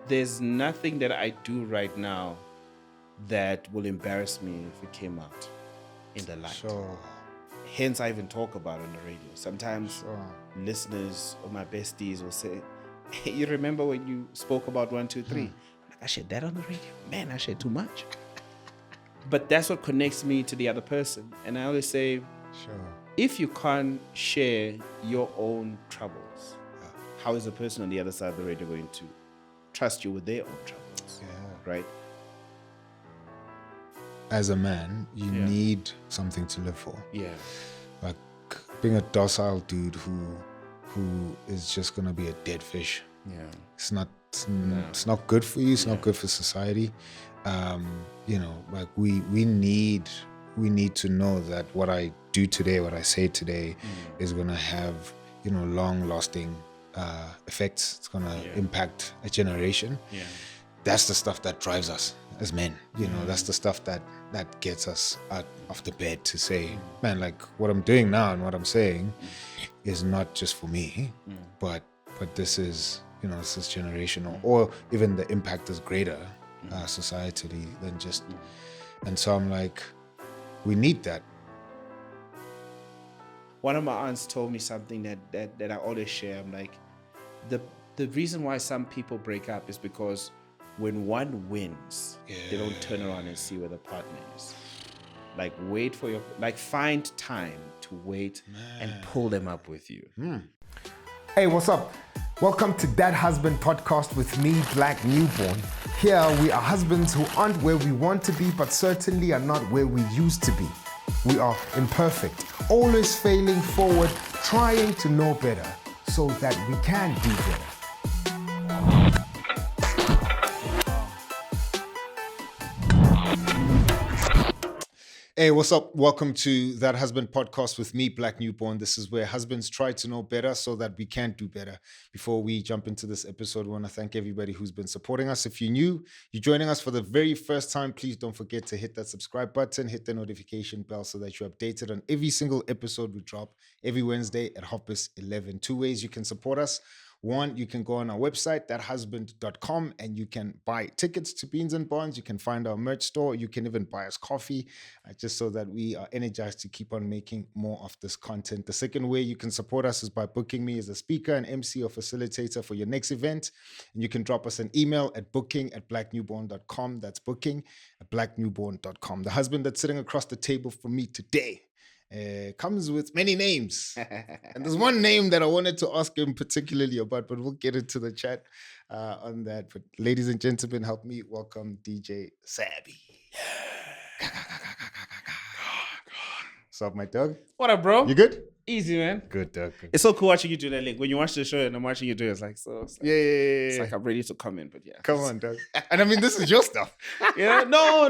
there's nothing that I do right now that will embarrass me if it came out in the light. Sure. Hence, I even talk about it on the radio. Sometimes Sure. listeners or my besties will say, hey, you remember when you spoke about 1, 2, 3? Like, I shared that on the radio. Man, I shared too much. But that's what connects me to the other person. And I always say, Sure. if you can't share your own troubles, how is the person on the other side of the radio going to trust you with their own troubles? Yeah. Right? As a man, you need something to live for. Yeah. Like being a docile dude who is just gonna be a dead fish. Yeah. It's not good for you. It's not good for society. Like we need to know that what I do today, what I say today, is gonna have long lasting effects. It's gonna impact a generation. Yeah. That's the stuff that drives us as men. That's the stuff that gets us out of the bed to say, man, like what I'm doing now and what I'm saying is not just for me, but this is this is generational, or even the impact is greater societally than just. And so I'm like, we need that. One of my aunts told me something that I always share. I'm like, the reason why some people break up is because when one wins, they don't turn around and see where the partner is. Like find time to wait and pull them up with you. Hey, what's up? Welcome to That Husband Podcast with me, Black Newborn. Here we are husbands who aren't where we want to be, but certainly are not where we used to be. We are imperfect, always failing forward, trying to know better so that we can do better. Hey, what's up? Welcome to That Husband Podcast with me, Black Newborn. This is where husbands try to know better so that we can do better. Before we jump into this episode, I want to thank everybody who's been supporting us. If you're new, you're joining us for the very first time, please don't forget to hit that subscribe button, hit the notification bell so that you're updated on every single episode we drop every Wednesday at 11. Two ways you can support us. One, you can go on our website, thathusband.com, and you can buy tickets to Beans and Bonds. You can find our merch store. You can even buy us coffee, just so that we are energized to keep on making more of this content. The second way you can support us is by booking me as a speaker, an MC, or facilitator for your next event. And you can drop us an email at booking@blacknewborn.com. That's booking@blacknewborn.com. The husband that's sitting across the table from me today comes with many names. And there's one name that I wanted to ask him particularly about, but we'll get into the chat on that. But ladies and gentlemen, help me welcome DJ Sabby. What's up, my dog? What up, bro? You good? Easy, man. Good, dog. Good. It's so cool watching you do that link. When you watch the show and I'm watching you do it, it's like, Yeah. It's like I'm ready to comment, but yeah. Come on, dog. And I mean, this is your stuff. Yeah, no.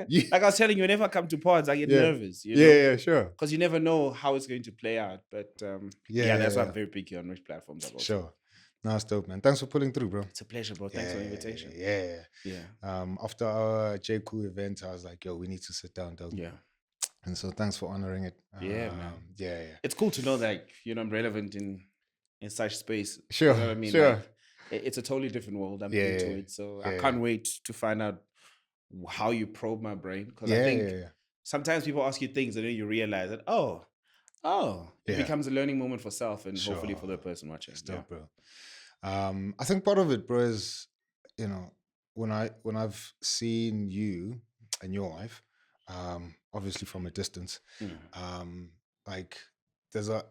Yeah. Like I was telling you, whenever I come to pods, I get nervous. You know? Yeah, sure. Because you never know how it's going to play out. But that's why I'm very picky on which platforms I go. Sure. No, it's dope, man. Thanks for pulling through, bro. It's a pleasure, bro. Thanks for the invitation. Yeah. After our J. Cool event, I was like, yo, we need to sit down, dog. Yeah. And so thanks for honoring it. Man. Yeah. It's cool to know that, I'm relevant in such space. Sure. You know what I mean? Sure. Like, it's a totally different world. I'm into it. So I can't wait to find out how you probe my brain. Because I think sometimes people ask you things and then you realize that, it becomes a learning moment for self and hopefully for the person watching. It's dope, bro. I think part of it, bro, is, when I've seen you and your wife, obviously from a distance, like there's a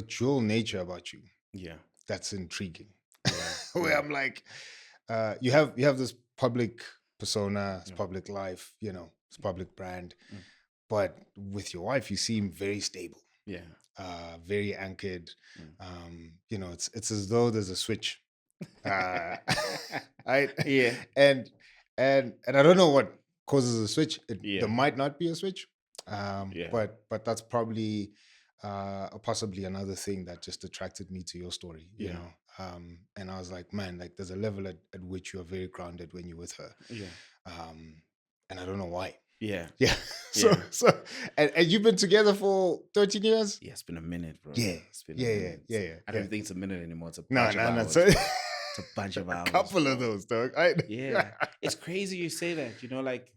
dual nature about you. Yeah. That's intriguing. Yeah. Where I'm like, you have this public persona, it's public life, it's public brand. But with your wife, you seem very stable. Yeah. Very anchored. It's as though there's a switch. Right? Yeah. And I don't know what causes a switch. There might not be a switch. But that's probably possibly another thing that just attracted me to your story, you know. And I was like, man, like there's a level at which you are very grounded when you're with her. Yeah. And I don't know why. Yeah. So and you've been together for 13 years? Yeah, it's been a minute, bro. Yeah. It's been a minute. Yeah. I don't think it's a minute anymore. It's a no. It's a bunch of A hours. couple of those, dog. Yeah. It's crazy you say that, like,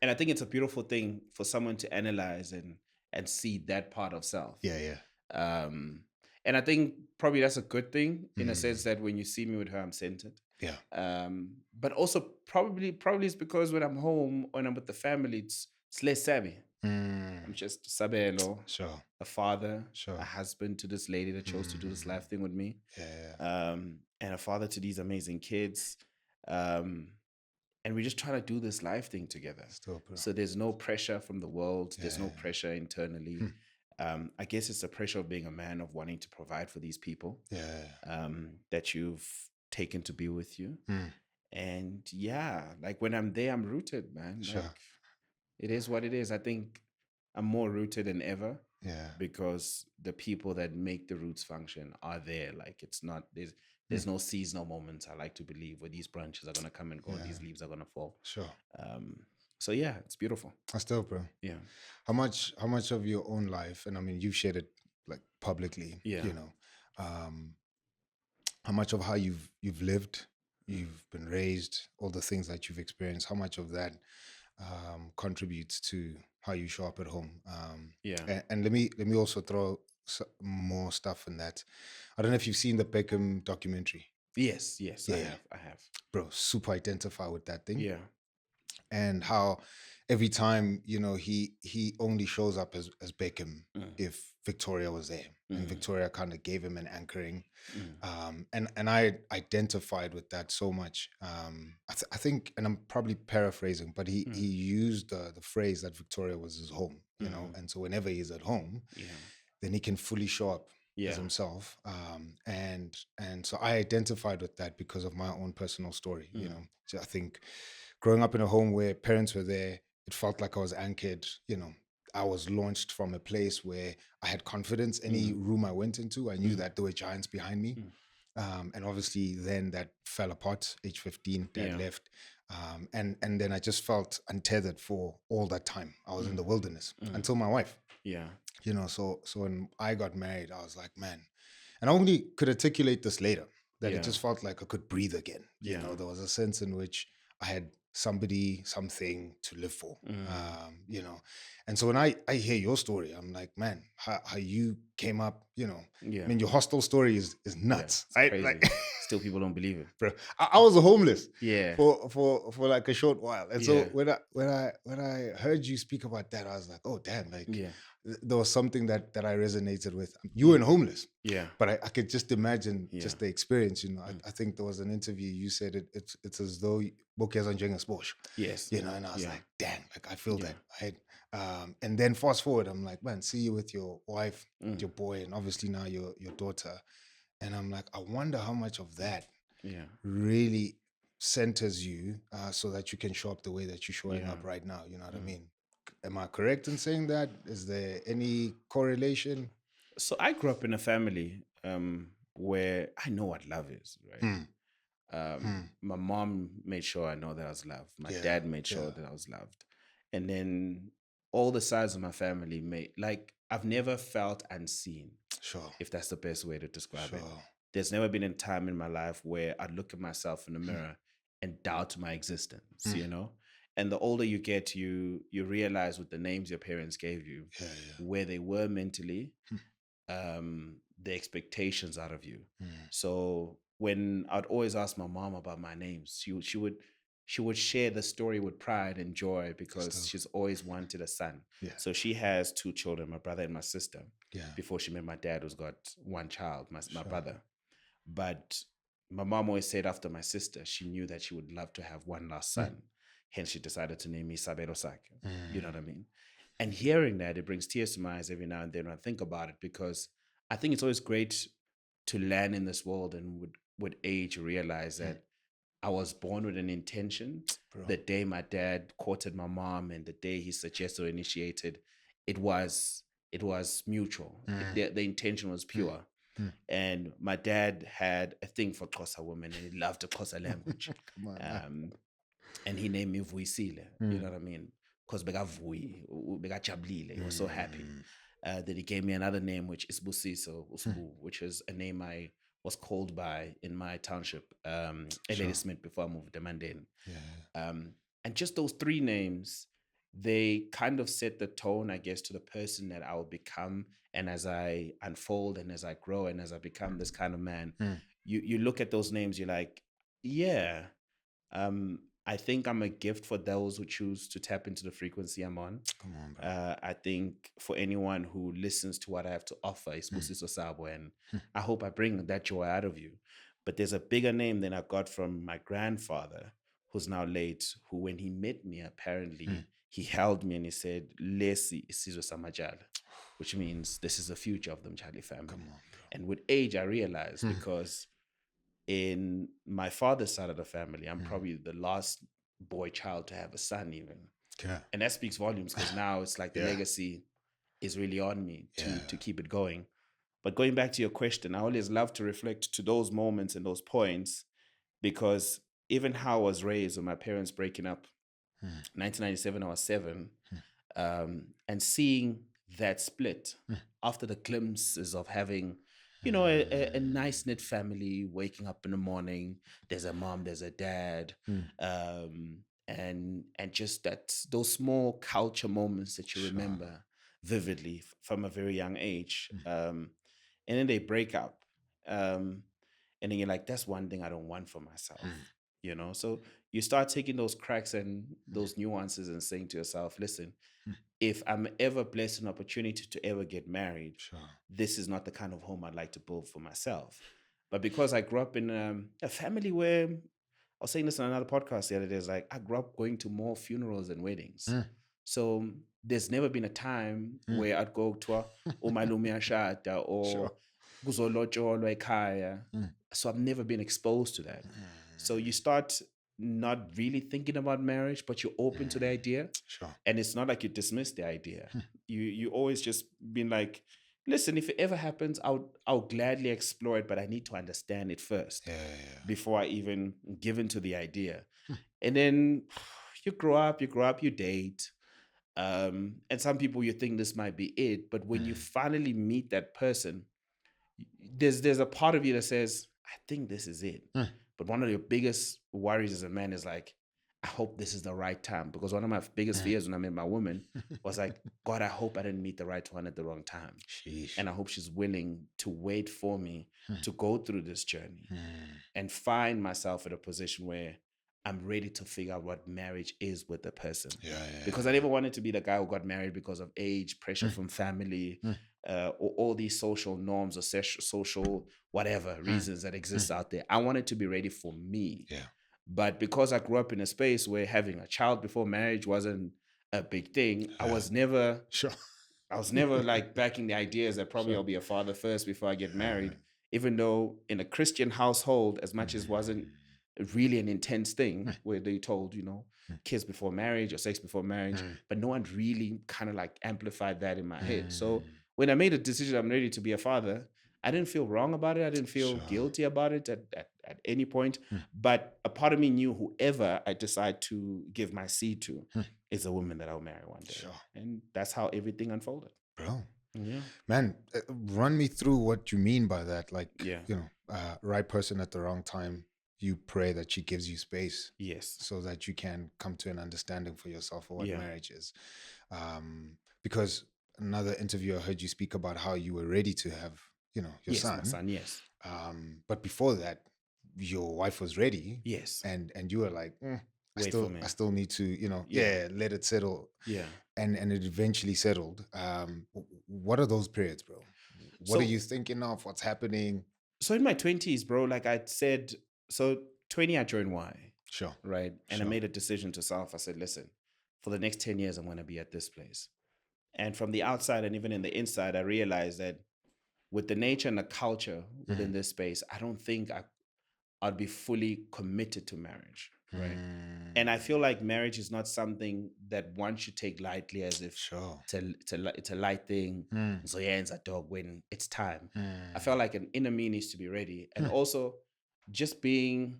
and I think it's a beautiful thing for someone to analyze and see that part of self. Yeah. Um, and I think probably that's a good thing in a sense that when you see me with her, I'm centered. Yeah. But also probably it's because when I'm home, when I'm with the family, it's less savvy. I'm just Sabelo, Sure. a father, Sure. a husband to this lady that chose to do this life thing with me. Yeah. And a father to these amazing kids. And we just try to do this life thing together. Still, bro. So there's no pressure from the world. There's no Yeah. pressure internally. I guess it's the pressure of being a man, of wanting to provide for these people that you've taken to be with you. And yeah, like when I'm there, I'm rooted, man. Sure. Like, it is what it is. I think I'm more rooted than ever. Yeah. Because the people that make the roots function are there. Like, it's not, there's no seasonal moments, I like to believe, where these branches are going to come and go, these leaves are going to fall. Sure. So yeah, it's beautiful. That's dope, bro. Yeah. How much of your own life, and I mean, you've shared it like publicly, you know, how much of how you've lived, you've been raised, all the things that you've experienced, how much of that contributes to how you show up at home? And let me also throw more stuff in that. I don't know if you've seen the Beckham documentary. Yes, I have. Bro, super identify with that thing. Yeah. And how every time, you know, he only shows up as Beckham if Victoria was there. And Victoria kind of gave him an anchoring. And I identified with that so much. I think, and I'm probably paraphrasing, but he used the phrase that Victoria was his home, you know, and so whenever he's at home, then he can fully show up as himself. And so I identified with that because of my own personal story, you know. So I think growing up in a home where parents were there, it felt like I was anchored, you know. I was launched from a place where I had confidence. Any room I went into, I knew that there were giants behind me. And obviously then that fell apart, age 15, dad left. And then I just felt untethered for all that time. I was in the wilderness until my wife. Yeah. You know, so when I got married, I was like, man, and I only could articulate this later, that it just felt like I could breathe again. You know, there was a sense in which I had somebody, something to live for, you know. And so when I hear your story, I'm like, man, how you came up, you know, I mean, your hostel story is nuts. It's crazy. Like, still people don't believe it. Bro, I was homeless Yeah. for like a short while. And so when I heard you speak about that, I was like, oh damn, like there was something that I resonated with. You weren't homeless. Yeah. But I could just imagine just the experience, you know. I think there was an interview, you said it's as though yes. you know, and I was like, damn, like I feel that, right? And then fast forward, I'm like, man, see you with your wife, your boy, and obviously now your daughter. And I'm like, I wonder how much of that really centers you so that you can show up the way that you're showing up right now. You know what I mean? Am I correct in saying that? Is there any correlation? So I grew up in a family where I know what love is, right? My mom made sure I know that I was loved. My dad made sure that I was loved. And then all the sides of my family like, I've never felt unseen. Sure. If that's the best way to describe it. There's never been a time in my life where I'd look at myself in the mirror and doubt my existence, you know? And the older you get, you realize with the names your parents gave you, where they were mentally, the expectations out of you. So when I'd always ask my mom about my names, she would share the story with pride and joy because she's always wanted a son. So she has 2 children, my brother and my sister. Before she met my dad, who's got 1 child, my brother. But my mom always said after my sister, she knew that she would love to have one last son. Hence, she decided to name me Sabelo Sak. You know what I mean? And hearing that, it brings tears to my eyes every now and then when I think about it, because I think it's always great to land in this world and with age realize that I was born with an intention. Bro. The day my dad courted my mom and the day he suggested or initiated, it was mutual. The intention was pure. And my dad had a thing for Xhosa women and he loved the Xhosa language. Come on, and he named me Vuyisile, you know what I mean? Because Begavui, Begajabulile, he was so happy. Then he gave me another name, which is Busiso, which is a name I was called by in my township, Sure. Lady Smith, before I moved to Mandane. Yeah. And just those three names, they kind of set the tone, I guess, to the person that I will become. And as I unfold and as I grow and as I become this kind of man, you look at those names, you're like, yeah, I think I'm a gift for those who choose to tap into the frequency I'm on. Come on, bro. I think for anyone who listens to what I have to offer, is Busiso Sabo, and I hope I bring that joy out of you. But there's a bigger name than I got from my grandfather, who's now late, who when he met me, apparently, he held me and he said, Lesi Isizwe Samajala, which means this is the future of the Mjali family. Come on, bro. And with age, I realized because in my father's side of the family, I'm probably the last boy child to have a son even. Yeah. And that speaks volumes because now it's like the legacy is really on me to keep it going. But going back to your question, I always love to reflect to those moments and those points, because even how I was raised with my parents breaking up, 1997, I was 7, and seeing that split after the glimpses of having, you know, a nice knit family, waking up in the morning, there's a mom, there's a dad, and just that those small culture moments that you remember vividly from a very young age, and then they break up, and then you're like, that's one thing I don't want for myself, you know. So you start taking those cracks and those nuances and saying to yourself, listen, if I'm ever blessed an opportunity to ever get married, this is not the kind of home I'd like to build for myself. But because I grew up in a family where, I was saying this on another podcast the other day, is like, I grew up going to more funerals than weddings. So there's never been a time where I'd go to a umalume ashada or kuzolotsholwa ekhaya. So I've never been exposed to that. So you start not really thinking about marriage, but you're open to the idea. And it's not like you dismiss the idea. You always just been like, listen, if it ever happens, I'll gladly explore it, but I need to understand it first before I even give into the idea. And then you grow up, you date. And some people, you think this might be it, but when you finally meet that person, there's a part of you that says, I think this is it. But one of your biggest worries as a man is like, I hope this is the right time. Because one of my biggest fears when I met my woman was like, God, I hope I didn't meet the right one at the wrong time. And I hope she's willing to wait for me to go through this journey and find myself in a position where I'm ready to figure out what marriage is with the person. Because I never wanted to be the guy who got married because of age, pressure from family, or all these social norms or social whatever reasons that exist out there. I wanted to be ready for me. But because I grew up in a space where having a child before marriage wasn't a big thing, I was never like backing the ideas that probably I'll be a father first before I get married. Even though in a Christian household, as much as wasn't really an intense thing where they told, you know, kids before marriage or sex before marriage, but no one really kind of like amplified that in my head. So when I made a decision, I'm ready to be a father, I didn't feel wrong about it. I didn't feel guilty about it at any point. But a part of me knew whoever I decide to give my seed to is a woman that I'll marry one day. And that's how everything unfolded. Bro. Yeah. Man, run me through what you mean by that. Like, Yeah. you know, right person at the wrong time. You pray that she gives you space. Yes. So that you can come to an understanding for yourself of what Yeah. marriage is. Because another interview I heard you speak about how you were ready to have, you know, your son. My son, yes. But before that, your wife was ready. Yes. And you were like, Wait for me. I still need to, you know, Yeah. let it settle. Yeah. And it eventually settled. What are those periods, bro? What are you thinking of? What's happening? So in my 20s, bro, like I said, so 20, I joined Y. Sure. Right. And I made a decision to self. I said, listen, for the next 10 years, I'm going to be at this place. And from the outside and even in the inside, I realized that with the nature and the culture within this space, I don't think I'd be fully committed to marriage. Right. And I feel like marriage is not something that one should take lightly, as if it's a light thing. So yeah, it's a dog when it's time. I felt like an inner me needs to be ready. And also just being,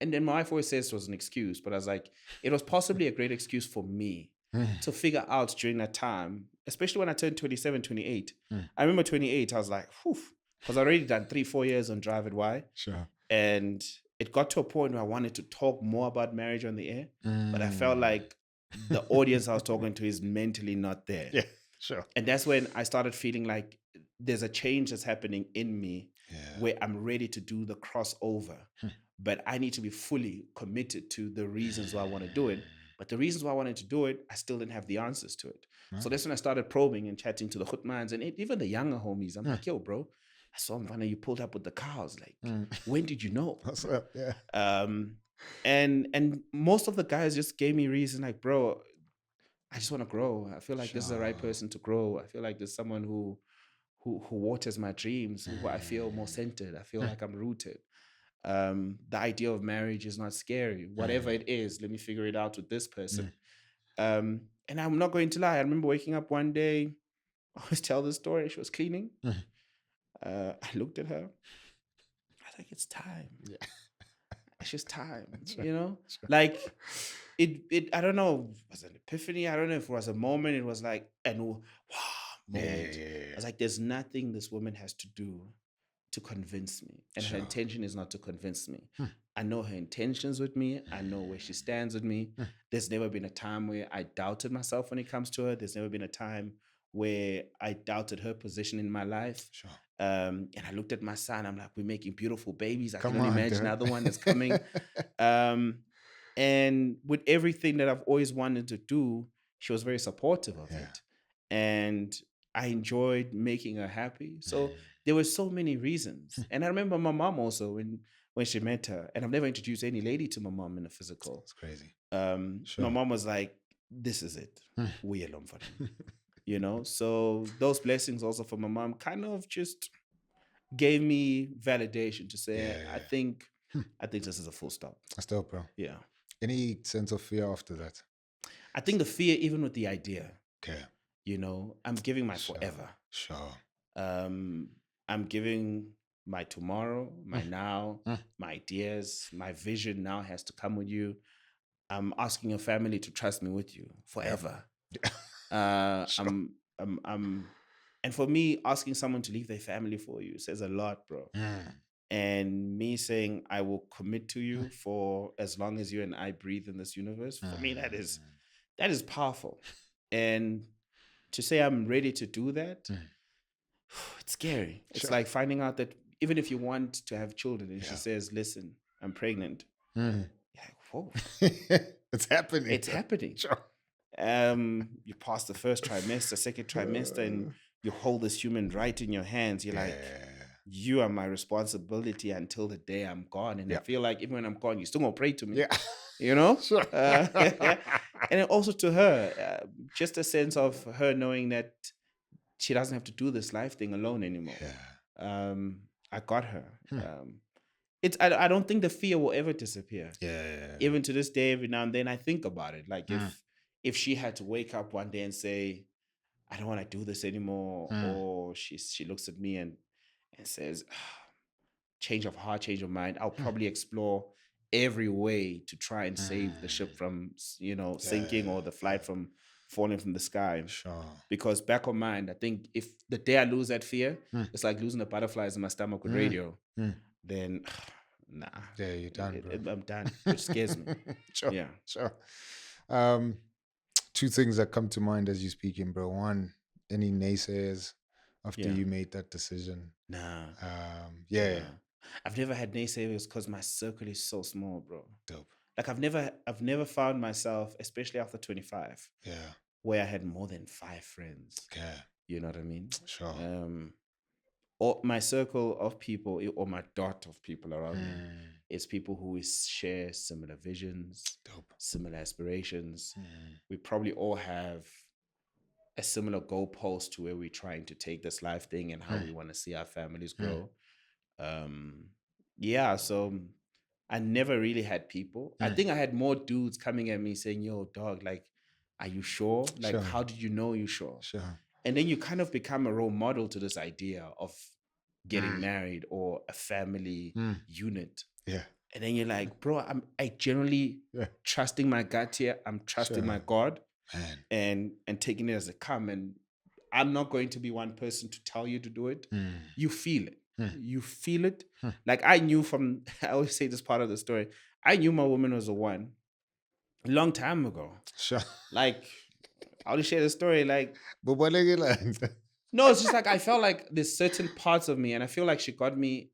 and then my wife always says it was an excuse, but I was like, it was possibly a great excuse for me to figure out during that time, especially when I turned 27, 28. I remember 28, I was like, whew, Because I already done 3-4 years on Drive It Why. Sure. And it got to a point where I wanted to talk more about marriage on the air, but I felt like the audience I was talking to is mentally not there. Yeah, sure. And that's when I started feeling like there's a change that's happening in me where I'm ready to do the crossover. But I need to be fully committed to the reasons why I want to do it. But the reasons why I wanted to do it, I still didn't have the answers to it. So that's when I started probing and chatting to the Khutmans and even the younger homies. I'm like, yo, bro, I saw Mvana, you pulled up with the cows. Like, when did you know? What's up? Yeah. And most of the guys just gave me reason like, bro, I just want to grow. I feel like this is the right person to grow. I feel like there's someone who waters my dreams, who I feel more centered. I feel like I'm rooted. The idea of marriage is not scary. Whatever it is, let me figure it out with this person. And I'm not going to lie. I remember waking up one day, I always tell this story. She was cleaning. I looked at her. I was like, it's time. Yeah. It's just time, you know? Like, it I don't know, was it an epiphany? I don't know if it was a moment. It was like, moment. I was like, there's nothing this woman has to do to convince me. And her intention is not to convince me. I know her intentions with me. I know where she stands with me. There's never been a time where I doubted myself when it comes to her. There's never been a time where I doubted her position in my life. And I looked at my son. I'm like, we're making beautiful babies. I can only imagine another one that's coming. And with everything that I've always wanted to do, she was very supportive of it. And I enjoyed making her happy. So there were so many reasons. And I remember my mom also when she met her, and I've never introduced any lady to my mom in a physical. It's crazy. My mom was like, this is it. We alone for them. You know? So those blessings also from my mom kind of just gave me validation to say, I think this is a full stop. That's dope, bro. Yeah. Any sense of fear after that? I think the fear, even with the idea. Okay. You know, I'm giving my forever. Sure. I'm giving my tomorrow, my now, my ideas, my vision now has to come with you. I'm asking your family to trust me with you forever. And for me, asking someone to leave their family for you says a lot, bro. And me saying I will commit to you for as long as you and I breathe in this universe, for me that is powerful. And to say I'm ready to do that, it's scary. It's like finding out that even if you want to have children and she says, listen, I'm pregnant. You're like, whoa. It's happening. It's happening. Sure. You pass the first trimester, second trimester, and you hold this human right in your hands. You're like, you are my responsibility until the day I'm gone. And I feel like even when I'm gone, you're still going to pray to me. Yeah. You know? Sure. And then also to her, just a sense of her knowing that she doesn't have to do this life thing alone anymore. Yeah. I got her. I don't think the fear will ever disappear. Yeah. Even to this day, every now and then I think about it. Like if she had to wake up one day and say, I don't want to do this anymore, or she looks at me and says, change of heart, change of mind, I'll probably explore every way to try and save the ship from, sinking or the flight from falling from the sky. Sure. Because back of mind, I think if the day I lose that fear, it's like losing the butterflies in my stomach with radio. Then, nah. Yeah, you're done, bro. I'm done, which scares me. Sure. Yeah. Sure. Two things that come to mind as you're speaking, bro. One, any naysayers after you made that decision? Nah. Yeah. I've never had naysayers because my circle is so small, bro. Dope. Like I've never found myself, especially after 25, where I had more than 5 friends. Okay. You know what I mean? Sure. Or my circle of people, or my dot of people around me, is people who share similar visions, similar aspirations. We probably all have a similar goalpost to where we're trying to take this life thing and how we want to see our families grow. So I never really had people. I think I had more dudes coming at me saying, yo, dog, like, are you sure? Like, how did you know you're sure? Sure. And then you kind of become a role model to this idea of getting married or a family unit. Yeah. And then you're like, bro, I generally trusting my gut here. I'm trusting my God. Man. And taking it as it comes. And I'm not going to be one person to tell you to do it. You feel it. You feel it. Like I knew from, I always say this part of the story, I knew my woman was the one a long time ago. Sure. Like, I'll just share the story. Like, But what are you like? no, it's just like I felt like there's certain parts of me, and I feel like she got me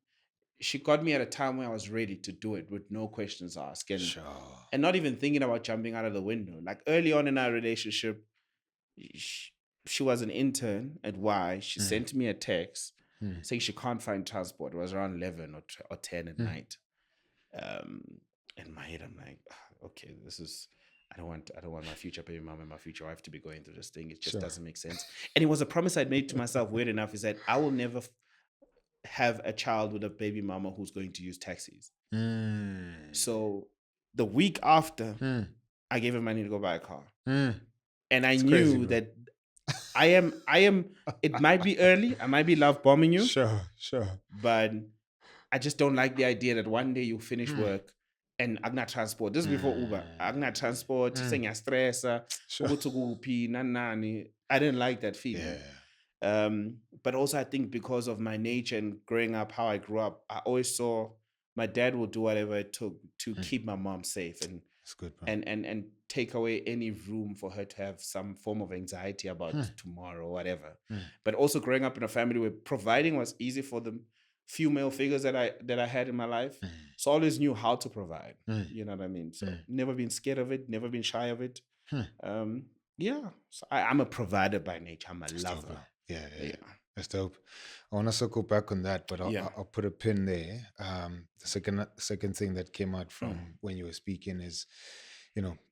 at a time where I was ready to do it with no questions asked, Sure. and not even thinking about jumping out of the window. Like early on in our relationship, she was an intern at Y. She sent me a text saying she can't find transport. It was around 11 or 10 at night. In my head, I'm like, okay, this is. I don't want my future baby mom and my future wife to be going through this thing. It just doesn't make sense. And it was a promise I'd made to myself. Weird enough, is that I will never have a child with a baby mama who's going to use taxis. So the week after, I gave her money to go buy a car. And I knew that I am, it might be early. I might be love bombing you. Sure. But I just don't like the idea that one day you finish work and I'm not transport. This is before Uber. I'm not transport. Stress. I didn't like that feeling. But also I think because of my nature and growing up, how I grew up, I always saw my dad would do whatever it took to keep my mom safe and That's good, bro. and take away any room for her to have some form of anxiety about tomorrow or whatever. But also growing up in a family where providing was easy for the few male figures that I had in my life. So I always knew how to provide. You know what I mean? So never been scared of it, never been shy of it. So I'm a provider by nature. I'm a lover. Dope, yeah. That's dope. I want to circle back on that, but I'll put a pin there. The second thing that came out from when you were speaking is,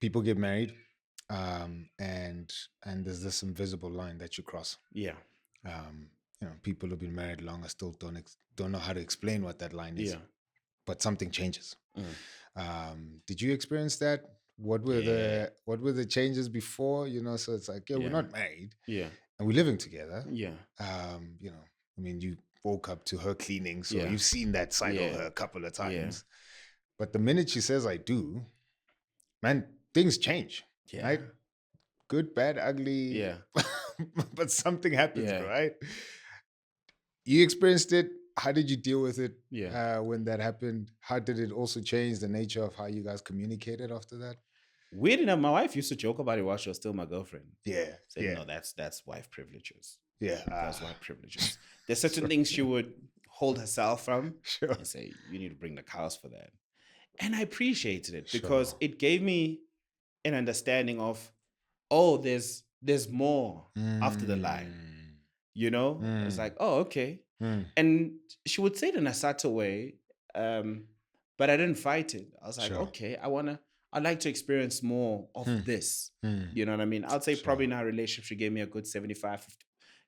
people get married, and there's this invisible line that you cross. Yeah. People who've been married longer still don't know how to explain what that line is. Yeah. But something changes. Did you experience that? What were the changes before? So it's like, we're not married. Yeah. And we're living together. Yeah. You woke up to her cleaning, so you've seen that side of her a couple of times. Yeah. But the minute she says I do, man, things change. Yeah. Right? Good, bad, ugly. Yeah. But something happens, right? You experienced it. How did you deal with it when that happened? How did it also change the nature of how you guys communicated after that? Weird enough, my wife used to joke about it while she was still my girlfriend. Yeah. Saying, no, that's wife privileges. Yeah. That's wife privileges. There's certain things she would hold herself from Sure. and say, you need to bring the cows for that. And I appreciated it because it gave me an understanding of, there's more after the line. It's like, okay. And she would say it in a subtle way, but I didn't fight it. I was like, okay, I'd like to experience more of this. You know what I mean? I'd say probably in our relationship, she gave me a good 75,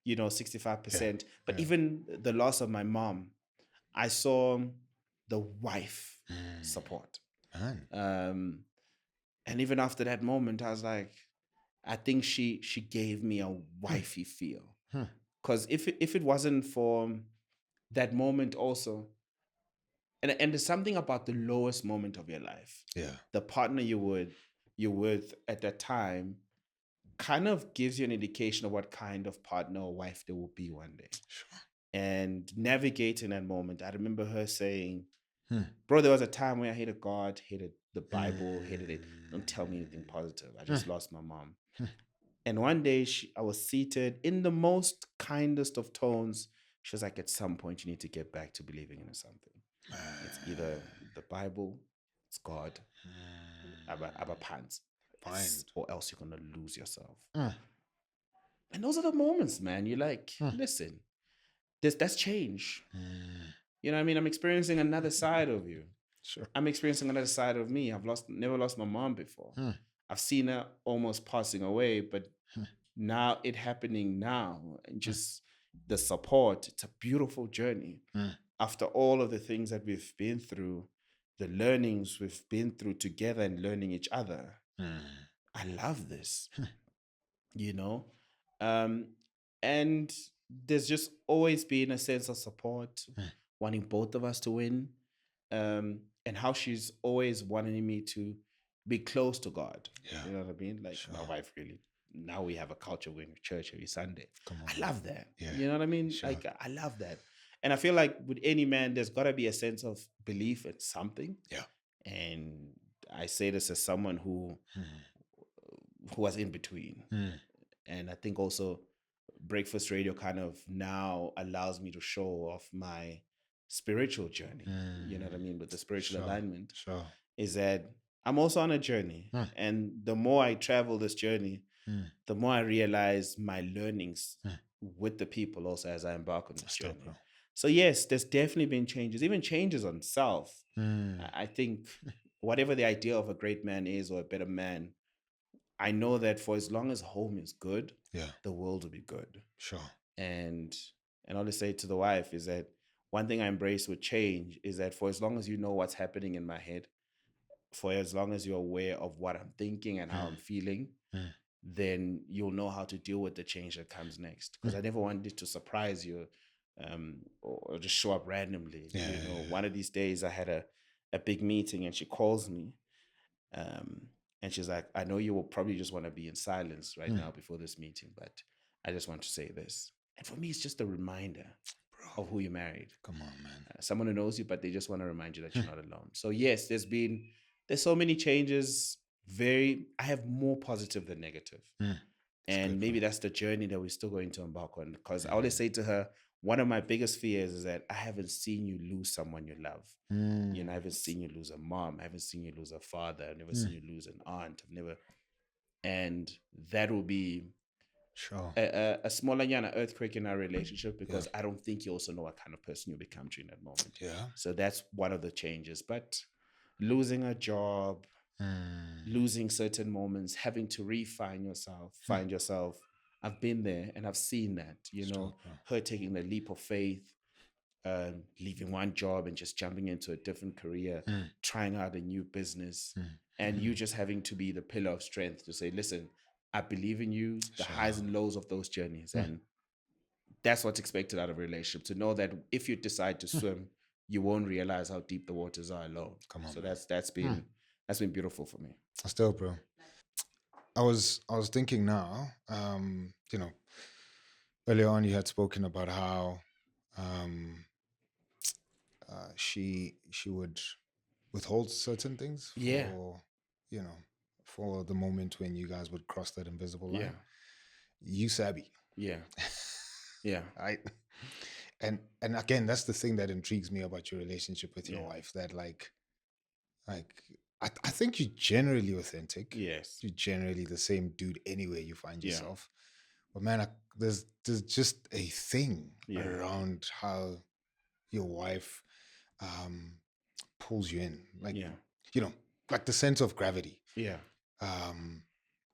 65%. But even the loss of my mom, I saw the wife support. And even after that moment, I was like, I think she gave me a wifey feel. Because if it wasn't for that moment also, and there's something about the lowest moment of your life. Yeah. The partner you're with at that time kind of gives you an indication of what kind of partner or wife they will be one day. Sure. And navigating that moment, I remember her saying, bro, there was a time where I hated God, hated the Bible, hated it. Don't tell me anything positive. I just lost my mom. And one day I was seated in the most kindest of tones. She was like, at some point, you need to get back to believing in something. It's either the Bible, it's God, Abba pants, or else you're going to lose yourself. And those are the moments, man. You're like, listen, that's change. You know what I mean? I'm experiencing another side of you. Sure. I'm experiencing another side of me. I've never lost my mom before. I've seen her almost passing away, but now it happening now, and just the support. It's a beautiful journey. After all of the things that we've been through, the learnings we've been through together and learning each other. I love this, and there's just always been a sense of support, wanting both of us to win, and how she's always wanting me to be close to God. You know what I mean? Like my wife really, now we have a culture going to church every Sunday. I love that. You know what I mean? Like I love that. And I feel like with any man, there's got to be a sense of belief in something. Yeah. And I say this as someone who was in between. And I think also Breakfast Radio kind of now allows me to show off my spiritual journey. You know what I mean? With the spiritual alignment. Sure. Is that I'm also on a journey. And the more I travel this journey, the more I realize my learnings with the people also as I embark on this journey. So yes, there's definitely been changes, even changes on self. I think whatever the idea of a great man is or a better man, I know that for as long as home is good, the world will be good. Sure. And I'll just say to the wife is that one thing I embrace with change is that for as long as you know what's happening in my head, for as long as you're aware of what I'm thinking and how I'm feeling, then you'll know how to deal with the change that comes next. Because I never wanted it to surprise you or just show up randomly. One of these days I had a big meeting and she calls me and she's like, I know you will probably just want to be in silence right now before this meeting, but I just want to say this. And for me, it's just a reminder of who you married. Come on, man. Someone who knows you, but they just want to remind you that you're not alone. So yes, there's so many changes. I have more positive than negative. And maybe that's the journey that we're still going to embark on. Because I always say to her, one of my biggest fears is that I haven't seen you lose someone you love. I haven't seen you lose a mom. I haven't seen you lose a father. I've never seen you lose an aunt. And that will be a smaller earthquake in our relationship because I don't think you also know what kind of person you'll become during that moment. So that's one of the changes. But losing a job, losing certain moments, having to refine yourself, find yourself. I've been there and I've seen that, her taking the leap of faith, leaving one job and just jumping into a different career, trying out a new business, and you just having to be the pillar of strength to say, listen, I believe in you, the highs and lows of those journeys. And that's what's expected out of a relationship, to know that if you decide to swim, you won't realize how deep the waters are alone. Come on. So that's been beautiful for me. Still, bro. I was thinking now, earlier on you had spoken about how she would withhold certain things for the moment when you guys would cross that invisible line. You Sabby. Yeah. Right. And again, that's the thing that intrigues me about your relationship with your wife, that like I think you're generally authentic. Yes. You're generally the same dude anywhere you find yourself. But man, there's just a thing around how your wife pulls you in. Like, like the sense of gravity. Yeah.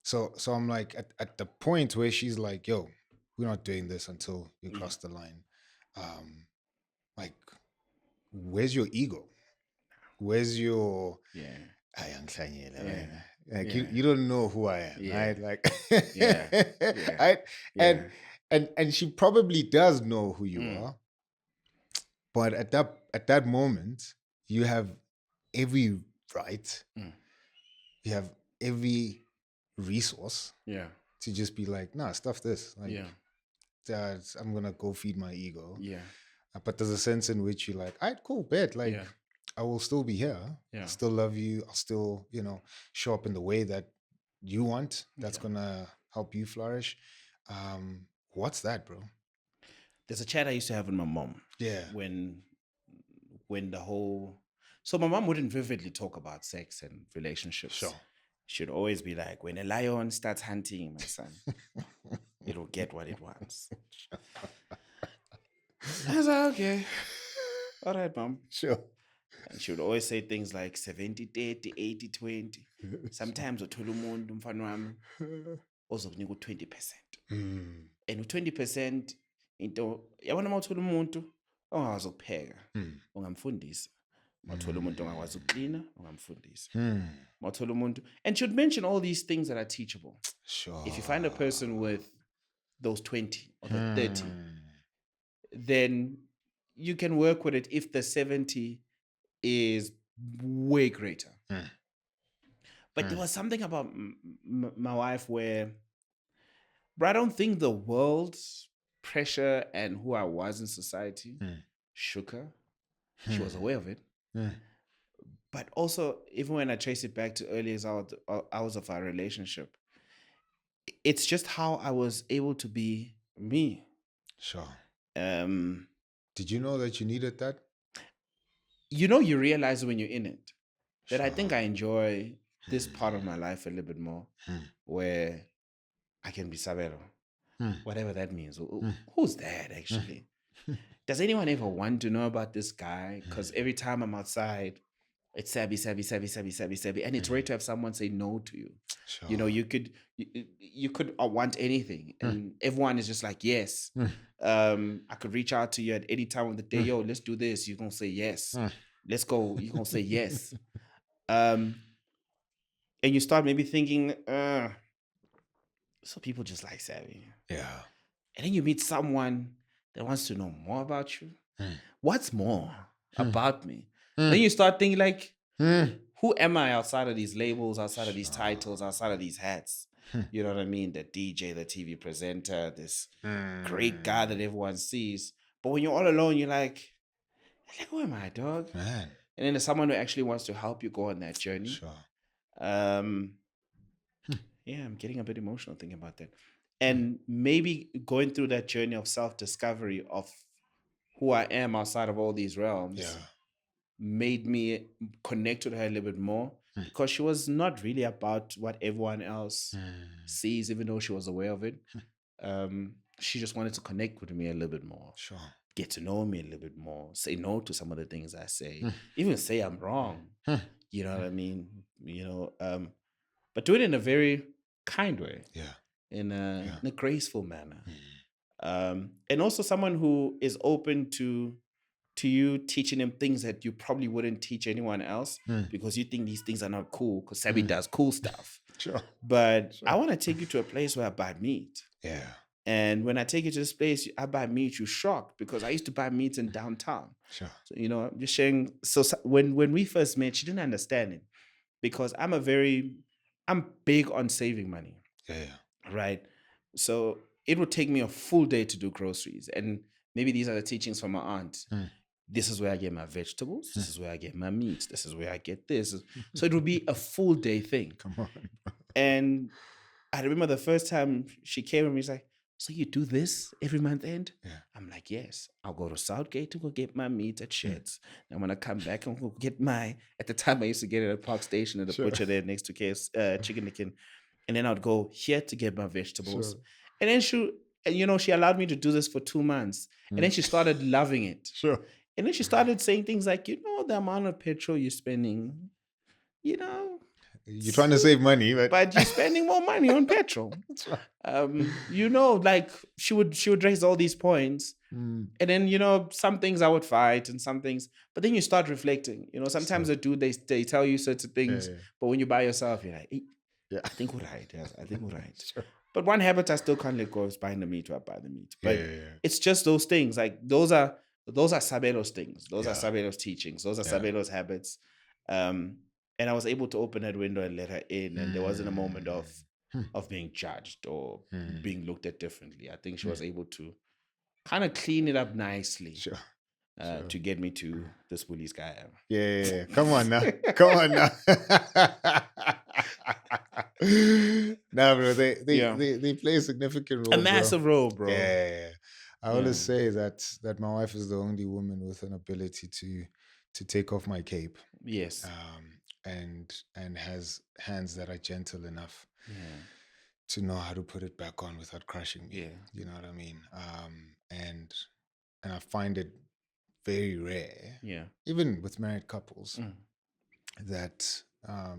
So I'm like at the point where she's like, yo, we're not doing this until you cross the line. Like, where's your ego? Where's your like you don't know who I am, right? Like right? And she probably does know who you are. But at that moment, you have every right, you have every resource to just be like, nah, stuff this. Like I'm gonna go feed my ego. But there's a sense in which you're like, all right, cool, bet. Like I will still be here. I'll still love you. I'll still, show up in the way that you want. That's gonna help you flourish. What's that, bro? There's a chat I used to have with my mom. Yeah. When so my mom wouldn't vividly talk about sex and relationships. Sure. She'd always be like, when a lion starts hunting, my son, it'll get what it wants. I was like, okay. All right, mom. Sure. And she would always say things like 70-30, 80-20. Sometimes uthola umuntu mfana wami ozokunika u-20%. And u-20% into yabona uma uthola umuntu ongakwazi ukupheka, ungamfundisa. Mawuthola umuntu ongakwazi ukuklina, ungamfundisa. Mawuthola umuntu, and she would mention all these things that are teachable. Sure. If you find a person with those 20 or the 30, then you can work with it if the 70 is way greater. But there was something about my wife where, but I don't think the world's pressure and who I was in society shook her. She was aware of it. Hmm. But also, even when I trace it back to early hours of our relationship, it's just how I was able to be me. Sure. Um, Did you know that you needed that? you realize when you're in it that I Sure. think I enjoy this part of my life a little bit more, where I can be sabero, whatever that means. Who's that actually? Does anyone ever want to know about this guy? Because every time I'm outside, it's Sabby, Sabby, Sabby, Sabby, Sabby, Sabby, and it's rare to have someone say no to you. Sure. You could want anything, and everyone is just like yes. I could reach out to you at any time of the day. Yo, let's do this. You're gonna say yes. Let's go. You're gonna say yes. And you start maybe thinking, so people just like Savvy. Yeah. And then you meet someone that wants to know more about you. What's more about me? Then you start thinking like, who am I outside of these labels, outside of these titles, outside of these hats? You know what I mean? The DJ, the TV presenter, this great guy that everyone sees. But when you're all alone, you're like, who am I, dog? Man. And then there's someone who actually wants to help you go on that journey. Sure. Yeah, I'm getting a bit emotional thinking about that. And maybe going through that journey of self-discovery of who I am outside of all these realms made me connect with her a little bit more, because she was not really about what everyone else sees, even though she was aware of it. She just wanted to connect with me a little bit more. Sure. Get to know me a little bit more, say no to some of the things I say, even say I'm wrong. You know what I mean? But do it in a very kind way. Yeah. In a graceful manner. And also someone who is open to you teaching them things that you probably wouldn't teach anyone else because you think these things are not cool, because Sabby does cool stuff. Sure. But I want to take you to a place where I buy meat. Yeah. And when I take you to this place, I buy meat, you're shocked, because I used to buy meat in downtown. Sure. So, I'm just sharing. So when we first met, she didn't understand it, because I'm big on saving money. Yeah. Right. So it would take me a full day to do groceries. And maybe these are the teachings from my aunt. This is where I get my vegetables. This is where I get my meat. This is where I get this. So it would be a full day thing. Come on. And I remember the first time she came and she's like, so you do this every month end? Yeah. I'm like, yes. I'll go to Southgate to go get my meat at Sheds. And when I come back, I'm going to get at the time I used to get it at Park Station at the butcher there next to KFC, Chicken Licken. And then I'd go here to get my vegetables. And then she allowed me to do this for 2 months. And then she started loving it. Sure. And then she started saying things like, the amount of petrol you're spending, You're trying to save money, but you're spending more money on petrol. Like she would raise all these points. And then, some things I would fight and some things, but then you start reflecting. Sometimes they tell you certain things, but when you're by yourself, you're like, hey, I think we're right. Yes, I think we're right. Sure. But one habit I still can't let go is buying the meat. I buy the meat. But it's just those things. Like those are Sabelo's things. Those are Sabelo's teachings. Those are Sabelo's habits. And I was able to open that window and let her in. And there wasn't a moment of being judged or being looked at differently. I think she was able to kind of clean it up nicely. Sure. To get me to this bullies guy. Yeah. Come on now. Come on now. Nah, bro, they play a significant role. A massive role, bro. Yeah. I always say that my wife is the only woman with an ability to take off my cape. Yes. And has hands that are gentle enough to know how to put it back on without crushing me. Yeah. You know what I mean? And I find it very rare. Yeah. Even with married couples, that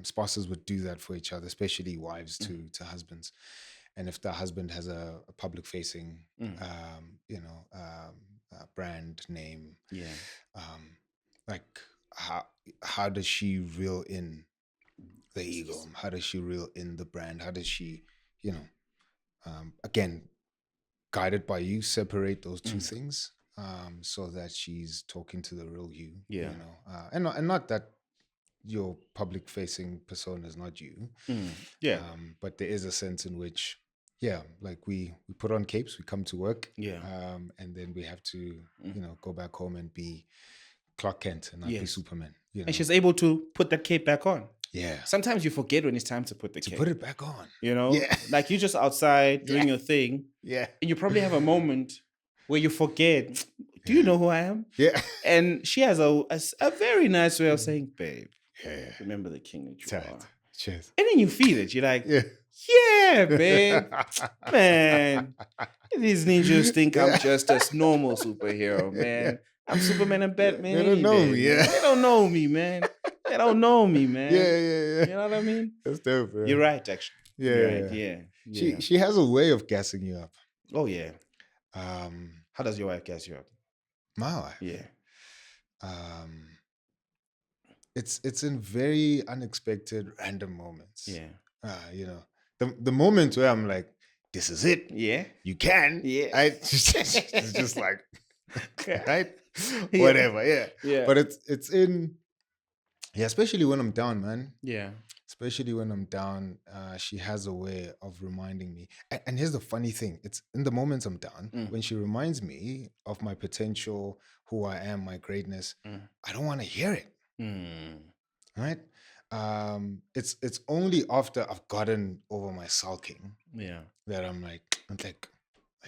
spouses would do that for each other, especially wives to husbands. And if the husband has a public facing, brand name, like how does she reel in the ego? How does she reel in the brand? How does she, again, guided by you, separate those two things, so that she's talking to the real you? Yeah. And not that your public facing persona is not you. Yeah. But there is a sense in which, like we put on capes, we come to work, Yeah. and then we have to, go back home and be Clark Kent and not be Yes. Superman. And she's able to put that cape back on. Yeah. Sometimes you forget when it's time to put the cape. Put it back on. Yeah. Like you're just outside doing your thing. Yeah. And you probably have a moment where you forget, do you know who I am? Yeah. And she has a very nice way of saying, babe, remember the king that you are. Cheers. And then you feel it. You're like, yeah, babe. Man, these ninjas think I'm just a normal superhero, man. I'm Superman and Batman. They don't know me, They don't know me, man. They don't know me, man. Yeah. You know what I mean? That's dope, bro. You're right, actually. Yeah, You're right. Yeah. She has a way of gassing you up. Oh, yeah. Um, How does your wife gas you up? My wife. Yeah. It's in very unexpected, random moments. Yeah. The moment where I'm like, this is it. Yeah. You can. Yeah. It's just like, right? Yeah. Whatever. Yeah. Yeah. But it's in, especially when I'm down, man. Yeah. Especially when I'm down, she has a way of reminding me. And here's the funny thing. It's in the moments I'm down, when she reminds me of my potential, who I am, my greatness, I don't want to hear it. Right? It's only after I've gotten over my sulking that I'm like,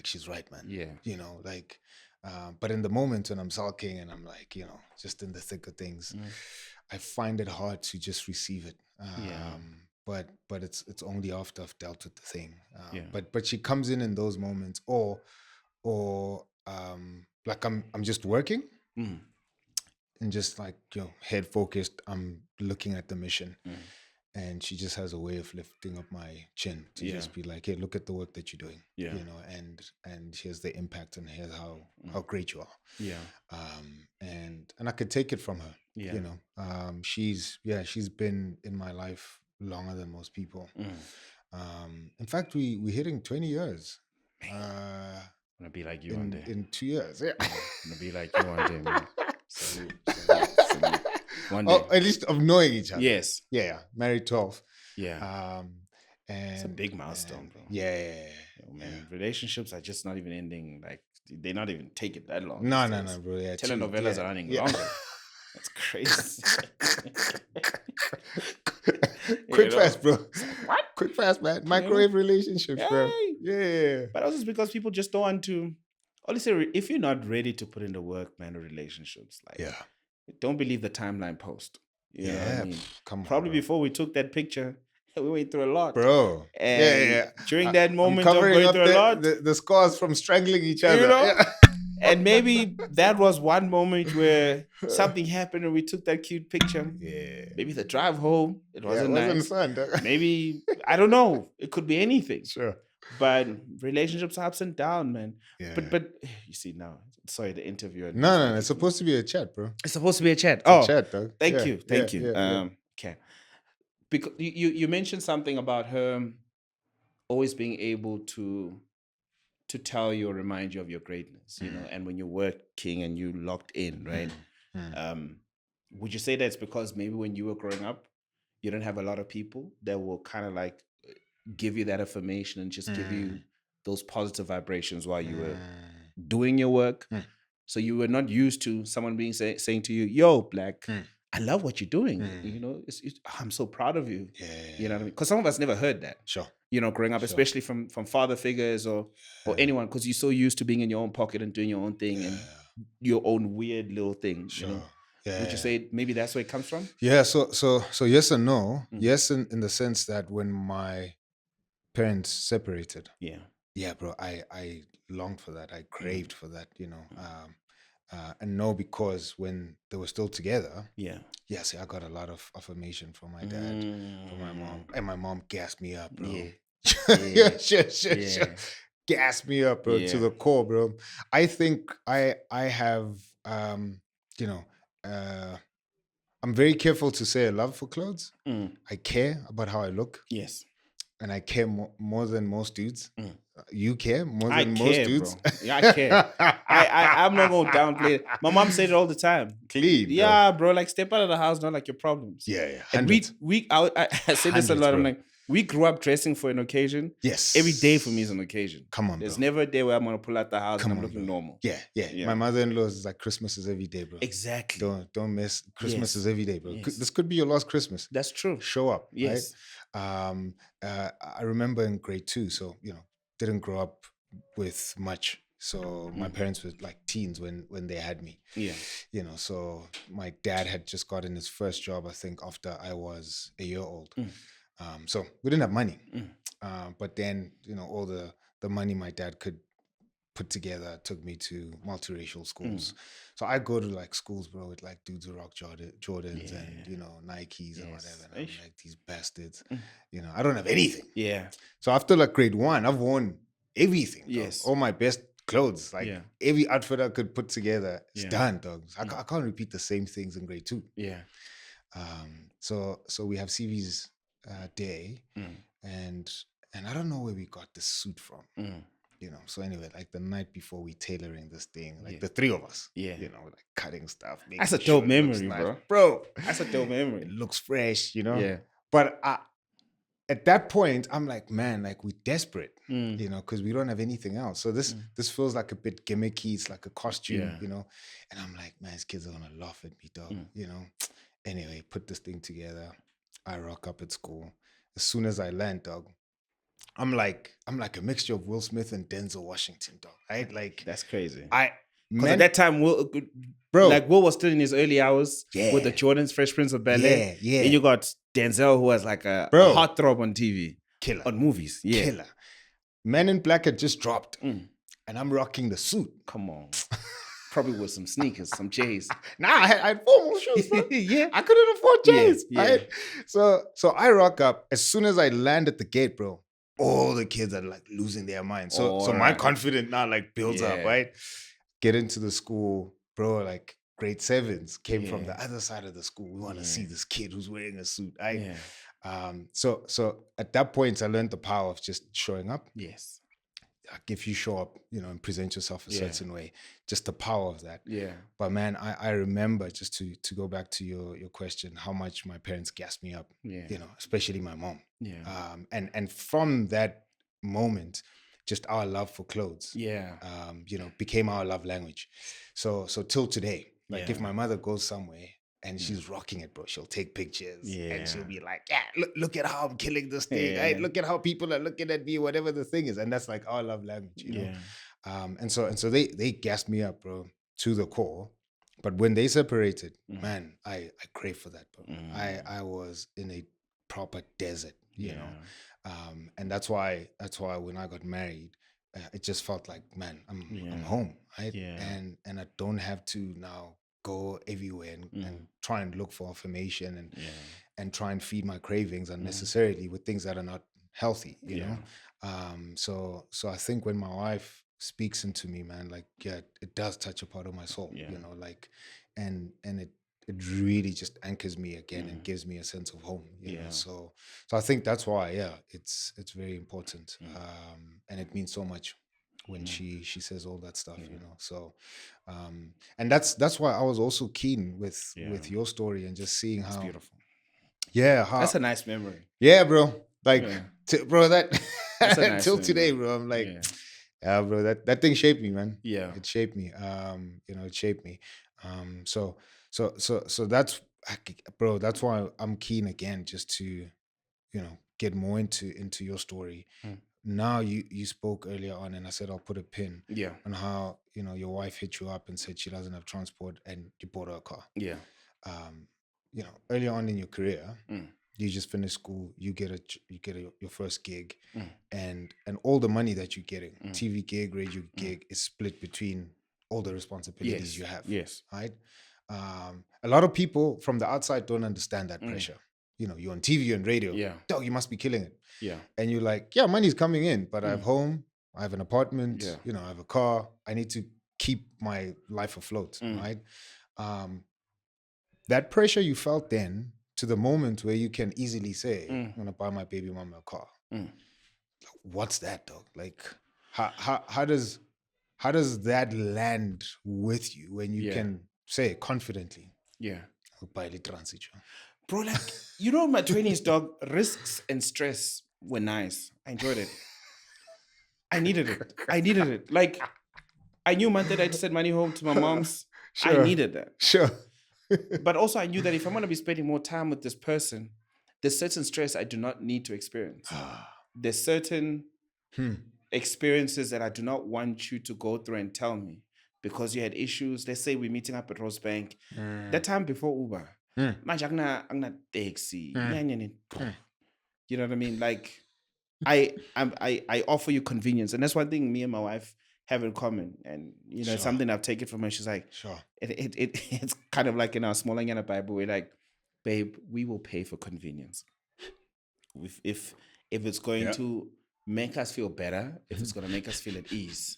she's right, man. Yeah. But in the moment when I'm sulking and I'm like, just in the thick of things, I find it hard to just receive it. But it's only after I've dealt with the thing. But she comes in those moments, or like I'm just working. And just like, head focused, I'm looking at the mission. And she just has a way of lifting up my chin to just be like, hey, look at the work that you're doing. And here's the impact and here's how great you are. And I could take it from her. She's been in my life longer than most people. In fact, we're hitting 20 years. I'm gonna be like you one day. In 2 years. Yeah. I'm gonna be like you one day, man. Salute. One day. Oh, at least of knowing each other. Yes. Yeah. Married 12. Yeah. And it's a big milestone, bro. Yeah. Man, relationships are just not even ending. Like they're not even taking that long. No, bro. Yeah. Telenovelas are running longer. That's crazy. Quick fast, bro. What? Quick fast, man. Microwave relationships, bro. Yeah. But also it's because people just don't want to. Honestly, if you're not ready to put in the work, man, relationships, don't believe the timeline post. You know what I mean? Come on. Probably before we took that picture, we went through a lot, bro. And during that moment of going through a lot, the scars from strangling each other. And maybe that was one moment where something happened and we took that cute picture. Yeah. Maybe the drive home, it wasn't nice. Fun. Maybe, I don't know. It could be anything. Sure. But relationships are ups and down, man. Yeah. But you see now, sorry, the interview. No. It's supposed to be a chat, bro. It's supposed to be a chat. It's a chat, dog. Thank you. Yeah. Okay. Because you mentioned something about her always being able to tell you or remind you of your greatness, and when you're working and you locked in, right? Would you say that's because maybe when you were growing up, you didn't have a lot of people that will kind of like give you that affirmation and just give you those positive vibrations while you were doing your work? So you were not used to someone being saying to you, yo, Black, I love what you're doing. I'm so proud of you. You know what I mean? Because some of us never heard that. Sure. Growing up, especially from father figures or anyone, because you're so used to being in your own pocket and doing your own thing and your own weird little things. Sure. Would you say maybe that's where it comes from? Yeah. So yes and no. Yes, in the sense that when my parents separated. Yeah, bro. I longed for that. I craved for that. And no, because when they were still together. See, I got a lot of affirmation from my dad, from my mom, and my mom gassed me up, bro. Sure. Gassed me up, bro, to the core, bro. I think I have, I'm very careful to say I love for clothes. I care about how I look. Yes. And I care more than most dudes. You care more than most dudes? Bro. Yeah, I care. I'm not going to downplay it. My mom said it all the time. Clean. Yeah, bro. Like, step out of the house, not like your problems. Yeah. And I say this a lot. I'm like, We grew up dressing for an occasion. Yes. Every day for me is an occasion. Come on, There's bro. never a day where I'm going to pull out the house Come and I'm on, looking bro. normal. Yeah. My mother-in-law is like, Christmas is every day, bro. Exactly. Don't miss. Christmas Yes. is every day, bro. Yes. This could be your last Christmas. That's true. Show up, Yes. right? I remember in grade 2, so, didn't grow up with much. So my parents were like teens when they had me. Yeah. So my dad had just gotten his first job, I think, after I was a year old. So we didn't have money. But then, all the money my dad could put together took me to multiracial schools. So I go to like schools, bro, with like dudes who rock Jordans and, Nikes and whatever. And I'm like, these bastards, I don't have anything. Yeah. So after like grade 1, I've worn everything. Dog. Yes. All my best clothes, like every outfit I could put together, it's done, dog. I can't repeat the same things in grade 2. Yeah. So we have CV's day, and I don't know where we got this suit from. So anyway, like the night before we tailoring this thing, like the three of us, like cutting stuff. That's a dope memory, bro. That's a dope memory. It looks fresh, Yeah. But at that point, I'm like, man, like we're desperate, because we don't have anything else. So this feels like a bit gimmicky. It's like a costume, and I'm like, man, these kids are gonna laugh at me, dog. Anyway, put this thing together. I rock up at school. As soon as I land, dog, I'm like a mixture of Will Smith and Denzel Washington, dog. Right? Like that's crazy. Man, at that time, Will was still in his early hours with the Jordans, Fresh Prince of Bel-Air. Yeah. And you got Denzel, who was like a heartthrob on TV. Killer. On movies. Yeah. Killer. Men in Black had just dropped. And I'm rocking the suit. Come on. Probably with some sneakers, some J's. Nah, I had formal shoes. Yeah. I couldn't afford J's. Yeah. Right? So I rock up. As soon as I land at the gate, bro, all the kids are like losing their minds. So my confidence now like builds up, right? Get into the school, bro, like grade 7s came from the other side of the school. We want to see this kid who's wearing a suit. Right? Yeah. So at that point, I learned the power of just showing up. Yes. Like if you show up, and present yourself a certain way, just the power of that. Yeah. But man, I remember, just to go back to your question, how much my parents gassed me up. Yeah. Especially my mom. Yeah. And from that moment, just our love for clothes. Yeah. Became our love language. So till today, like if my mother goes somewhere and she's rocking it, bro, she'll take pictures and she'll be like, look at how I'm killing this thing. Right? Look at how people are looking at me, whatever the thing is. And that's like our love language, you know? And so they gassed me up, bro, to the core. But when they separated, man, I crave for that, bro. I was in a proper desert, you know? And that's why when I got married, it just felt like, man, I'm home, right? Yeah. And I don't have to now go everywhere and try and look for affirmation and try and feed my cravings unnecessarily with things that are not healthy, you know? So I think when my wife speaks into me, man, like, it does touch a part of my soul, you know, like, and it really just anchors me again and gives me a sense of home, you know? So I think that's why, it's very important. And it means so much when she says all that stuff, you know? So, and that's why I was also keen with your story and just seeing how it's beautiful. How, that's a nice memory. Yeah, bro. Like, bro, that that's a nice till memory. today, bro, I'm like, bro, that thing shaped me, man. Yeah. It shaped me. It shaped me. So that's, bro, that's why I'm keen again, just to, get more into your story. Now you spoke earlier on, and I said I'll put a pin on how your wife hit you up and said she doesn't have transport, and you bought her a car. Yeah. Earlier on in your career, you just finished school, you get your first gig, and all the money that you're getting, TV gig, radio gig, is split between all the responsibilities you have. Yes. Right. A lot of people from the outside don't understand that pressure. You're on TV and radio. Yeah. Dog, you must be killing it. Yeah. And you're like, money's coming in, but I have home, I have an apartment, Yeah. I have a car. I need to keep my life afloat, right? That pressure you felt then, to the moment where you can easily say, I'm gonna buy my baby mama a car. What's that, dog? Like, how does that land with you when you can say confidently, Bro, like, you know, my 20s, dog, risks and stress were nice. I enjoyed it. I needed it. Like, I knew month that I had to send money home to my mom's. Sure. I needed that. Sure. But also I knew that if I'm going to be spending more time with this person, there's certain stress I do not need to experience. There's certain experiences that I do not want you to go through and tell me because you had issues. Let's say we're meeting up at Rosebank. That time before Uber. Manje angna taxi. You know what I mean? Like, I offer you convenience, and that's one thing me and my wife have in common. And you know, it's something I've taken from her. She's like, it's kind of like in our small Angana Bible, we're like, babe, we will pay for convenience. If it's going to make us feel better, if it's going to make us feel at ease,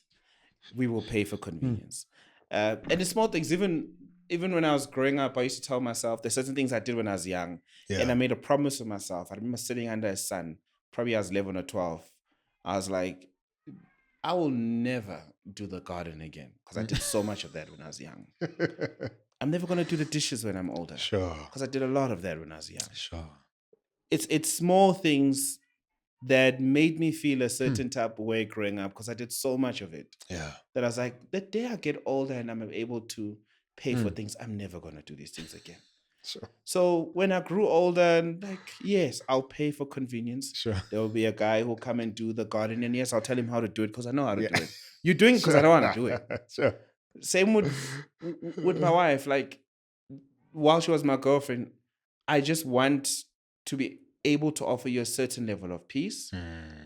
we will pay for convenience. And the small things, even when I was growing up, I used to tell myself there's certain things I did when I was young, and I made a promise to myself. I remember sitting under a sun. Probably I was 11 or 12. I was like, I will never do the garden again because I did so much of that when I was young. I'm never going to do the dishes when I'm older. Sure. Because I did a lot of that when I was young. Sure. It's small things that made me feel a certain type of way growing up because I did so much of it. Yeah. That I was like, the day I get older and I'm able to pay for things, I'm never going to do these things again. Sure. So when I grew older, and like, yes, I'll pay for convenience. Sure. There will be a guy who'll come and do the garden, and yes, I'll tell him how to do it because I know how to do it. You're doing it because I don't want to do it. Sure. Same with my wife. Like, while she was my girlfriend, I just want to be able to offer you a certain level of peace.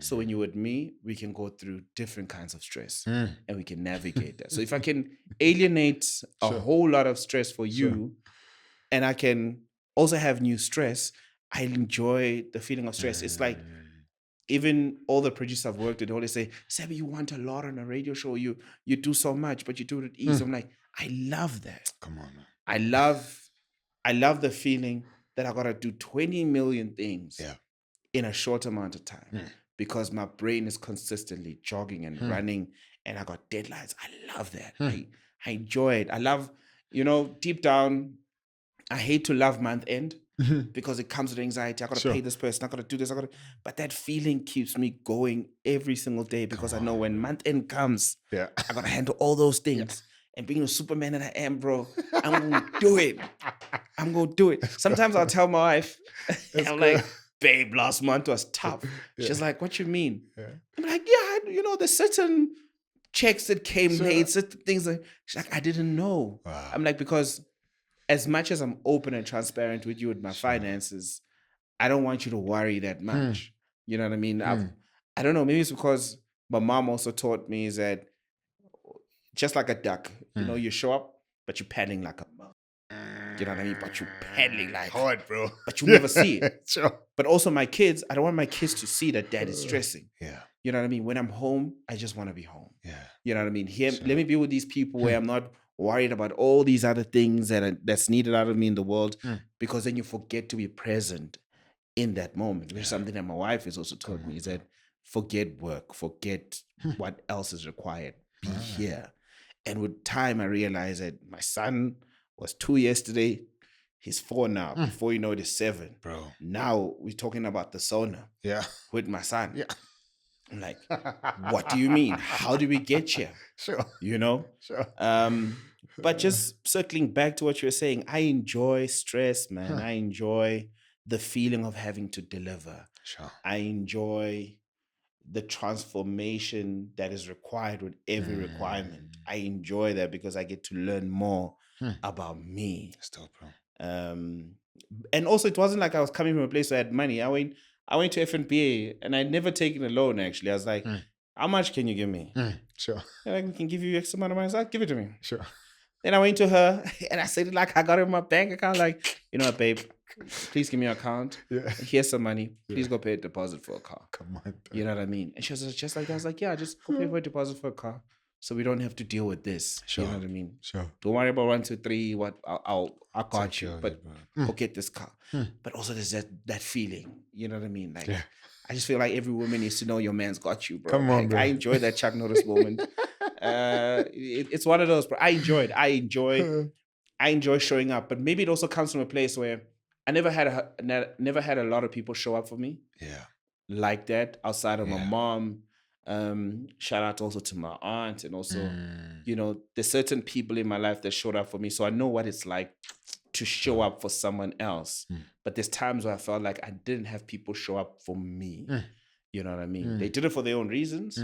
So when you're with me, we can go through different kinds of stress and we can navigate that. So if I can alienate a whole lot of stress for you, and I can also have new stress, I enjoy the feeling of stress. It's like, even all the producers I've worked with, they always say, Sabby, you want a lot on a radio show. You do so much, but you do it at ease. I'm like, I love that. Come on, man. I love the feeling that I got to do 20 million things in a short amount of time because my brain is consistently jogging and running and I got deadlines. I love that. I enjoy it. I love, deep down, I hate to love month end because it comes with anxiety. I got to pay this person. I got to do this. But that feeling keeps me going every single day because I know when month end comes, I got to handle all those things. And being a Superman that I am, bro, I'm going to do it. I'm going to do it. Sometimes I'll tell my wife, I'm like, babe, last month was tough. She's like, what you mean? I'm like, there's certain checks that came late, certain things. She's like, I didn't know. Wow. I'm like, because as much as I'm open and transparent with you with my finances, I don't want you to worry that much. You know what I mean? I don't know. Maybe it's because my mom also taught me is that just like a duck, you show up, but you're paddling like a mouse. You know what I mean? But you're paddling like hard, bro. But you never see it. But also my kids, I don't want my kids to see that dad is stressing. You know what I mean? When I'm home, I just want to be home. You know what I mean? Here, let me be with these people where I'm not worried about all these other things that's needed out of me in the world, because then you forget to be present in that moment, which is something that my wife has also taught me, is that forget work, forget what else is required, be here. And with time, I realized that my son was 2 yesterday, he's 4 now. Before you know it, he's 7. Bro. Now we're talking about the sauna with my son. I'm like, what do you mean? How do we get here? But just circling back to what you were saying, I enjoy stress, man. I enjoy the feeling of having to deliver. I enjoy the transformation that is required with every requirement. I enjoy that because I get to learn more about me. That's dope, bro. And also, it wasn't like I was coming from a place where I had money. I went to FNPA and I'd never taken a loan, actually. I was like, how much can you give me? Sure. And I can give you X amount of money. So give it to me. Sure. Then I went to her and I said it like I got it in my bank account. Like, you know what, babe, please give me your account. Here's some money. Please go pay a deposit for a car. Come on. Bro. You know what I mean? And she was just like that. I was like, yeah, just go pay for a deposit for a car so we don't have to deal with this. You know what I mean? Don't worry about 1, 2, 3. What I'll got you. But go get this car. But also there's that feeling. You know what I mean? Like, I just feel like every woman needs to know your man's got you, bro. Come on, bro. I enjoy that Chuck Norris moment. It's one of those, bro. I enjoy I enjoy showing up, but maybe it also comes from a place where I never had a lot of people show up for me. Yeah. Like that outside of my mom. Shout out also to my aunt, and also, there's certain people in my life that showed up for me. So I know what it's like to show up for someone else. But there's times where I felt like I didn't have people show up for me. You know what I mean? They did it for their own reasons,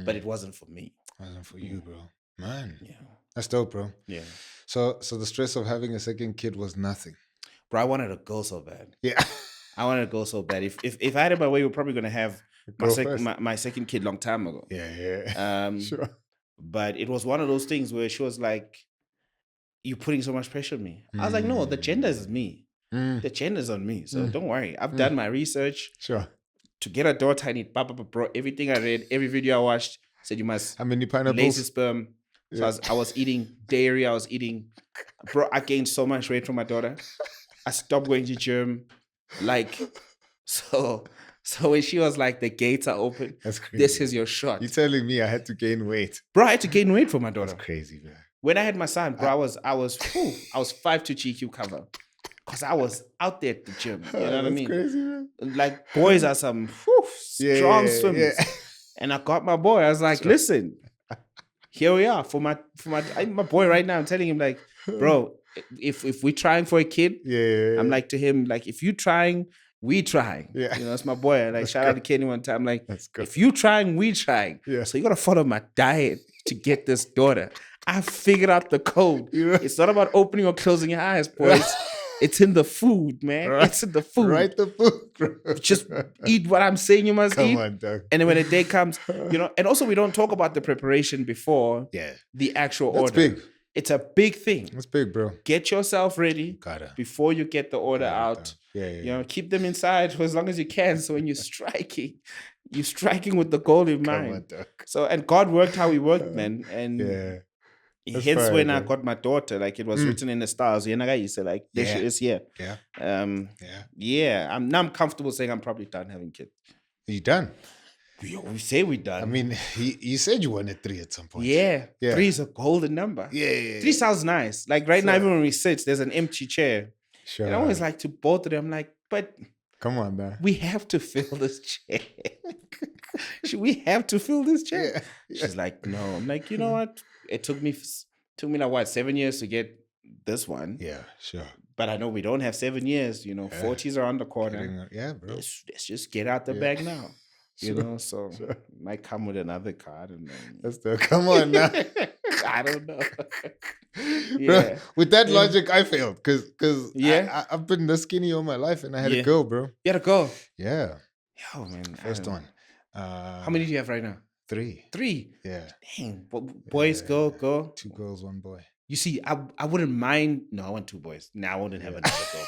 but it wasn't for me. It wasn't for you, bro. Man. Yeah. That's dope, bro. Yeah. So the stress of having a second kid was nothing. Bro, I wanted to go so bad. Yeah. I wanted to go so bad. If I had it my way, we're probably gonna have my second kid long time ago. Yeah. Sure. But it was one of those things where she was like, "You're putting so much pressure on me." I was like, "No, the gender is me. The gender is on me. So don't worry. I've done my research. Sure. To get a daughter, I need bro. Everything I read, every video I watched said you must. How many pineapples? Lazy sperm. So I was eating dairy. I was eating. Bro, I gained so much weight from my daughter. I stopped going to gym. Like, so when she was like, the gates are open. That's crazy. This is your shot. You're telling me I had to gain weight? Bro, I had to gain weight for my daughter. That's crazy, man. When I had my son, bro, I was 5'2" GQ cover. Because I was out there at the gym. You know what I mean? Crazy, man. Like, boys are some strong swimmers. Yeah. And I got my boy. I was like, listen, here we are. For my boy right now, I'm telling him, like, bro, if we're trying for a kid, I'm like to him, like, if you trying, we trying. Yeah. You know, it's my boy. Like, shout out to Kenny one time. Like, if you trying, we trying. Yeah. So you gotta follow my diet to get this daughter. I figured out the code. Yeah. It's not about opening or closing your eyes, boys. It's in the food, man. Right. It's in the food. Right, the food, bro. Just eat what I'm saying you must eat. Come on, dog. And then when the day comes, and also we don't talk about the preparation before the actual order. That's big. It's a big thing. That's big, bro. Get yourself ready before you get the order out. Yeah. Keep them inside for as long as you can. So when you're striking with the goal in mind. Come on, dog. So, and God worked how he worked, man. And That's hence fine, when bro. I got my daughter, like it was written in the stars. You said, like, there she is here. Yeah. I'm comfortable saying I'm probably done having kids. You done? We say we're done. I mean, you said you wanted 3 at some point. Yeah. 3 is a golden number. Yeah. 3 sounds nice. Like right now, even when we sit, there's an empty chair. Sure. And I always like to both of them, like, but come on, man. we have to fill this chair. We have to fill this chair. Yeah. She's like, no. I'm like, you know what? It took me like what, 7 years to get this one. Yeah, sure. But I know we don't have 7 years. 40s are on the corner. Yeah, bro. Let's just get out the bag now. So might come with another card. And then, come on now. I don't know. Bro, with that logic, I failed because I've been this skinny all my life and I had to go, bro. You had to go. Yeah. Yo, man. First one. How many do you have right now? 3. 3. Yeah. Dang. Boys, go. 2 girls, 1 boy. You see, I wouldn't mind. No, I want 2 boys. No, I wouldn't have another girl.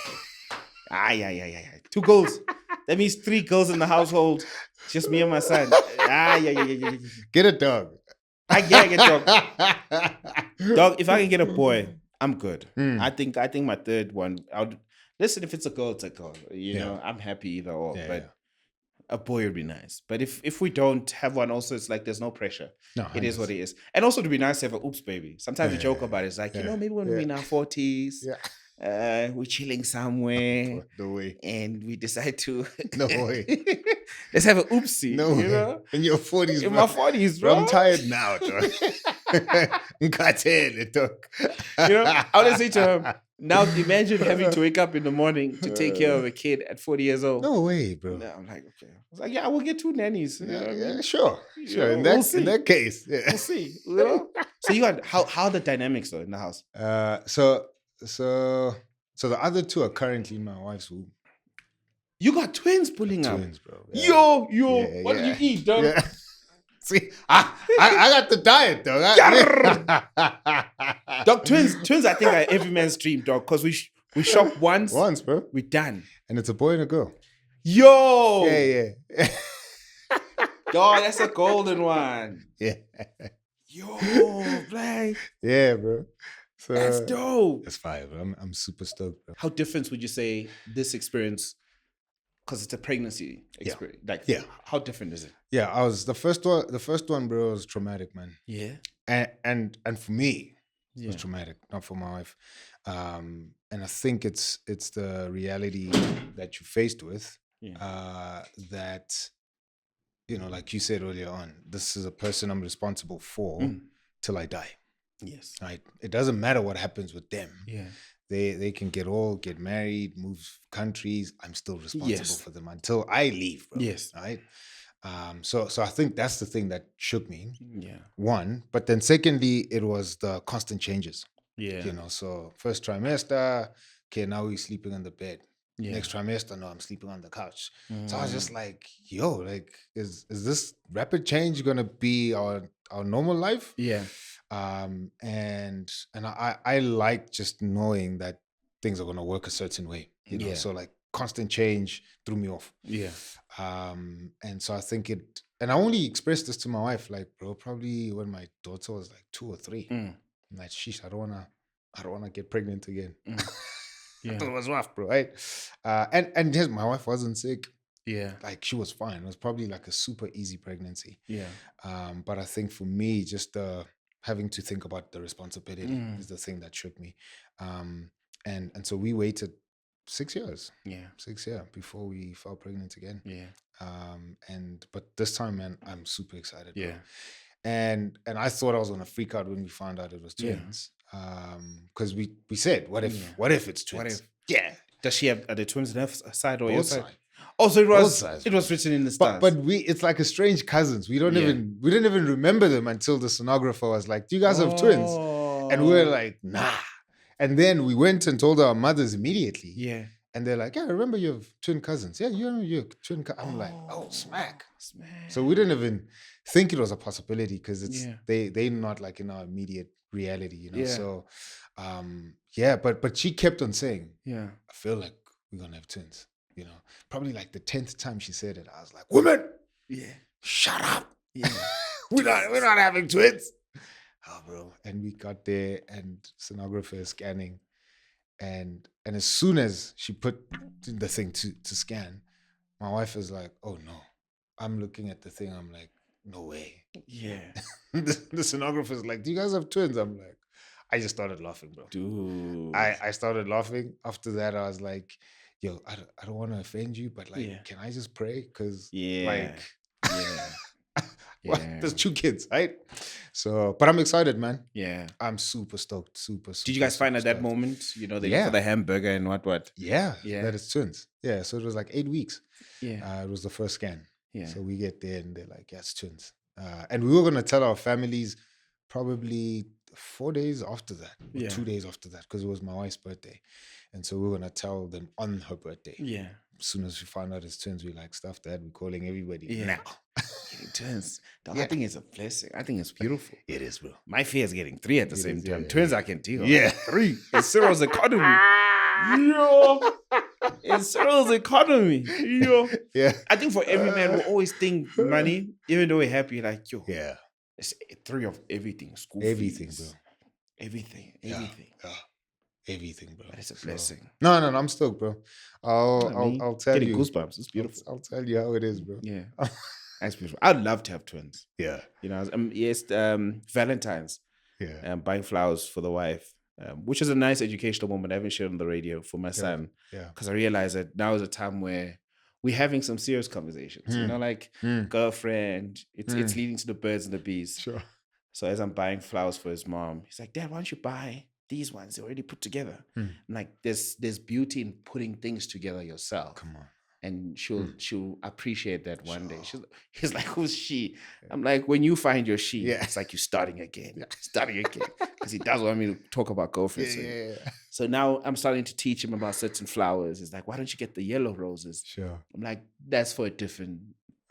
Yeah. 2 girls. That means 3 girls in the household. Just me and my son. Yeah. Get a dog. I get a dog. Dog, if I can get a boy, I'm good. I think my 3rd one, listen, if it's a girl, it's a girl. I'm happy either or. But a boy would be nice. But if we don't have one also, it's like there's no pressure. No, it is what it is. And also to be nice to have an oops baby. Sometimes we joke about it. It's like, maybe when we're in our 40s, we're chilling somewhere. No way. And we decide to no way. Let's have an oopsie. No way. In your 40s, in bro. my 40s, bro. I'm tired now, dog. I always say to him, now imagine having to wake up in the morning to take care of a kid at 40 years old. No way, bro. I'm like, okay. I was like, yeah, we'll get 2 nannies. Sure. In that case, we'll see. So you got how are the dynamics though in the house? So the other 2 are currently in my wife's womb. You got twins pulling up. Twins, bro. Yeah. Yo. What did you eat, dog? Yeah. See, I got the diet, dog. Dog, twins. I think are every man's dream, dog. Because we shop once, bro. We're done. And it's a boy and a girl. Yo. Yeah. Dog, that's a golden one. Yeah. Yo, Black. Yeah, bro. So that's dope. That's fire, bro. I'm super stoked, bro. How different would you say this experience? Because it's a pregnancy experience. How different is it? Yeah, I was the first one, bro, was traumatic, man. Yeah. And for me, It was traumatic, not for my wife. And I think it's the reality that you're faced with, that, you know, like you said earlier on, this is a person I'm responsible for till I die. Yes. Right? It doesn't matter what happens with them. Yeah. They can get married, move countries. I'm still responsible for them until I leave, bro. Yes. Right? So I think that's the thing that shook me. Yeah. One, but then secondly, it was the constant changes. Yeah. You know, so first trimester, okay, now we're sleeping on the bed. Yeah. Next trimester, no, I'm sleeping on the couch. So I was just like, yo, like, is this rapid change gonna be our normal life? Yeah. And I like just knowing that things are gonna work a certain way. You know, so like constant change threw me off. Yeah. And so I think and I only expressed this to my wife, like, bro, probably when my daughter was like 2 or 3. I'm like, sheesh, I don't wanna get pregnant again. Yeah. It was rough, bro, right? And yes, my wife wasn't sick. Yeah. Like, she was fine. It was probably like a super easy pregnancy. Yeah. But I think for me, just having to think about the responsibility is the thing that shook me. And so we waited 6 years. Yeah. 6 years before we fell pregnant again. Yeah. But this time, man, I'm super excited. Bro. Yeah. And I thought I was gonna freak out when we found out it was twins. Because we said, what if it's twins? What if? Yeah. Does she have, are the twins on her side or your Both side? sides. Oh, so Both sides. it was written in the stars. But it's like a strange cousins. We didn't even remember them until the sonographer was like, do you guys have twins? And we were like, nah. And then we went and told our mothers immediately. Yeah. And they're like, yeah, I remember you have twin cousins. Yeah, you're twin cousins. I'm like, oh, smack. So we didn't even think it was a possibility because it's they're not like in our immediate reality, you know. Yeah. So but she kept on saying, I feel like we're gonna have twins, you know. Probably like the 10th time she said it, I was like, woman, shut up. Yeah. we're not having twins. Oh, bro. And we got there and sonographer is scanning. And as soon as she put the thing to scan, my wife is like, oh no. I'm looking at the thing. I'm like, no way. Yeah. the sonographer is like, do you guys have twins? I'm like, I just started laughing, bro. Dude. I started laughing. After that, I was like, yo, I don't want to offend you, but like, can I just pray? Because well, there's 2 kids, right? So, but I'm excited, man. Yeah. I'm super stoked. Super. Did you guys find at that moment, you know, they for the hamburger and what? Yeah. That it's twins. Yeah. So it was like 8 weeks. Yeah. It was the first scan. Yeah. So we get there and they're like, yeah, it's twins. And we were going to tell our families probably 4 days after that, or 2 days after that, because it was my wife's birthday. And so we were going to tell them on her birthday. Yeah. As soon as we found out it's twins, we like, stuff that. We're calling everybody now. Getting twins. I think it's a blessing. I think it's beautiful. It is, bro. My fear is getting 3 at the same time. Yeah. Twins I can deal. Yeah. 3. It's Cyril's economy. Yo. It's Cyril's economy. Yo. Yeah. I think for every man, we always think money, even though we're happy, like, yo. Yeah. It's 3 of everything. School everything, fees, bro. Everything. Yeah. Everything, bro. But it's a blessing. No, I'm stoked, bro. I'll tell getting you. Goosebumps. It's beautiful. I'll tell you how it is, bro. Yeah. That's beautiful. I'd love to have twins. Yeah. You know, Valentine's. Yeah. Buying flowers for the wife, which is a nice educational moment. I haven't shared on the radio for my son. Yeah. Because I realized that now is a time where we're having some serious conversations. You know, like girlfriend. It's leading to the birds and the bees. Sure. So as I'm buying flowers for his mom, he's like, Dad, why don't you buy these ones? They're already put together. I'm like, there's beauty in putting things together yourself. Come on. And she'll appreciate that one day. He's like, who's she? I'm like, when you find your she, it's like you're starting again. Starting again. Because he does want me to talk about girlfriends. So now I'm starting to teach him about certain flowers. He's like, why don't you get the yellow roses? Sure. I'm like, that's for a different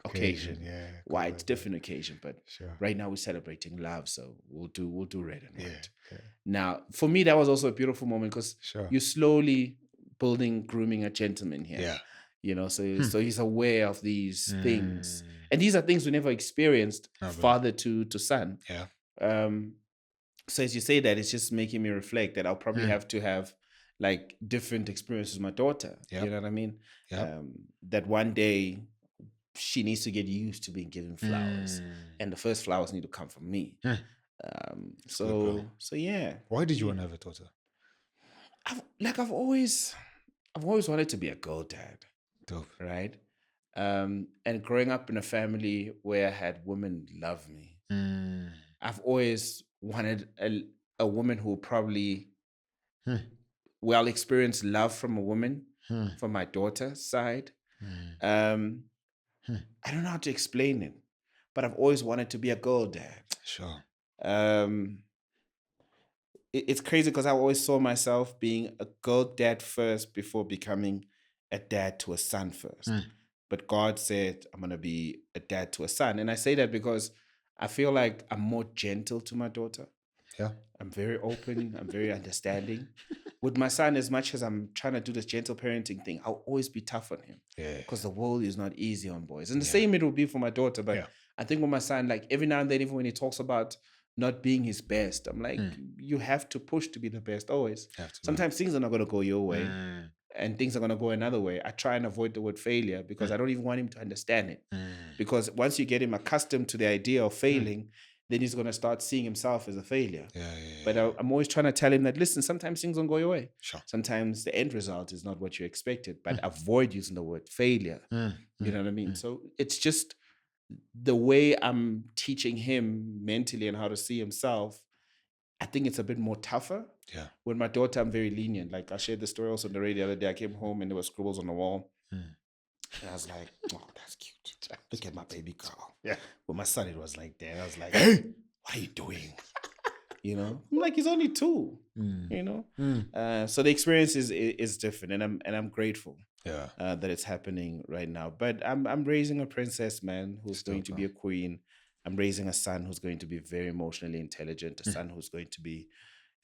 occasion. Yeah. Why? It's a different occasion. But right now we're celebrating love. So we'll do red and white. Yeah. Now, for me, that was also a beautiful moment because you're slowly grooming a gentleman here. Yeah. You know, so he's aware of these things. And these are things we never experienced, father to son. Yeah. So as you say that, it's just making me reflect that I'll probably have to have like different experiences with my daughter. You know what I mean? That one day she needs to get used to being given flowers. And the first flowers need to come from me. So yeah. Why did you want to have a daughter? I've always wanted to be a girl dad, Dope. right? And growing up in a family where I had women love me, I've always wanted a woman who probably will experience love from a woman from my daughter's side. I don't know how to explain it, but I've always wanted to be a girl dad. Sure. It's crazy because I always saw myself being a girl dad first before becoming a dad to a son first. But God said, I'm going to be a dad to a son. And I say that because I feel like I'm more gentle to my daughter. Yeah. I'm very open. I'm very understanding. With my son, as much as I'm trying to do this gentle parenting thing, I'll always be tough on him. Yeah. Because the world is not easy on boys. And the same it will be for my daughter. But I think with my son, like every now and then, even when he talks about not being his best, I'm like, you have to push to be the best always. Sometimes things are not going to go your way. And things are going to go another way. I try and avoid the word failure because I don't even want him to understand it. Because once you get him accustomed to the idea of failing, then he's going to start seeing himself as a failure. But I'm always trying to tell him that, listen, sometimes things don't go your way. Sure. Sometimes the end result is not what you expected, but avoid using the word failure. You know what I mean? So it's just the way I'm teaching him mentally and how to see himself. I think it's a bit more tougher. Yeah. With my daughter, I'm very lenient. Like I shared the story also on the radio the other day. I came home and there were scribbles on the wall. And I was like, oh, that's cute. Look at my baby girl. Yeah. With my son, it was like that. I was like, hey, what are you doing? You know, I'm like, he's only 2. You know, so the experience is different, and I'm grateful. That it's happening right now. But I'm raising a princess, man, who's going to be a queen. I'm raising a son who's going to be very emotionally intelligent, a son who's going to be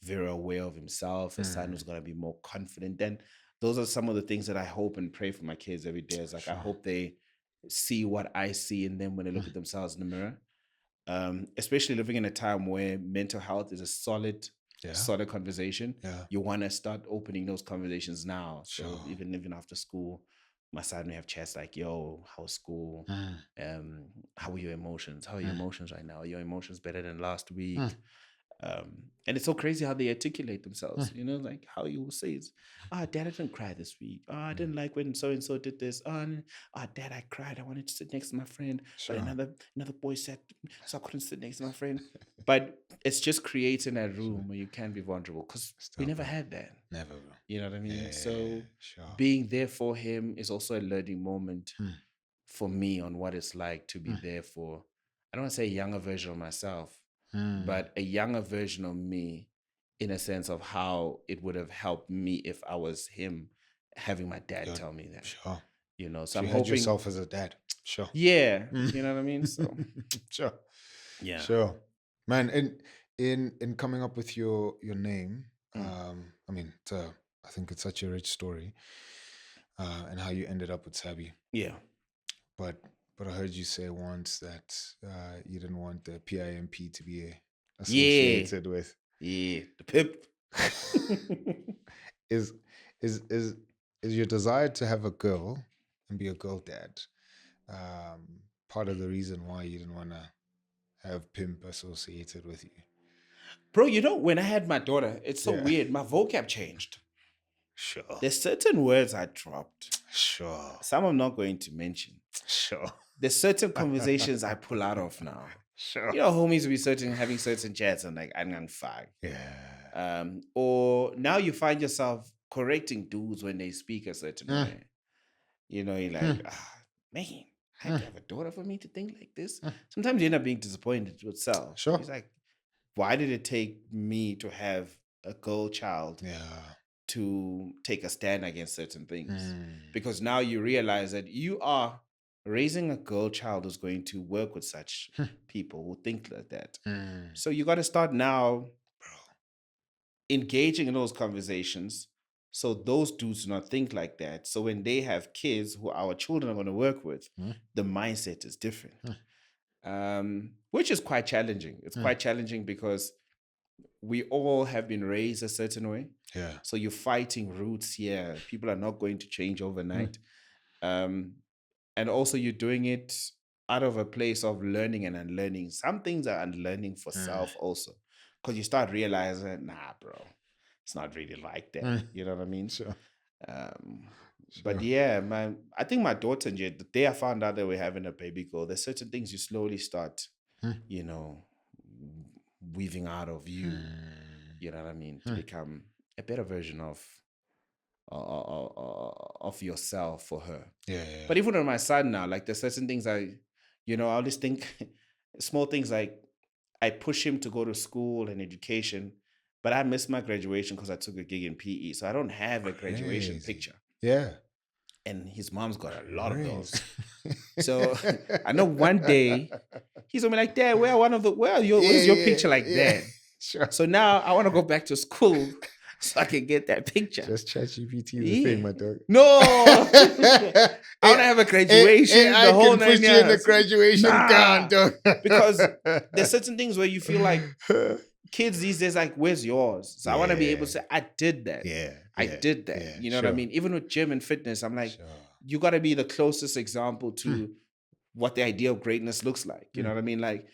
very aware of himself, a son who's going to be more confident. And those are some of the things that I hope and pray for my kids every day. It's like, I hope they see what I see in them when they look at themselves in the mirror. Especially living in a time where mental health is a solid conversation. You want to start opening those conversations now. So even after school, my son may have chats like, yo, how's school? How are your emotions? How are your emotions right now? Are your emotions better than last week? And it's so crazy how they articulate themselves, you know, like how you will say, Dad, I didn't cry this week. I didn't like when so-and-so did this. Dad, I cried. I wanted to sit next to my friend. But another boy said, so I couldn't sit next to my friend. But it's just creating a room where you can be vulnerable because we never had that. Never. You know what I mean? Yeah, so sure. being there for him is also a learning moment for me on what it's like to be there for, I don't want to say a younger version of myself, but a younger version of me in a sense of how it would have helped me if I was him, having my dad tell me that. Sure. You know, so I'm hoping yourself as a dad. Sure. Yeah. You know what I mean? So sure. Yeah. Sure. Man, and in coming up with your name, I mean, I think it's such a rich story. And how you ended up with Sabby. Yeah. But I heard you say once that you didn't want the PIMP to be associated with. Yeah, the pip. Is your desire to have a girl and be a girl dad part of the reason why you didn't want to have pimp associated with you? Bro, you know, when I had my daughter, it's so weird. My vocab changed. Sure. There's certain words I dropped. Sure. Some I'm not going to mention. Sure. There's certain conversations I pull out of now. Sure. You know, homies will be having certain chats and like, I'm fag. Yeah. Or now you find yourself correcting dudes when they speak a certain way. You know, you're like, man, I had to have a daughter for me to think like this. Sometimes you end up being disappointed with yourself. Sure. It's like, why did it take me to have a girl child to take a stand against certain things? Because now you realize that you are raising a girl child who's going to work with such people who think like that. So you got to start now engaging in those conversations so those dudes do not think like that. So when they have kids who our children are going to work with, the mindset is different. Which is quite challenging. It's quite challenging because we all have been raised a certain way. Yeah. So you're fighting roots here. People are not going to change overnight. And also you're doing it out of a place of learning and unlearning. Some things are unlearning for self also, because you start realizing, nah, bro, it's not really like that. You know what I mean? Sure. But yeah, I think my daughter, the day I found out that we're having a baby girl, there's certain things you slowly start, you know, weaving out of you. You know what I mean? To become a better version of yourself for her. Yeah. But even with my son now, like there's certain things I always think small things like I push him to go to school and education, but I missed my graduation because I took a gig in PE. So I don't have a graduation Crazy. picture. Yeah. And his mom's got a lot of those. So I know one day he's gonna be like, Dad, where's your picture like that? Sure. So now I want to go back to school so I can get that picture. Just ChatGPT the thing, my dog. No, I want to have a graduation. I the whole can put you in the graduation gown, dog. Because there's certain things where you feel like kids these days, like, where's yours? So I want to be able to say, I did that. I did that. Yeah, you know what I mean? Even with gym and fitness, I'm like, you got to be the closest example to what the idea of greatness looks like. You know what I mean? Like,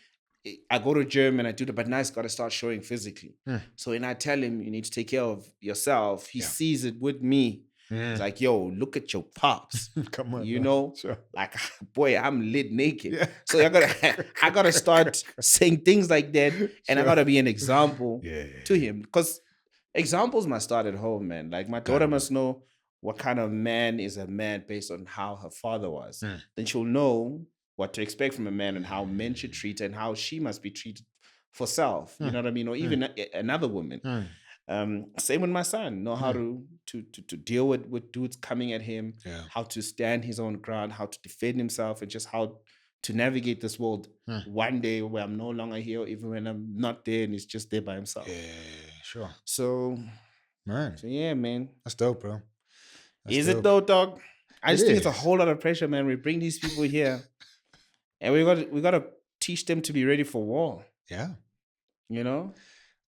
I go to gym and I do that, but now it's got to start showing physically. So when I tell him you need to take care of yourself, he sees it with me. It's like, yo, look at your pops. Come on, you man. know, Sure. like, boy, I'm lit naked. So I gotta start saying things like that, and I gotta be an example to him, because examples must start at home, man. Like my daughter must know what kind of man is a man based on how her father was. Then she'll know what to expect from a man and how men should treat her and how she must be treated for self. You know what I mean? Or even another woman. Same with my son. Know how to deal with dudes coming at him, how to stand his own ground, how to defend himself, and just how to navigate this world one day where I'm no longer here, even when I'm not there and he's just there by himself. Yeah, sure. So, man. So yeah, man. That's dope, bro. Is it though, dog? I just think it's a whole lot of pressure, man. We bring these people here and we gotta teach them to be ready for war. Yeah. You know?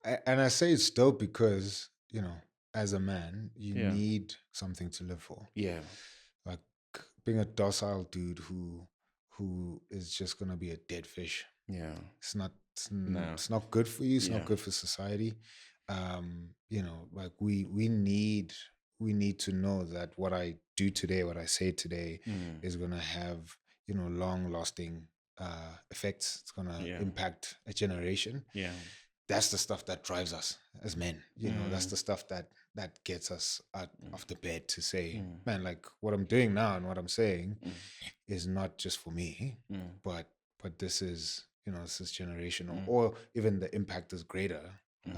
And I say it's dope because, you know, as a man, you need something to live for. Yeah. Like being a docile dude who is just gonna be a dead fish. Yeah. It's not good for you. It's not good for society. You know, like we need to know that what I do today, what I say today is gonna have, you know, long lasting effects. It's gonna impact a generation. Yeah. That's the stuff that drives us as men. You know, that's the stuff that gets us out of the bed to say, man, like what I'm doing now and what I'm saying is not just for me, but this is, you know, this is generational, or even the impact is greater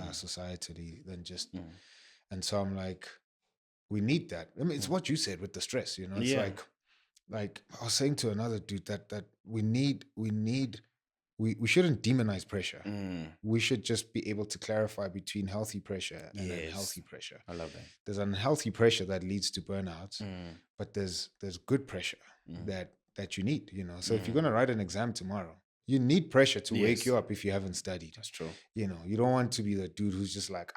societally than just. And so I'm like, we need that. I mean, it's what you said with the stress. You know, it's like I was saying to another dude that we shouldn't demonize pressure. We should just be able to clarify between healthy pressure and unhealthy pressure. I love that. There's unhealthy pressure that leads to burnout, but there's good pressure that you need, you know. So if you're going to write an exam tomorrow, you need pressure to wake you up if you haven't studied. That's true. You know, you don't want to be the dude who's just like,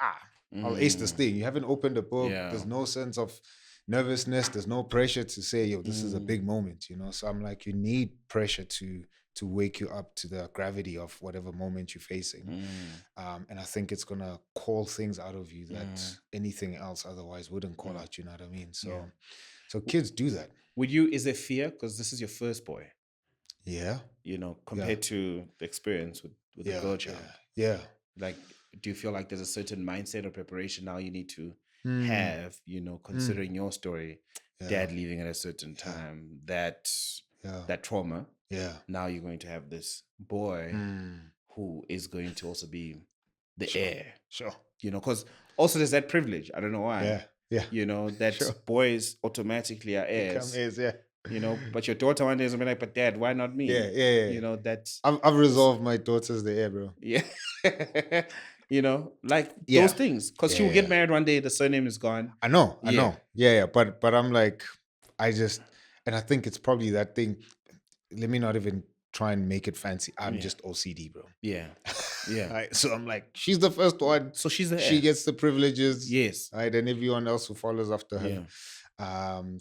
I'll ace this thing. You haven't opened a book. Yeah. There's no sense of nervousness. There's no pressure to say, yo, this is a big moment, you know. So I'm like, you need pressure to wake you up to the gravity of whatever moment you're facing. And I think it's going to call things out of you that anything else otherwise wouldn't call out, you know what I mean? So so kids do that. Is there fear? Because this is your first boy. Yeah. You know, compared to the experience with the girl child. Yeah. Like, do you feel like there's a certain mindset or preparation now you need to have, you know, considering your story, dad leaving at a certain time, that trauma. Yeah. Now you're going to have this boy who is going to also be the heir. Sure. You know, because also there's that privilege. I don't know why. Yeah. You know, that boys automatically are heirs. Become heirs, You know, but your daughter one day is gonna be like, but dad, why not me? Yeah. You know, that's I've resolved my daughter's the heir, bro. Yeah. You know, like those things. Because she will get married one day, the surname is gone. I know. Yeah. But I'm like, and I think it's probably that thing. Let me not even try and make it fancy. I'm just OCD, bro. Yeah. Right? So I'm like, she's the first one. So she's the heir. She gets the privileges. Yes. Right. And everyone else who follows after her. And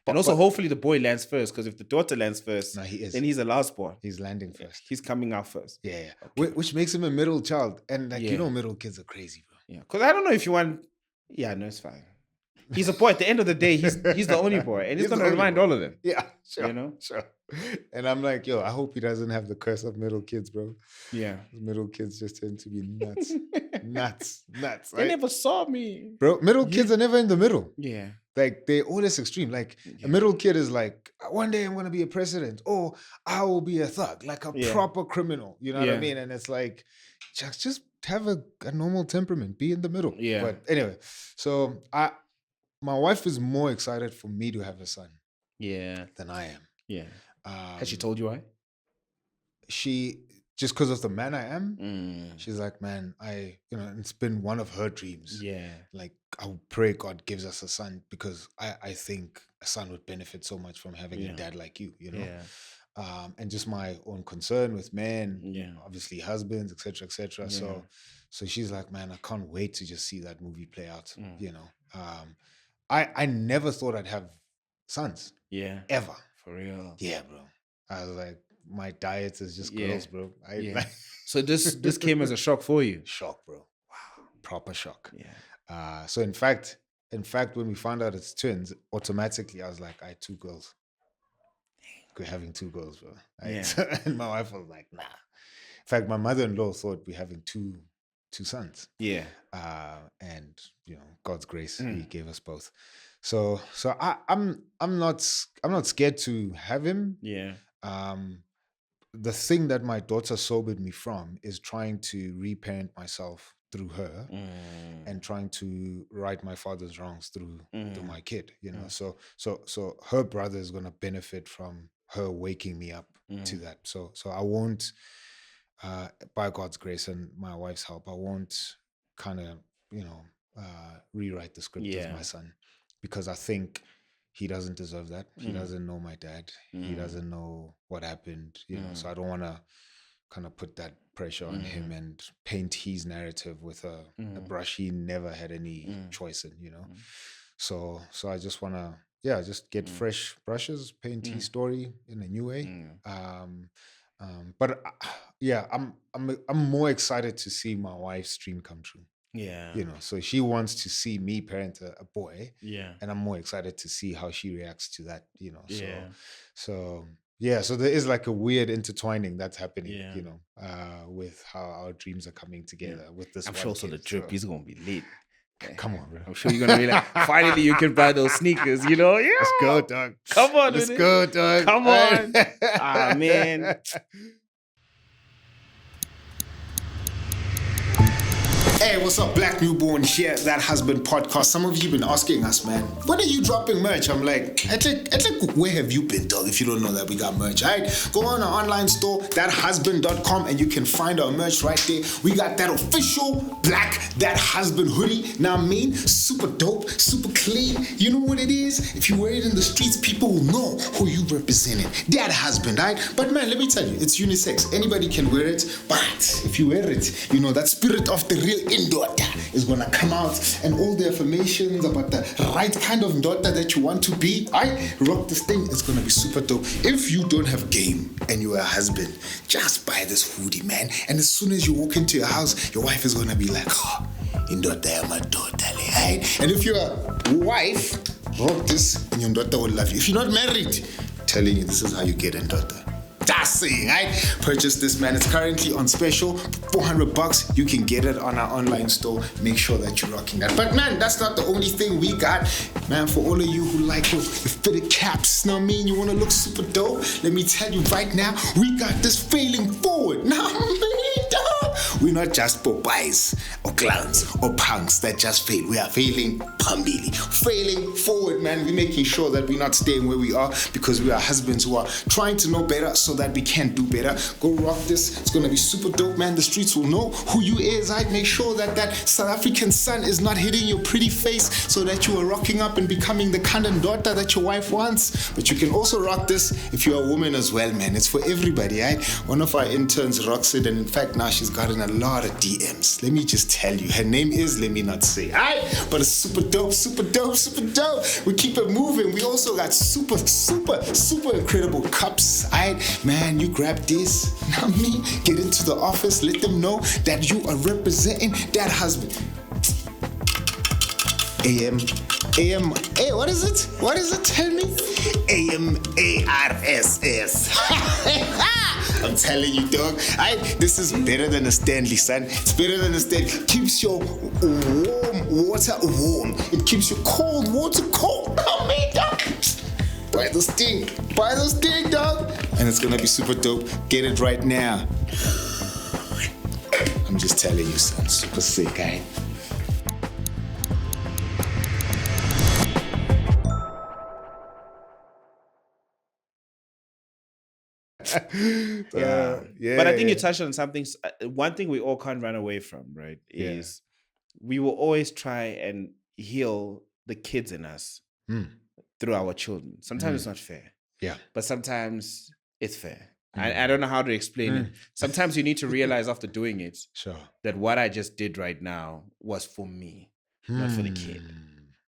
also, hopefully, the boy lands first, because if the daughter lands first, No, he is. then he's the last born. He's landing first. He's coming out first. Yeah. Okay. Which makes him a middle child. And Yeah. middle kids are crazy, bro. Yeah, because I don't know if you want. Yeah, no, it's fine. He's a boy. At the end of the day, he's the only boy, and he's going to remind all of them. Yeah, sure. You know? Sure. And I'm like, yo, I hope he doesn't have the curse of middle kids, bro. Yeah. Middle kids just tend to be nuts. nuts. They never saw me. Bro, middle kids are never in the middle. Yeah. Like, they're always extreme. Like, a middle kid is like, one day I'm going to be a president, or I will be a thug, like a proper criminal. You know what I mean? And it's like, just have a normal temperament. Be in the middle. Yeah. But anyway, so my wife is more excited for me to have a son than I am. Yeah. Has she told you why? She, just because of the man I am, she's like, man, it's been one of her dreams. Yeah. Like, I would pray God gives us a son, because I think a son would benefit so much from having a dad like you, you know? Yeah. And just my own concern with men, obviously husbands, etc., etc. Yeah. So she's like, man, I can't wait to just see that movie play out, you know? I never thought I'd have sons. Yeah. Ever. For real. Yeah, bro. I was like, my diet is just girls, bro. So this came as a shock for you? Shock, bro. Wow. Proper shock. Yeah. So in fact, when we found out it's twins, automatically I was like, I had 2 girls. We're having 2 girls, bro. Right? Yeah. And my wife was like, nah. In fact, my mother-in-law thought we're having two sons. Yeah. And God's grace, He gave us both. So I'm not scared to have him. Yeah. The thing that my daughter sobered me from is trying to reparent myself through her, and trying to right my father's wrongs through my kid. So her brother is gonna benefit from her waking me up to that. So I won't, by God's grace and my wife's help, I won't kind of rewrite the script of my son, because I think he doesn't deserve that. He doesn't know my dad. He doesn't know what happened, so I don't want to kind of put that pressure on him and paint his narrative with a brush he never had any choice in, So I just want to, just get fresh brushes, paint his story in a new way. But I'm more excited to see my wife's dream come true. Yeah. So she wants to see me parent a boy. Yeah. And I'm more excited to see how she reacts to that, Yeah. So there is like a weird intertwining that's happening, with how our dreams are coming together with this. I'm one sure also kid. the drip is going to be lit. Come on, bro. I'm sure you're going to be like, finally you can buy those sneakers, Yeah. Let's go, dog. Come on. Let's go, dog. Come on. Man. Hey, what's up? Black Newborn here, That Husband Podcast. Some of you have been asking us, man, when are you dropping merch? I'm like, where have you been, dog? If you don't know that we got merch, all right? Go on our online store, thathusband.com, and you can find our merch right there. We got that official black That Husband hoodie. Now, super dope, super clean. You know what it is? If you wear it in the streets, people will know who you represented. That Husband, all right? But man, let me tell you, it's unisex. Anybody can wear it, but if you wear it, that spirit of the real daughter is gonna come out, and all the affirmations about the right kind of daughter that you want to be. I rock this thing. It's gonna be super dope. If you don't have game and you're a husband, just buy this hoodie, man. And as soon as you walk into your house, your wife is gonna be like, oh, daughter, my daughter, right? And if you're a wife, rock this, and your daughter will love you. If you're not married, telling you this is how you get a daughter. Just saying, right? Purchase this, man. It's currently on special, $400. You can get it on our online store. Make sure that you're rocking that. But man, that's not the only thing we got, man. For all of you who like your fitted caps, you want to look super dope. Let me tell you right now, we got this failing forward. We're not just Popeyes or clowns or punks that just fail. We are failing Pambili. Failing forward, man. We're making sure that we're not staying where we are, because we are husbands who are trying to know better so that we can do better. Go rock this. It's going to be super dope, man. The streets will know who you is. I'd make sure that South African sun is not hitting your pretty face, so that you are rocking up and becoming the kind of daughter that your wife wants. But you can also rock this if you're a woman as well, man. It's for everybody, right? One of our interns rocks it, and in fact, now she's gotten a lot of DMs. Let me just tell you. Her name is, let me not say. Alright, but it's super dope, super dope, super dope. We keep it moving. We also got super, super, super incredible cups. Alright, man, you grab this. Now me, get into the office. Let them know that you are representing that husband. AM, hey, what is it? What is it? Tell me. AMARSS. I'm telling you, dog. This is better than a Stanley, son. It's better than a Stanley. Keeps your warm water warm. It keeps your cold water cold. Oh, man, dog. Buy this thing, dog. And it's gonna be super dope. Get it right now. I'm just telling you, son. Super sick, eh? Yeah. But I think you touched on something. One thing we all can't run away from, right? Is we will always try and heal the kids in us through our children. Sometimes it's not fair. Yeah. But sometimes it's fair. I don't know how to explain it. Sometimes you need to realize after doing it that what I just did right now was for me, not for the kid.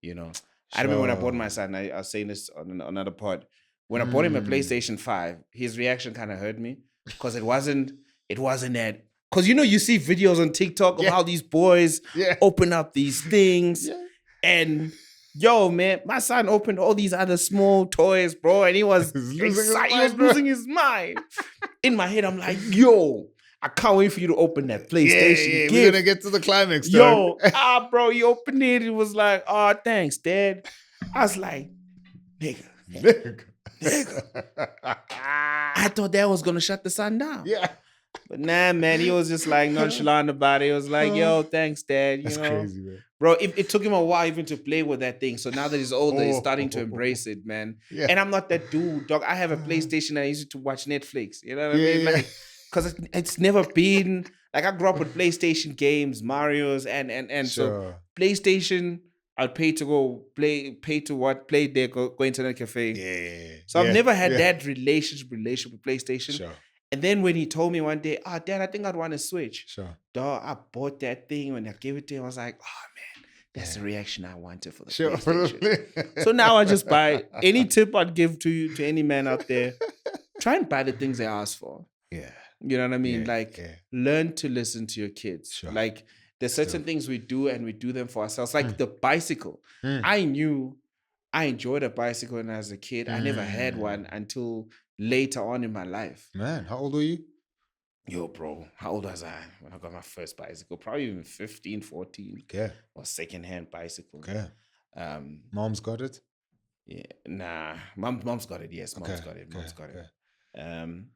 You know? I remember when I bought my son, I was saying this on another pod. When I bought him a PlayStation 5, his reaction kind of hurt me because it wasn't that. Because, you see videos on TikTok of how these boys open up these things. Yeah. And, yo, man, my son opened all these other small toys, bro. And he was losing his mind. In my head, I'm like, yo, I can't wait for you to open that PlayStation. We're going to get to the climax, though. Yo, bro, he opened it. It was like, oh, thanks, Dad. I was like, nigga. I thought that was gonna shut the son down. Yeah. But nah, man, he was just like nonchalant about it. He was like, yo, thanks, Dad. That's crazy, man. Bro, it took him a while even to play with that thing. So now that he's older, he's starting to embrace it, man. Yeah. And I'm not that dude, dog. I have a PlayStation and I use it to watch Netflix. You know what I mean? Like, because it's never been like I grew up with PlayStation games, Mario's, and so PlayStation. I'd pay to go play there, go internet cafe. Yeah. So I've never had that relationship with PlayStation. Sure. And then when he told me one day, Dad, I think I'd want to switch. Sure. Dog, I bought that thing. When I gave it to him, I was like, oh man, that's the reaction I wanted for the PlayStation. So now I just buy any tip I'd give to any man out there. Try and buy the things they ask for. Yeah. You know what I mean? Learn to listen to your kids. Sure. Like, there's certain things we do and we do them for ourselves. Like the bicycle. I knew I enjoyed a bicycle when I was a kid. I never had one until later on in my life. Man, how old were you? Yo, bro, how old was I when I got my first bicycle? Probably even 15, 14. Okay. Or secondhand bicycle. Okay. Mom's got it? Yeah, nah. Mom's got it, yes. Mom's got it.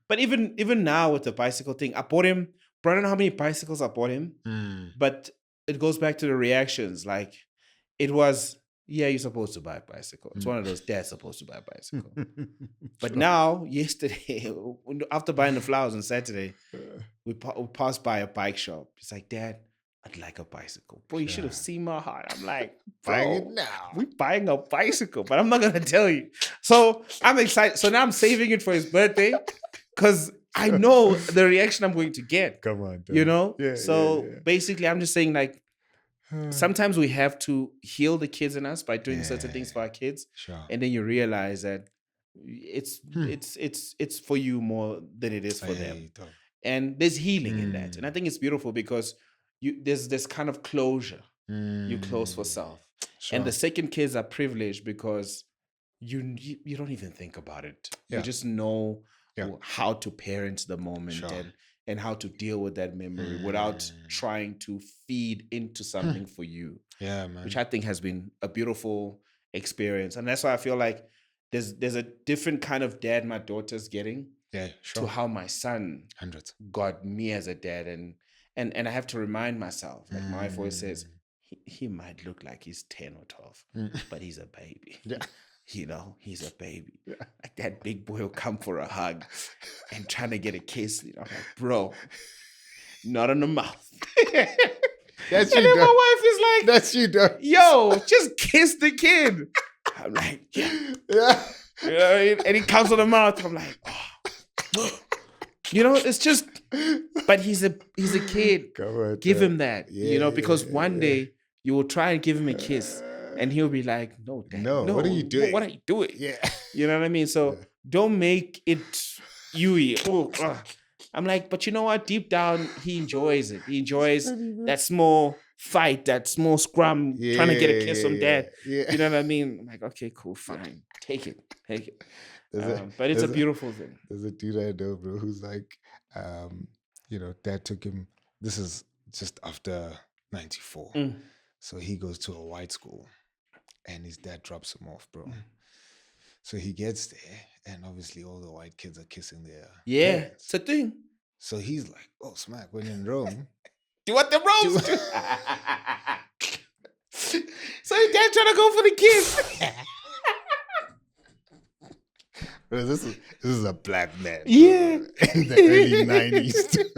But even now with the bicycle thing, I bought him. Bro, I don't know how many bicycles I bought him, but it goes back to the reactions. Like, it was, you're supposed to buy a bicycle. It's one of those, Dad's supposed to buy a bicycle. But now, yesterday, after buying the flowers on Saturday, we passed by a bike shop. It's like, Dad, I'd like a bicycle. Bro, you should have seen my heart. I'm like, buying it now. We're buying a bicycle, but I'm not going to tell you. So I'm excited. So now I'm saving it for his birthday because I know the reaction I'm going to get. Come on, dog. You know? Yeah, so basically, I'm just saying, like, sometimes we have to heal the kids in us by doing certain things for our kids. Sure. And then you realize that it's for you more than it is for them. Dog. And there's healing in that. And I think it's beautiful because there's this kind of closure. You close for self. Sure. And the second kids are privileged because you don't even think about it. Yeah. You just know how to parent the moment and how to deal with that memory without trying to feed into something for you. Yeah, man. Which I think has been a beautiful experience. And that's why I feel like there's a different kind of dad my daughter's getting to how my son got me as a dad. And I have to remind myself, like my wife always says, he might look like he's 10 or 12, but he's a baby. Yeah. You know, he's a baby. Yeah. Like that big boy will come for a hug and trying to get a kiss. You know, I'm like, bro, not on the mouth. That's and you, then my wife is like, that's you, dog. Yo, just kiss the kid. I'm like, yeah. You know, and he comes on the mouth. I'm like, oh. You know, it's just But he's a kid. Come on, Give dog. him that, Yeah, because yeah, one yeah. day you will try and give him a kiss, and he'll be like, "No, Dad, No, what are you doing? What are you doing?" Yeah. You know what I mean? So don't make it you. Oh, ugh. I'm like, but you know what? Deep down, he enjoys it. He enjoys that small fight, that small scrum, trying to get a kiss from Dad. Yeah. You know what I mean? I'm like, okay, cool, fine, take it. But it's a beautiful thing. There's a dude I know, bro, who's like, dad took him. This is just after 94. So he goes to a white school and his dad drops him off, bro. So he gets there and obviously all the white kids are kissing their parents. It's a thing. So he's like, oh, smack, when in Rome. Do what the Rose do. So your dad trying to go for the kiss. Bro, this is a black man. Yeah. Bro, in the early 90s.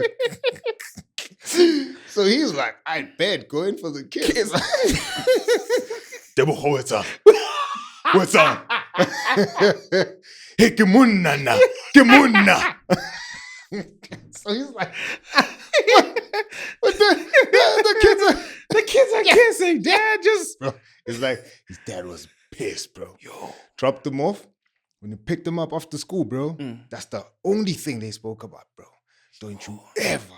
So he's like, I bet, going for the kiss. Debo, what's up? What's up? Hey, Kimunna. So he's like, what The kids are kissing. Dad just. bro, it's like his dad was pissed, bro. Dropped him off. When he picked him up after school, bro, that's the only thing they spoke about, bro. Don't you ever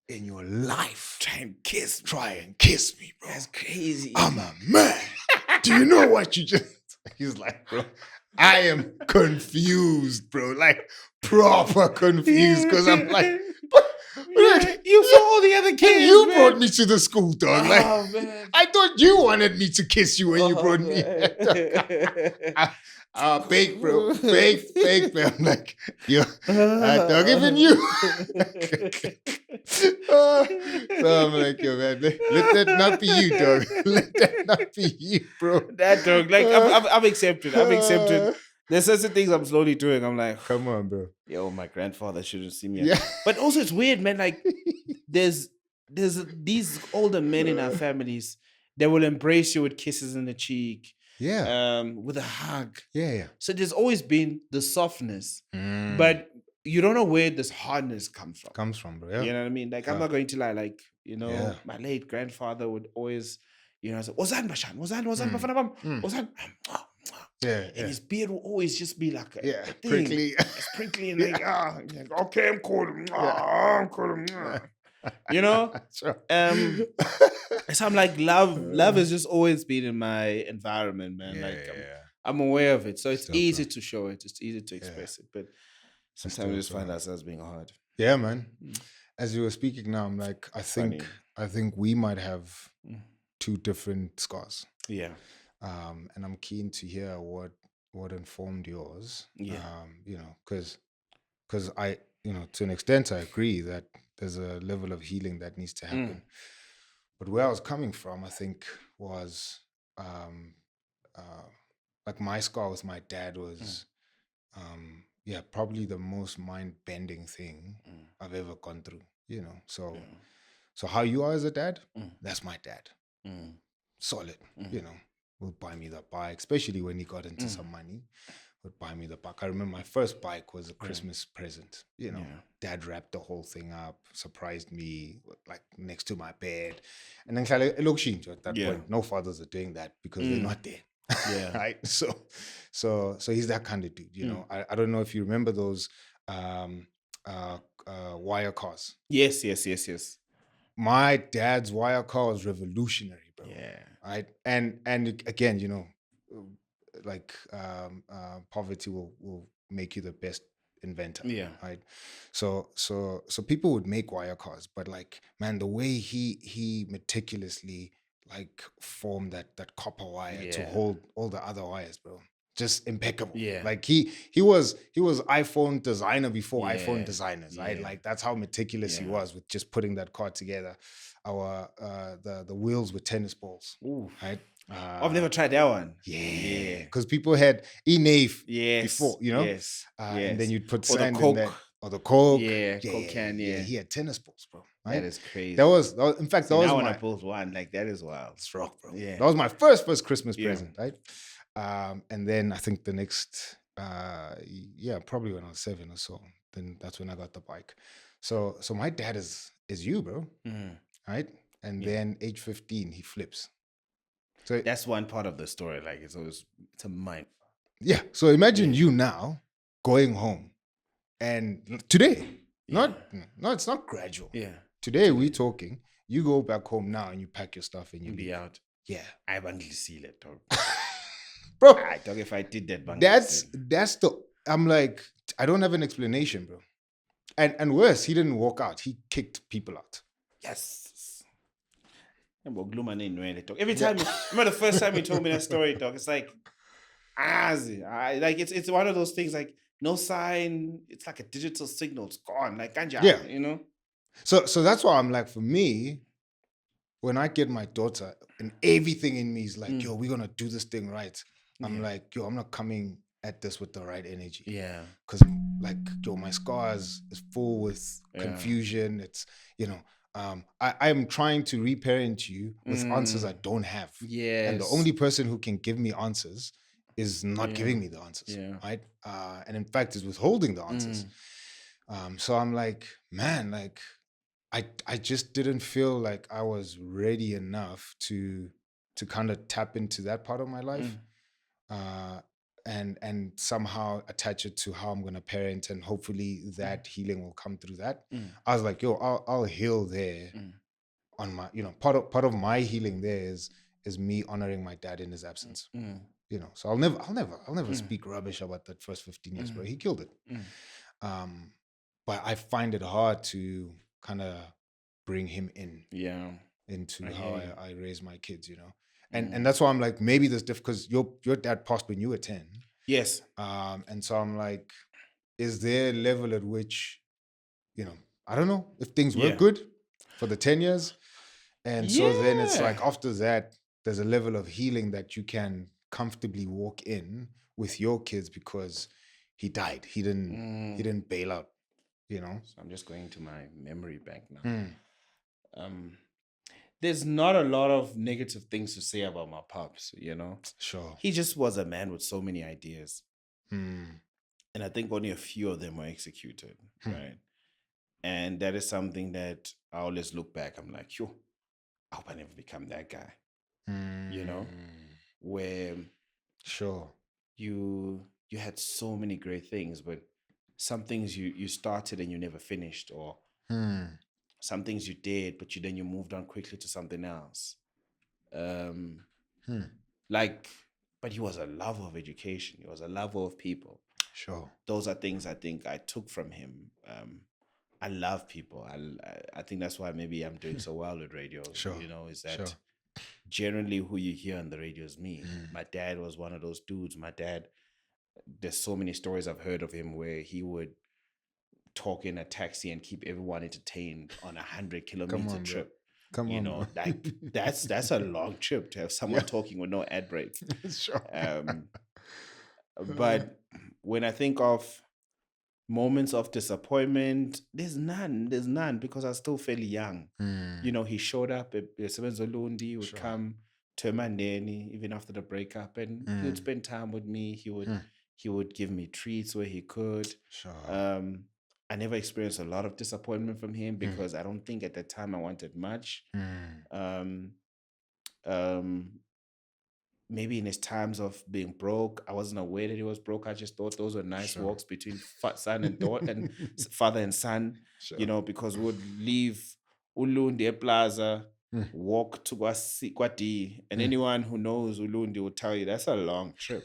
in your life try and kiss me, bro. That's crazy. I'm a man. Do you know what you just... He's like, bro, I am confused, bro. Like, proper confused. Because I'm like... You saw all the other kids. You man. brought me to the school, dog. Like, Oh, man. I thought you wanted me to kiss you when you brought me. Fake, bro. Fake, man. I'm like, yo, dog, even you. So I'm like, yo, man, let that not be you, dog. Let that not be you, bro. That dog, like, I'm accepted. There's certain things I'm slowly doing. I'm like, Come on, bro. yo, my grandfather shouldn't see me. Yeah. But also, it's weird, man. Like, there's these older men in our families that will embrace you with kisses in the cheek, with a hug. Yeah. So there's always been the softness, Mm. but you don't know where this hardness comes from. Comes from, bro. Yeah. You know what I mean? Like, I'm not going to lie. Like, Yeah. my late grandfather would always, say, Wazan Bashan, Wazan, Bafanabam, Wazan. Yeah. And his beard will always just be like a thing. Prickly. It's prickly and like, okay, I'm cool. I'm cool. You know? Sure. So I'm like, love has just always been in my environment, man. I'm aware of it. So it's easy to show it. It's easy to express it. But sometimes we just find ourselves being hard. Yeah, man. As you were speaking now, I'm like, I think we might have two different scars. Yeah. And I'm keen to hear what informed yours. Yeah. Because I, to an extent, I agree that there's a level of healing that needs to happen. But where I was coming from, I think, was like my scar with my dad was, probably the most mind-bending thing I've ever gone through. So how you are as a dad, that's my dad. Solid, would buy me the bike, especially when he got into some money, would buy me the bike. I remember my first bike was a Christmas present. Dad wrapped the whole thing up, surprised me, like next to my bed. And then at that point, no fathers are doing that because they're not there. Yeah. Right. So he's that kind of dude, I don't know if you remember those wire cars. Yes. My dad's wire car was revolutionary, bro. Yeah. Right. And again, poverty will make you the best inventor. Yeah. Right. So people would make wire cars, but like, man, the way he meticulously like formed that copper wire to hold all the other wires, bro. Just impeccable. Yeah. Like he was iPhone designer before iPhone designers, right? Like that's how meticulous he was with just putting that car together. Our the wheels were tennis balls. Ooh. Right? I've never tried that one. Yeah. Because people had e-nave before, Yes. And then you'd put or sand the Coke. in that. Or the Coke. Yeah, Coke can, He had tennis balls, bro. Right? That is crazy. That was in fact, that was now my... when I built one, like that is wild. It's rock, bro. Yeah. That was my first Christmas present, right? And then I think the next, probably when I was 7 or so, then that's when I got the bike. So my dad is you, bro. Right? And then age 15, he flips. So That's one part of the story. Like it's a mind. yeah. So imagine you now going home, and today, no, it's not gradual. Yeah. Today we're talking. You go back home now and you pack your stuff and you Be leave. out. Yeah, I want to see it, dog. bro. I dog, if I did that, That's the. I'm like, I don't have an explanation, bro. And worse, he didn't walk out. He kicked people out. Yes. Every time, remember the first time you told me that story, dog? It's like, like it's one of those things. Like no sign. It's like a digital signal. It's gone. Like ganja. Yeah. You know. So that's why I'm like, for me, when I get my daughter and everything in me is like, yo, we're gonna do this thing right. I'm like, yo, I'm not coming at this with the right energy. Yeah. Because like, yo, my scars is full with confusion. It's, I am trying to reparent you with answers I don't have. Yes. And the only person who can give me answers is not giving me the answers. Yeah. Right. And in fact is withholding the answers. So I'm like, man, like I just didn't feel like I was ready enough to kind of tap into that part of my life. And somehow attach it to how I'm gonna parent, and hopefully that healing will come through that. I was like, yo, I'll heal there on my, part of my healing there is me honoring my dad in his absence. So I'll never speak rubbish about that first 15 years, bro. He killed it. But I find it hard to kind of bring him into how I raise my kids, And that's why I'm like, maybe there's because your dad passed when you were 10. Yes. And so I'm like, is there a level at which, I don't know if things were good for the 10 years. And so then it's like after that, there's a level of healing that you can comfortably walk in with your kids because he died. He didn't bail out, So I'm just going to my memory bank now. There's not a lot of negative things to say about my pops, Sure. He just was a man with so many ideas. And I think only a few of them were executed, right? And that is something that I always look back. I'm like, yo, I hope I never become that guy. Where sure you had so many great things, but some things you started and you never finished, or some things you did, but you moved on quickly to something else. But he was a lover of education. He was a lover of people. Sure. Those are things I think I took from him. I love people. I think that's why maybe I'm doing so well with radio. Sure. Is that generally who you hear on the radio is me. My dad was one of those dudes. My dad, there's so many stories I've heard of him where he would talk in a taxi and keep everyone entertained on 100-kilometer trip. Come on, like that's a long trip to have someone talking with no ad break. Sure. But when I think of moments of disappointment, there's none because I was still fairly young. He showed up at Sebenzolundi, would come to Mandeni even after the breakup, and he would spend time with me. He would give me treats where he could. Sure. I never experienced a lot of disappointment from him because I don't think at that time I wanted much. Maybe in his times of being broke, I wasn't aware that he was broke. I just thought those were nice walks between son and daughter and father and son, because we would leave Ulundi Plaza, walk to Kwati, and anyone who knows Ulundi will tell you that's a long trip.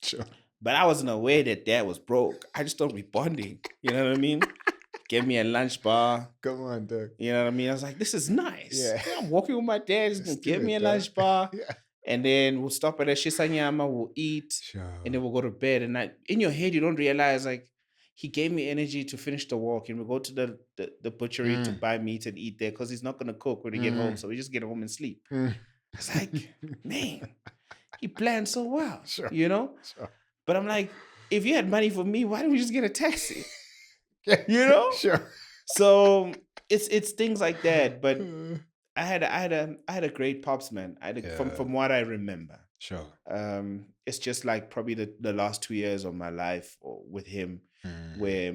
Sure. But I wasn't aware that dad was broke. I just thought we bonding. You know what I mean? Gave me a lunch bar. Come on, Doug. You know what I mean? I was like, this is nice. Yeah. I'm walking with my dad. He's going to give me a lunch bar. And then we'll stop at a Shisanyama, we'll eat. Sure. And then we'll go to bed. And in your head, you don't realize, like, he gave me energy to finish the walk. And we'll go to the butchery to buy meat and eat there because he's not going to cook when we get home. So we just get home and sleep. It's like, man, he planned so well, Sure. Sure. But I'm like, if you had money for me, why don't we just get a taxi? Sure. So it's things like that. But I had a great pops, man. From what I remember. Sure. It's just like probably the last 2 years of my life with him, where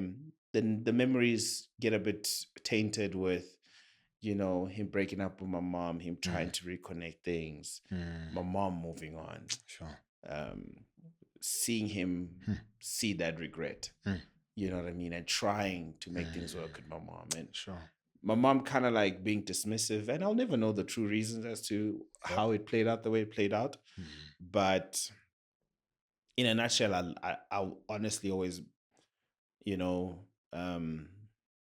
then the memories get a bit tainted with, him breaking up with my mom, him trying to reconnect things, my mom moving on, Sure. seeing him see that regret, you know what I mean, and trying to make things work with my mom. And Sure. my mom kind of like being dismissive, and I'll never know the true reasons as to how it played out the way it played out. But in a nutshell, I'll honestly always, um,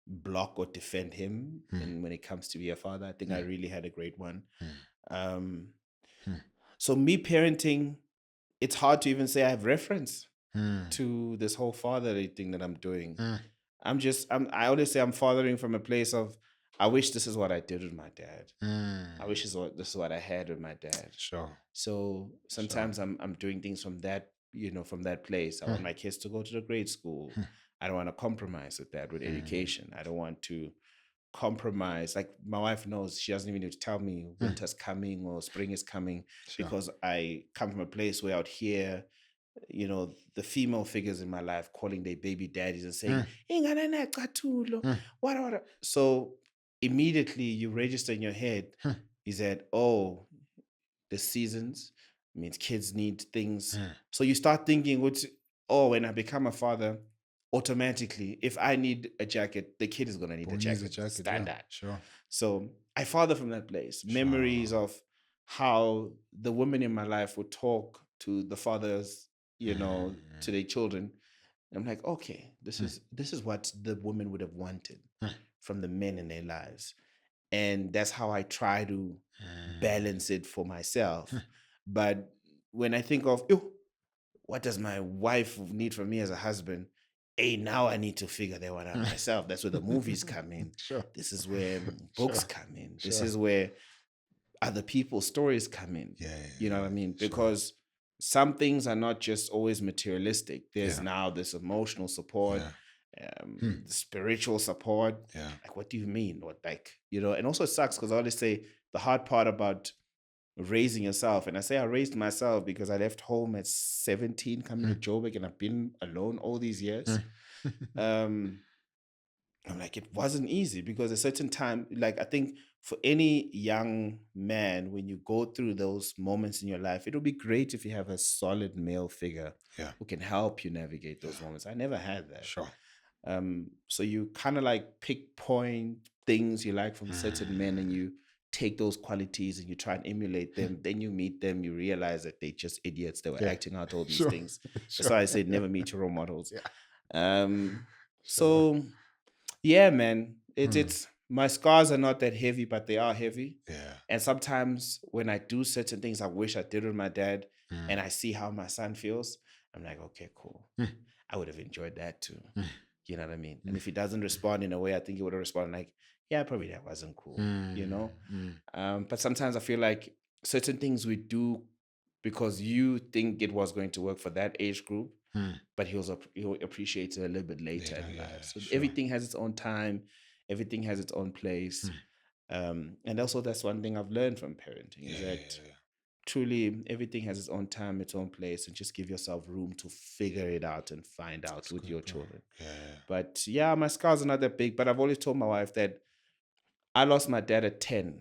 block or defend him. And when it comes to be a father, I think I really had a great one. So me parenting, it's hard to even say I have reference to this whole fatherly thing that I'm doing. I always say I'm fathering from a place of, I wish this is what I did with my dad. I wish this is what I had with my dad. Sure. So sometimes I'm doing things from that, from that place. I want my kids to go to the grade school. I don't want to compromise with that, with education. I don't want to compromise. Like my wife knows, she doesn't even need to tell me winter's coming or spring is coming, because I come from a place where out here, the female figures in my life calling their baby daddies and saying, what. So immediately you register in your head is that, oh, the seasons means kids need things. So you start thinking, when I become a father, automatically, if I need a jacket, the kid is going to need a jacket. Standard. Sure. So I father from that place. Memories of how the women in my life would talk to the fathers, to their children. I'm like, okay, this is what the women would have wanted from the men in their lives. And that's how I try to balance it for myself. But when I think of, what does my wife need from me as a husband? Hey, now I need to figure that one out myself. That's where the movies come in. Sure. This is where books come in. This is where other people's stories come in. You know what I mean? Because some things are not just always materialistic. There's now this emotional support, spiritual support. Like, what do you mean? What, like, and also it sucks because I always say the hard part about raising yourself, and I say I raised myself because I left home at 17 coming to Joburg, and I've been alone all these years. I'm like, it wasn't easy because a certain time, like I think for any young man, when you go through those moments in your life, it'll be great if you have a solid male figure who can help you navigate those moments. I never had that. Sure. So you kind of like pick point things you like from certain men, and you take those qualities and you try and emulate them. Then you meet them, you realize that they're just idiots. They were acting out all these things. That's why I say never meet your role models. So yeah, man, it's my scars are not that heavy, but they are heavy. And sometimes when I do certain things I wish I did with my dad, and I see how my son feels, I'm like, okay, cool. I would have enjoyed that too. You know what I mean? And if he doesn't respond in a way I think he would have responded like, yeah, probably that wasn't cool, But sometimes I feel like certain things we do because you think it was going to work for that age group, but he'll appreciate it a little bit later in life. So everything has its own time, everything has its own place. And also that's one thing I've learned from parenting is that truly everything has its own time, its own place, and just give yourself room to figure it out and find out with your children. But yeah, my scars are not that big, but I've always told my wife that I lost my dad at 10.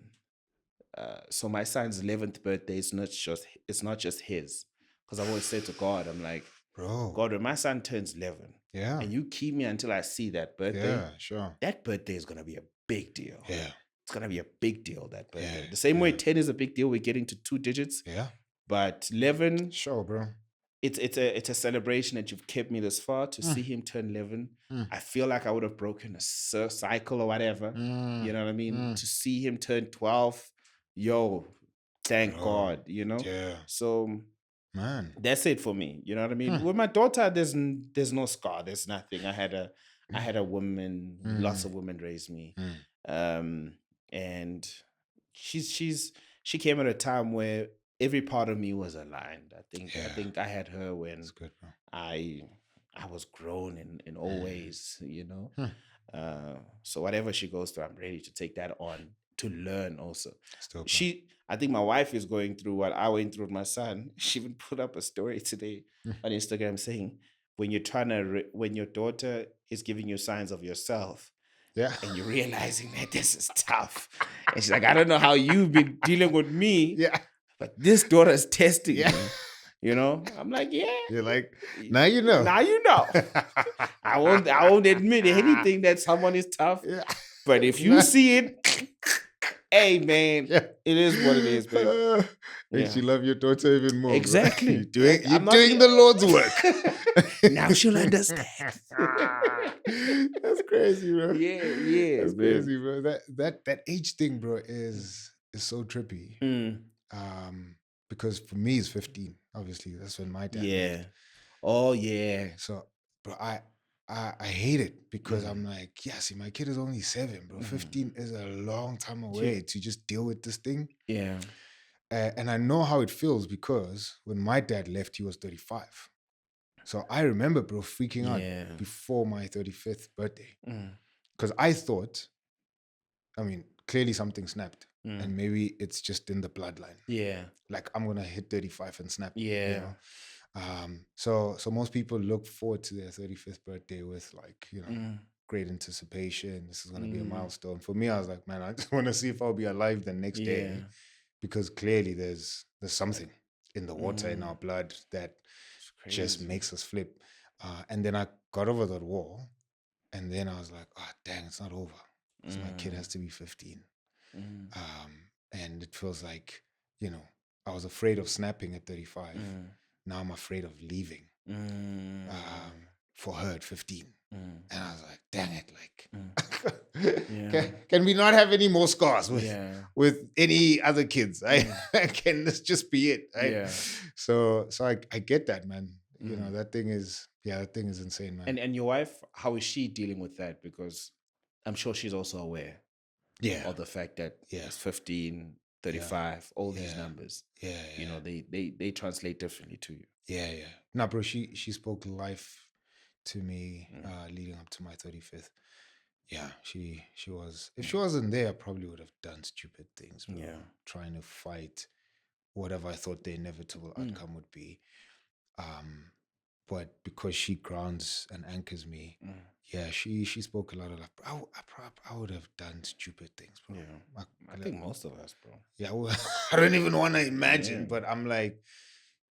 So my son's 11th birthday is not just his. Because I've always said to God, I'm like, bro, God, when my son turns 11, and you keep me until I see that birthday, that birthday is going to be a big deal. It's going to be a big deal, that birthday. The same way 10 is a big deal, we're getting to 2 digits. But 11, bro. It's a celebration that you've kept me this far. To see him turn 11, I feel like I would have broken a cycle or whatever. You know what I mean? To see him turn 12, thank God, So man, that's it for me. You know what I mean? With my daughter, there's no scar. There's nothing. I had a woman, lots of women raised me. And she came at a time where every part of me was aligned. I think I had her when that's good, bro. I was grown in all ways, So whatever she goes through, I'm ready to take that on, to learn also. Still, I think my wife is going through what I went through with my son. She even put up a story today on Instagram saying, when you're trying to, when your daughter is giving you signs of yourself, Yeah. and you're realizing that this is tough. And she's like, I don't know how you've been dealing with me, Yeah. but this daughter is testing Yeah. me. You know? I'm like, yeah. You're like, now you know. Now you know. I won't admit anything that someone is tough. Yeah. But if you see it, hey man, Yeah. it is what it is, babe. Makes you love your daughter even more. Exactly. Bro. You're I'm not doing the Lord's work. Now she'll understand. That's crazy, bro. Yeah, That's man. crazy, bro. That age thing, bro, is so trippy. Because for me, it's 15. Obviously, that's when my dad left. Oh yeah. So, bro, I hate it because I'm like, yeah, see, my kid is only 7, bro. 15 is a long time away to just deal with this thing. Yeah. And I know how it feels because when my dad left, he was 35. So I remember, bro, freaking out before my 35th birthday. Because I thought, I mean, clearly something snapped. And maybe it's just in the bloodline. Yeah. Like, I'm going to hit 35 and snap. Yeah. You know? So most people look forward to their 35th birthday with, like, you know, great anticipation. This is going to be a milestone. For me, I was like, man, I just want to see if I'll be alive the next day. Because clearly there's something in the water in our blood that just makes us flip. And then I got over that wall. And then I was like, oh, dang, it's not over. Because my kid has to be 15. And it feels like, you know, I was afraid of snapping at 35. Now I'm afraid of leaving for her at 15. And I was like, dang it, like, can we not have any more scars with any other kids? Can this just be it? Right? So I get that, man. You know, that thing is insane, man. And your wife, how is she dealing with that? Because I'm sure she's also aware of the fact that it's 15, 35, all these numbers. You know, they translate differently to you. Yeah. No, bro, she spoke life to me leading up to my 35th. Yeah, she was. If she wasn't there, I probably would have done stupid things, bro. Trying to fight whatever I thought the inevitable outcome would be. But because she grounds and anchors me, she spoke a lot of like, I would have done stupid things, bro. Yeah, I think most of us, bro. Yeah, well, I don't even want to imagine, but I'm like,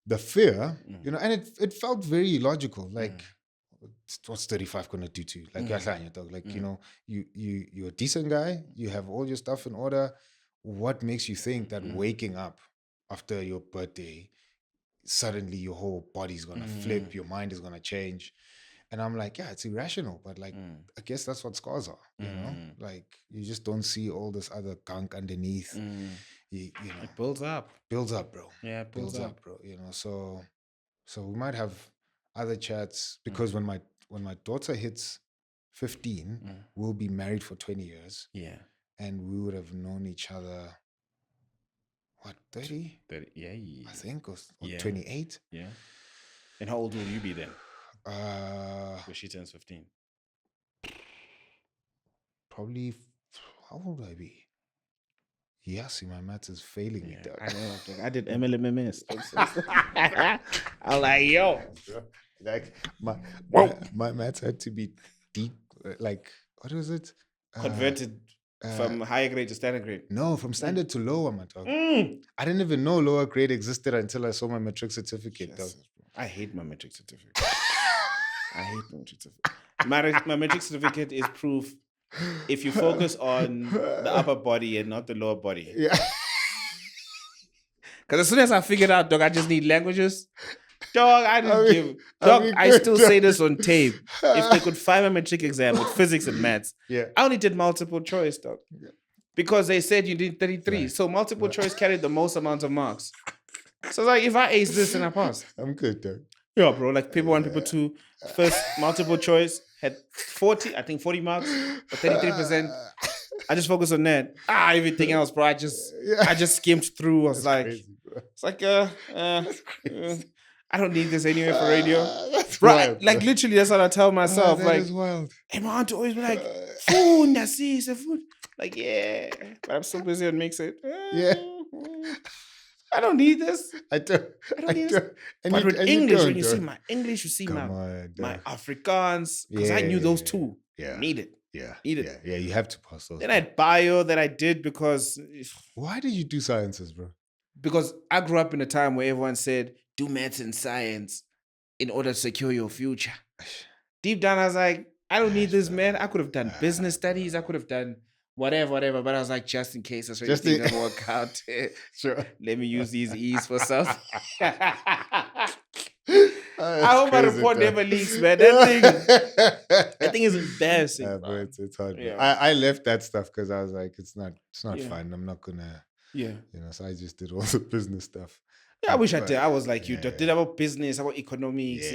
the fear, you know, and it felt very logical. Like, what's 35 gonna do to you? Like, you know, you're a decent guy. You have all your stuff in order. What makes you think that waking up after your birthday, suddenly your whole body's gonna flip, your mind is gonna change? And I'm like, yeah, it's irrational, but like, I guess that's what scars are, you know? Like, you just don't see all this other gunk underneath. You know, it builds up, bro. Yeah, it builds up, bro. You know, so we might have other chats because when my daughter hits 15, we'll be married for 20 years. Yeah, and we would have known each other. What, 30? 30, yeah. I think, or 28. Yeah. And how old will you be then? When she turns 15. Probably, how old would I be? Yeah, see, my maths is failing me. I know. I did MLMMS. I'm like, yo. Like, my maths had to be deep. Like, what was it? Converted from higher grade to standard grade. No, from standard to lower, my dog. I didn't even know lower grade existed until I saw my matric certificate, dog. I hate my matric certificate. I hate my matric certificate. My matric certificate is proof if you focus on the upper body and not the lower body. Yeah. Because as soon as I figured out, dog, I just need languages. Dog, I still say this on tape. If they could find my matric exam with physics and maths, I only did multiple choice, dog. Because they said you did 33. Right. So multiple choice carried the most amount of marks. So like, if I ace this and I pass. I'm good, dog. Yeah, bro. Like paper 1, paper 2, first multiple choice had 40 marks, but 33%. I just focused on that. Everything else, bro. I just skimmed through. I was like, crazy, it's like, I don't need this anyway for radio. That's bro, wild, like literally, that's what I tell myself. That like, is wild. And my aunt always be like, food, nasi, food. Like, yeah, but I'm so busy on mix it. Yeah. I don't need this. I don't. I don't need this. don't. But with And English, when don't, you see don't. my English, you see Come on, my dog. Afrikaans, because I knew those two. Yeah. Need it. Yeah. Need it. Yeah. You have to pass those. Then I had bio that I did because Why did you do sciences, bro? I grew up in a time where everyone said, do maths and science in order to secure your future. Deep down, I was like, I don't need this, man. I could have done business studies. I could have done whatever. But I was like, just in case this thing doesn't work out, Sure. let me use these E's for something. I hope my report never leaks, man. That thing is embarrassing. But it's hard. Yeah. I left that stuff because I was like, it's not fun. I'm not gonna. Yeah. So I just did all the business stuff. Yeah, I wish I did. I was like you. Did about business, about economics.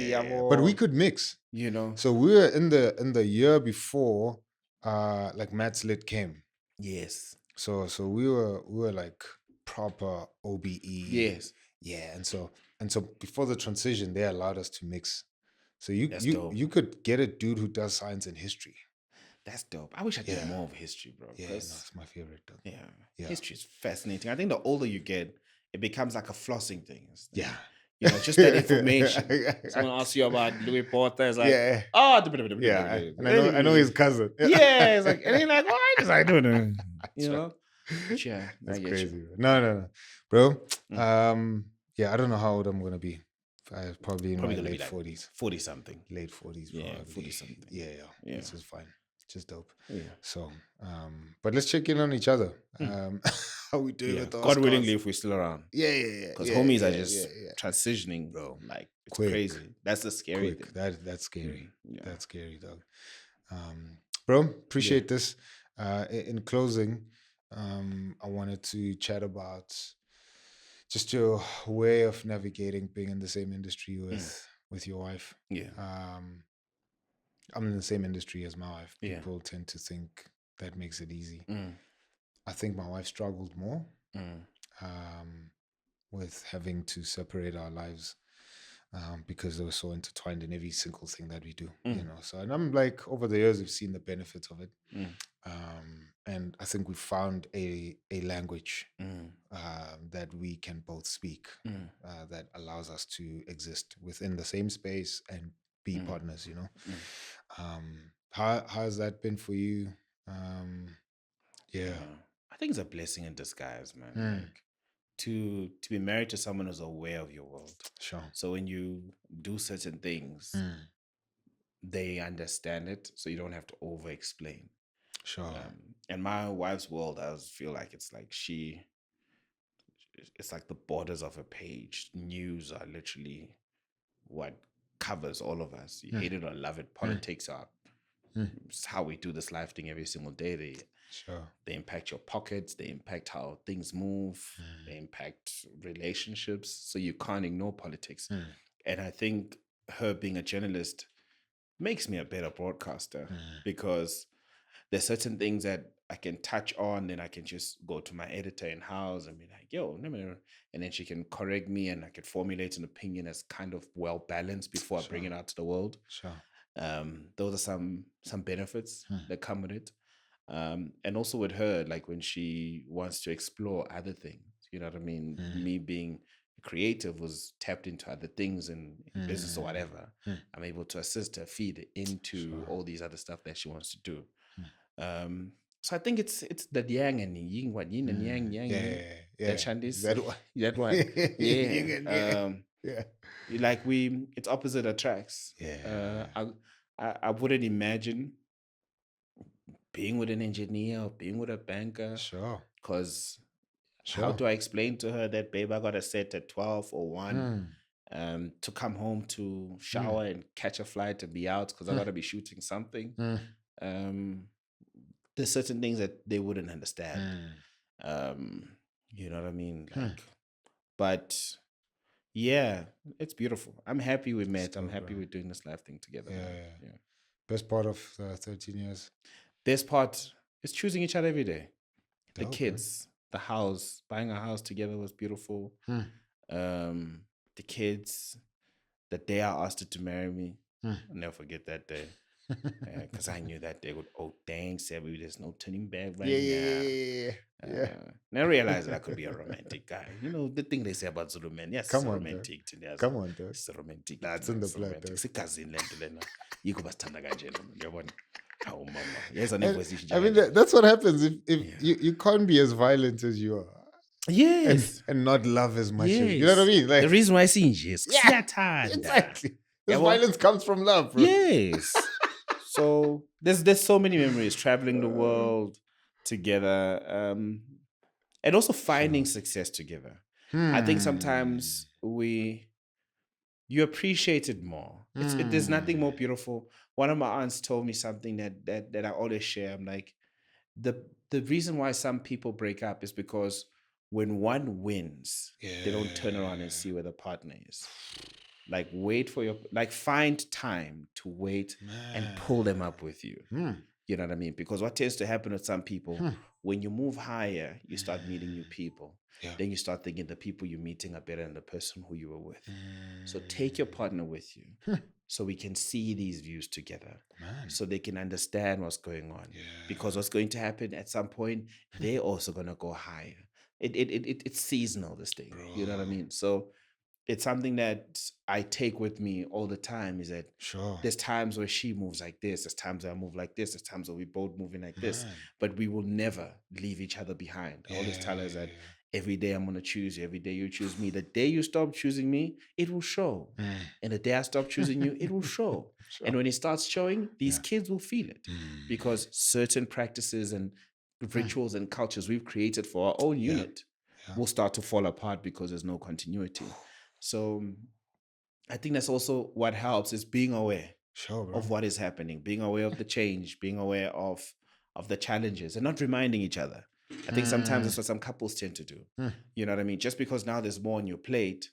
But we could mix. So we were in the year before, like Matt's Lit came. Yes. So we were like proper OBE. Yes. Yeah, and so before the transition, they allowed us to mix. So you could get a dude who does science and history. That's dope. I wish I did more of history, bro. Yeah, it's my favorite. Though. Yeah. History is fascinating. I think the older you get, it becomes like a flossing thing. Yeah. Just that information. Someone asks you about Louis Porter, it's like, and I know his cousin. Yeah, it's like, and he's like, why is I doing it? Yeah, that's crazy. No, bro. Yeah, I don't know how old I'm gonna be. Probably in my late 40s, 40 something, late 40s. Yeah, 40 something. Yeah. This is fine. Just dope. Yeah. So, but let's check in on each other. How we doing with the God willingly, if we're still around. Yeah. Because homies are just transitioning, bro. Like it's crazy. That's the scary thing. That's scary. Yeah. That's scary, dog. Bro, appreciate this. In closing, I wanted to chat about just your way of navigating being in the same industry with your wife. Yeah. I'm in the same industry as my wife. Yeah. People tend to think that makes it easy. I think my wife struggled more with having to separate our lives because they were so intertwined in every single thing that we do. So, and I'm like, over the years, we've seen the benefits of it. And I think we found a language that we can both speak that allows us to exist within the same space and be partners, How has that been for you? I think it's a blessing in disguise, man. Like to be married to someone who's aware of your world. Sure. So when you do certain things, they understand it, so you don't have to over explain. Sure. And my wife's world, I feel like it's like it's like the borders of a page. News are literally what covers all of us. You hate it or love it. Politics are it's how we do this life thing every single day. They impact your pockets. They impact how things move. They impact relationships. So you can't ignore politics. And I think her being a journalist makes me a better broadcaster because there's certain things that I can touch on, and I can just go to my editor in house and be like, yo, no. And then she can correct me, and I could formulate an opinion that's kind of well balanced before I bring it out to the world. Those are some benefits that come with it. And also with her, like when she wants to explore other things, you know what I mean? Me being creative was tapped into other things in business or whatever. I'm able to assist her feed into all these other stuff that she wants to do. So I think it's the yang and yin, what yin and yang. That Chinese. That one. Like it's opposite attracts. I wouldn't imagine being with an engineer or being with a banker. Because how do I explain to her that, babe, I got a set at 12 or 1 to come home to shower and catch a flight to be out because I got to be shooting something. There's certain things that they wouldn't understand. You know what I mean? Like, but yeah, it's beautiful. I'm happy we met. I'm happy we're doing this life thing together. Yeah. Best part of 13 years? Best part is choosing each other every day. The kids, the house, buying a house together was beautiful. The kids, the day I asked her to marry me, I'll never forget that day. because I knew that they would, oh, thanks, Sabby, there's no turning back right Yeah, now. yeah. And I realized that I could be a romantic guy. You know, the thing they say about Zulu men, yes, Come it's on, romantic. Today, Come on, dude. it's romantic. That's in the blood, romantic. dude. Sikazini le nto lena. Yiko basithanda kanjena, uyabona? Hawu mama. Yes, And, voice I mean, that's what happens if you can't be as violent as you are. Yes. And not love as much as Yes. you know what I mean? Like, the reason why I see yes, yeah, siyathanda. exactly. This Yeah, well, violence comes from love, bro. Yes. So there's so many memories traveling the world together, and also finding success together. I think sometimes you appreciate it more. There's nothing more beautiful. One of my aunts told me something that I always share. I'm like, the reason why some people break up is because when one wins, they don't turn around and see where the partner is. Like find time to wait and pull them up with you. You know what I mean? Because what tends to happen with some people, when you move higher, you start meeting new people. Yeah. Then you start thinking the people you're meeting are better than the person who you were with. So take your partner with you so we can see these views together. So they can understand what's going on. Yeah. Because what's going to happen at some point, they're also going to go higher. It's seasonal, this thing. Bro. You know what I mean? So it's something that I take with me all the time is that there's times where she moves like this, there's times where I move like this, there's times where we both moving like this, but we will never leave each other behind. I always tell her that every day I'm going to choose you, every day you choose me. The day you stop choosing me, it will show. And the day I stop choosing you, it will show. And when it starts showing, these kids will feel it because certain practices and rituals and cultures we've created for our own unit will start to fall apart because there's no continuity. So I think that's also what helps is being aware of what is happening, being aware of the change, being aware of the challenges and not reminding each other. I think sometimes that's what some couples tend to do. You know what I mean? Just because now there's more on your plate,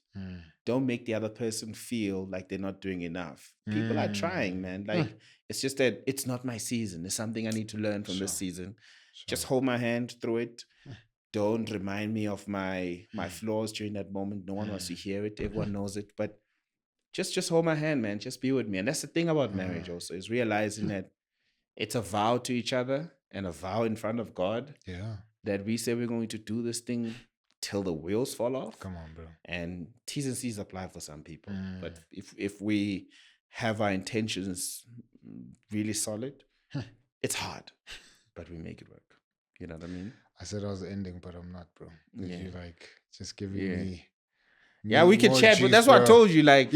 don't make the other person feel like they're not doing enough. People are trying, man. Like, it's just that it's not my season. There's something I need to learn from this season. Just hold my hand through it. Don't remind me of my flaws during that moment. No one wants to hear it. Everyone knows it. But just hold my hand, man. Just be with me. And that's the thing about marriage also, is realizing that it's a vow to each other and a vow in front of God. Yeah. That we say we're going to do this thing till the wheels fall off. Come on, bro. And T's and C's apply for some people. But if we have our intentions really solid, it's hard. But we make it work. You know what I mean? I said I was ending, but I'm not, bro. If you like just giving me we can chat, but that's what I told you. Like,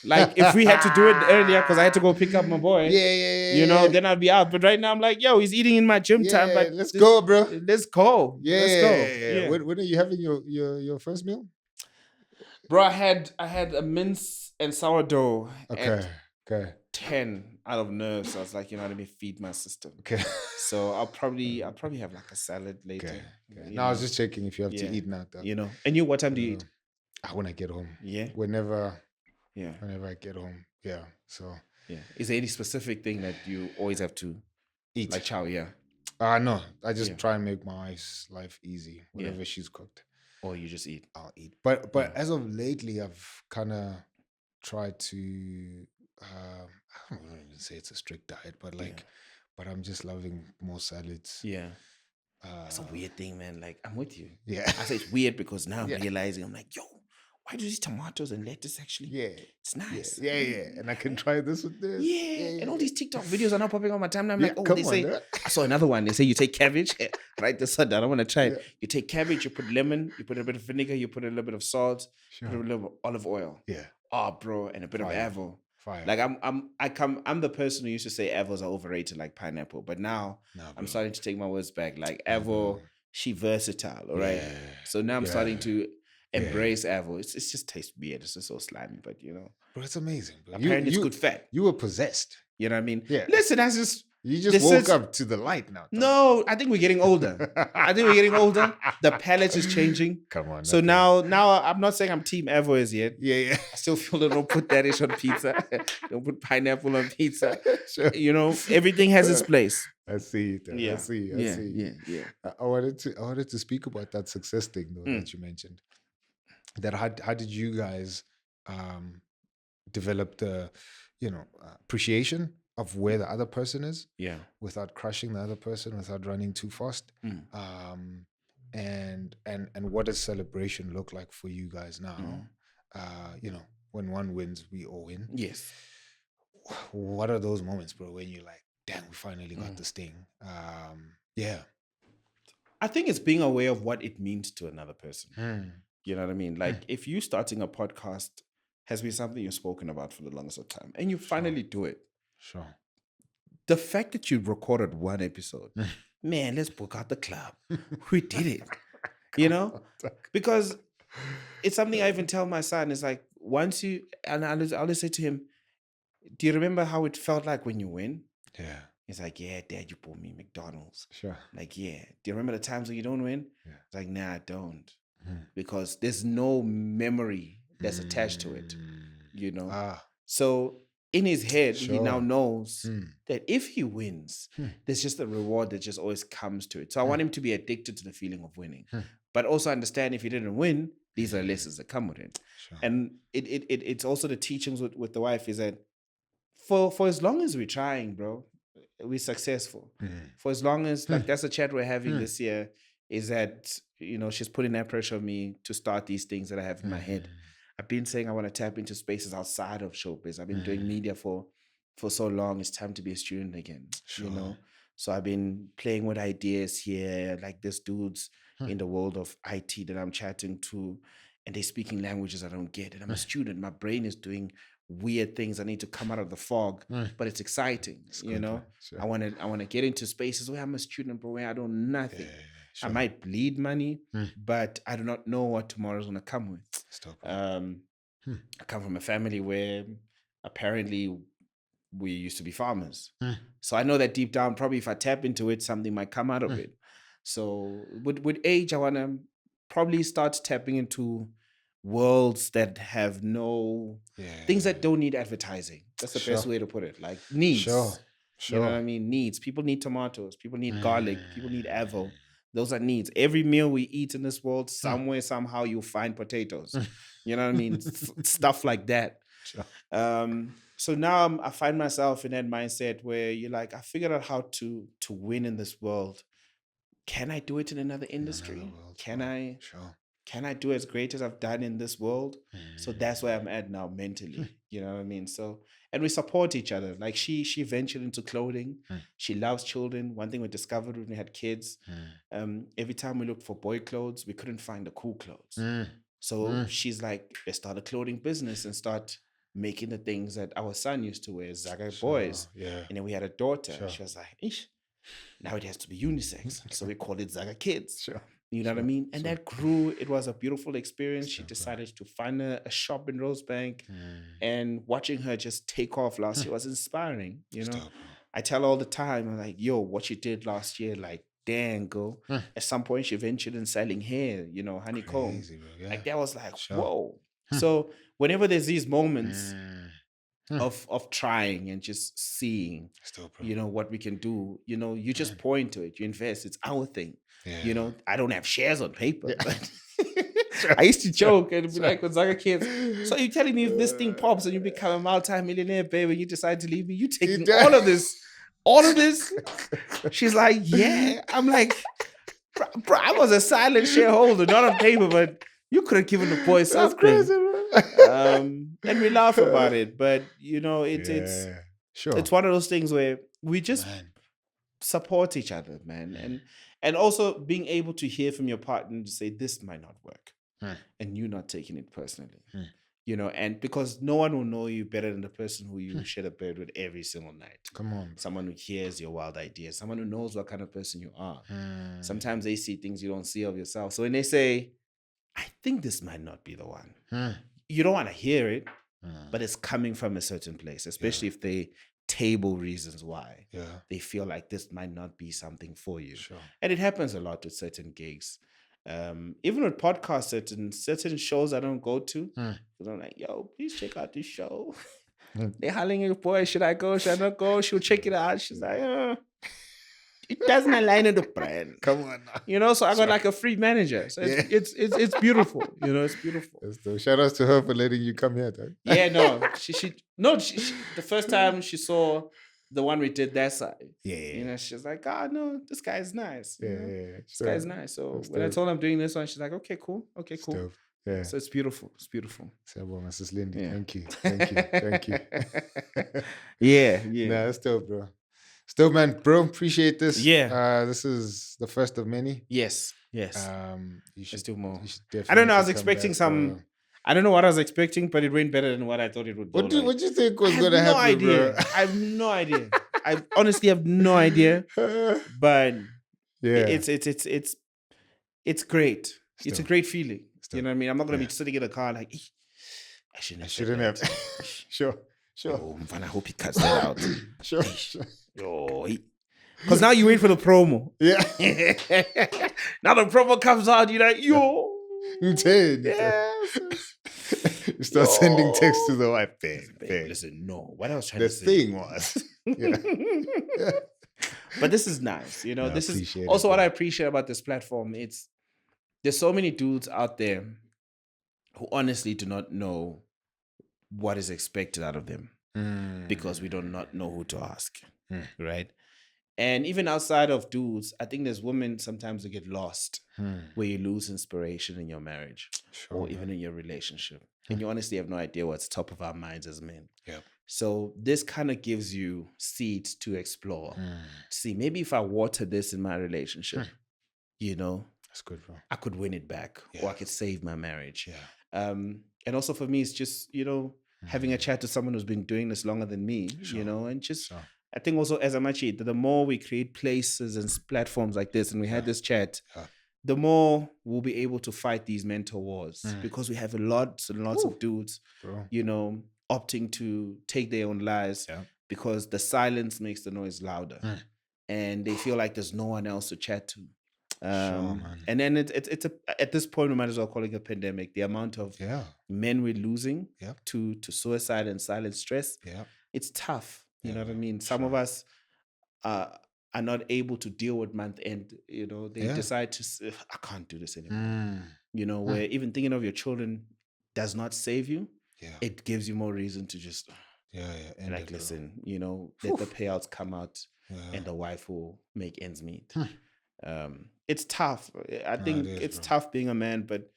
like if we had to do it earlier, because I had to go pick up my boy. You know, then I'd be out. But right now I'm like, yo, he's eating in my gym time. Like, let's go, bro. Let's go. Let's go. When are you having your first meal? Bro, I had a mince and sourdough. Okay. 10 out of nerves. So I was like, you know, let me feed my system. Okay. So I'll probably have like a salad later. Okay. No, I was just checking if you have to eat now, though. You know. And you, what time do you eat? When I get home. Yeah. Whenever I get home. Yeah. So. Yeah. Is there any specific thing that you always have to eat? Like chow, yeah. No. I just try and make my wife's life easy. Whatever she's cooked. Or you just eat. I'll eat. But as of lately, I've kind of tried to I don't even say it's a strict diet, but but I'm just loving more salads. Yeah. It's a weird thing, man. Like, I'm with you. Yeah. I say it's weird because now I'm realizing, I'm like, yo, why do these tomatoes and lettuce actually? Yeah. It's nice. Yeah. And I can try this with this. Yeah. And all these TikTok videos are now popping on my timeline. I'm like, oh, they say, I saw another one. They say you take cabbage. Write this down. I want to try it. You take cabbage, you put lemon, you put a bit of vinegar, you put a little bit of salt, put a little bit of olive oil. Yeah. Oh, bro. And a bit of avo. Fire. Like I'm the person who used to say avos are overrated like pineapple, but now I'm starting to take my words back. Like avo, she versatile, all right. Yeah. So now I'm starting to embrace avo. It just tastes weird. It's just so slimy, but you know, bro, it's amazing. Bro. Apparently, it's good fat. You were possessed. You know what I mean? Yeah. Listen, you just woke up to the light now. No, I think we're getting older. The palate is changing. Come on. So now I'm not saying I'm team Evo as yet. Yeah. I still feel that don't put that ish on pizza. Don't put pineapple on pizza. Sure. You know, everything has its place. I see it. Yeah. I see. Yeah. I wanted to speak about that success thing though that you mentioned. That how did you guys develop the appreciation of where the other person is, Yeah. without crushing the other person, without running too fast. And what does celebration look like for you guys now? You know, when one wins, we all win. Yes. What are those moments, bro, when you're like, damn, we finally got this thing? Yeah. I think it's being aware of what it means to another person. You know what I mean? Like if you starting a podcast has been something you've spoken about for the longest of time and you finally do it. Sure. The fact that you recorded one episode, man, let's book out the club. We did it. You know? Because it's something I even tell my son. It's like once you, and I'll always say to him, do you remember how it felt like when you win? Yeah. He's like, yeah, Dad, you bought me McDonald's. Sure. Like, yeah. Do you remember the times when you don't win? Yeah. It's like, nah, I don't. Because there's no memory that's attached to it, you know? So in his head, he now knows that if he wins, there's just a reward that just always comes to it. So I want him to be addicted to the feeling of winning, but also understand if he didn't win, these are lessons that come with it. Sure. And it's also the teachings with the wife is that for as long as we're trying, bro, we're successful. For as long as, like, that's a chat we're having this year, is that, you know, she's putting that pressure on me to start these things that I have in my head. I've been saying I want to tap into spaces outside of showbiz. I've been doing media for so long. It's time to be a student again, you know? So I've been playing with ideas here, like there's dudes in the world of IT that I'm chatting to, and they're speaking languages I don't get. And I'm a student. My brain is doing weird things. I need to come out of the fog, but it's exciting, you know? Sure. I want to get into spaces where I'm a student, but where I don't know nothing. Sure. I might bleed money, but I do not know what tomorrow's going to come with. I come from a family where apparently we used to be farmers. So I know that deep down, probably if I tap into it, something might come out of it. So with age, I want to probably start tapping into worlds that have no things that don't need advertising. That's the best way to put it. Like needs. Sure. You know what I mean? Needs. People need tomatoes. People need garlic. People need avo. Those are needs. Every meal we eat in this world, somewhere, somehow, you'll find potatoes. You know what I mean? Stuff like that. Sure. So now I find myself in that mindset where you're like, I figured out how to win in this world. Can I do it in another industry? Can I do as great as I've done in this world? So that's where I'm at now mentally. You know what I mean? So, and we support each other. Like she ventured into clothing. She loves children. One thing we discovered when we had kids, every time we looked for boy clothes, we couldn't find the cool clothes. So she's like, let's start a clothing business and start making the things that our son used to wear, Zaga boys. Yeah. And then we had a daughter. She was like, Ish, now it has to be unisex. So we called it Zaga Kids. You know what I mean? And that grew. It was a beautiful experience. She decided to find a shop in Rosebank, and watching her just take off last year was inspiring. You know, I tell her all the time, I'm like, yo, what she did last year, like, dang, girl. At some point, she ventured in selling hair, you know, honeycomb. Crazy, like, that was like, whoa. So whenever there's these moments of trying and just seeing, you know, what we can do, you know, you just point to it, you invest, it's our thing. You know, I don't have shares on paper, but I used to joke and be like, with Zaga Kids, so you're telling me if this thing pops and you become a multi-millionaire, babe, and you decide to leave me, you taking all of this? She's like, yeah. I'm like, bro, I was a silent shareholder, not on paper, but you could have given the boy something. That's crazy, and we laugh about it, but you know, it's one of those things where we just support each other, man. And also being able to hear from your partner to say, this might not work. And you not taking it personally. You know, and because no one will know you better than the person who you share a bed with every single night. Come on. Someone who hears your wild ideas. Someone who knows what kind of person you are. Sometimes they see things you don't see of yourself. So when they say, I think this might not be the one, you don't want to hear it, but it's coming from a certain place, especially if they table reasons why they feel like this might not be something for you. And it happens a lot with certain gigs. Even with podcasts, certain shows I don't go to, because I'm like, yo, please check out this show. They're hollering at boy, should I go? Should I not go? She'll check it out. She's like, it doesn't align with the brand. Come on now. You know, so I got like a free manager. So it's beautiful. You know, it's beautiful. Shout out to her for letting you come here, though. Yeah, no. She the first time she saw the one we did that side. Yeah. You know, she's like, oh no, this guy's nice. You know? This Sure. guy's nice. So That's when I dope. told her I'm doing this one, she's like, okay, cool. It's dope. Yeah. So it's beautiful. It's beautiful. Mrs. Lindy. Yeah. Thank you. Thank you. Yeah. Nah, that's dope, bro. It's dope, man. Bro, appreciate this. Yeah. This is the first of many. Yes. You Let's should do more. You should definitely I don't know. I was come expecting back, some. bro. I don't know what I was expecting, but it went better than what I thought it would go. What do you think was I going to have no happen, idea. bro? I have no idea. I honestly have no idea. But yeah, it's great. It's a great feeling. Still. You know what I mean? I'm not gonna be sitting in a car like, I shouldn't have. Sure. Oh, man, I hope he cuts that out. Sure. Because now you wait for the promo. Yeah. Now the promo comes out, you're like, yo. Yes. You start sending texts to the wife. Babe, listen, no. What I was trying the to say. The thing was. Yeah. But this is nice. You know, No, this is it, also bro. what I appreciate about this platform. There's so many dudes out there who honestly do not know what is expected out of them because we do not know who to ask, right? And even outside of dudes, I think there's women sometimes who get lost where you lose inspiration in your marriage or even in your relationship. And you honestly have no idea what's top of our minds as men. Yep. So this kind of gives you seeds to explore. See, maybe if I water this in my relationship, you know, that's good, bro. I could win it back or I could save my marriage. Yeah. And also for me, it's just, you know, having a chat to someone who's been doing this longer than me, you know, and just, I think also as Amachi, the more we create places and platforms like this, and we had this chat, the more we'll be able to fight these mental wars because we have lots and lots of dudes, you know, opting to take their own lives because the silence makes the noise louder and they feel like there's no one else to chat to. And then it's at this point we might as well call it a pandemic. The amount of men we're losing to suicide and silent stress, it's tough. You know what I mean? Some of us are not able to deal with month end. You know, they decide to I can't do this anymore. You know, where even thinking of your children does not save you. It gives you more reason to just like listen. You know, let the payouts come out, and the wife will make ends meet. It's tough. I think it's tough being a man, but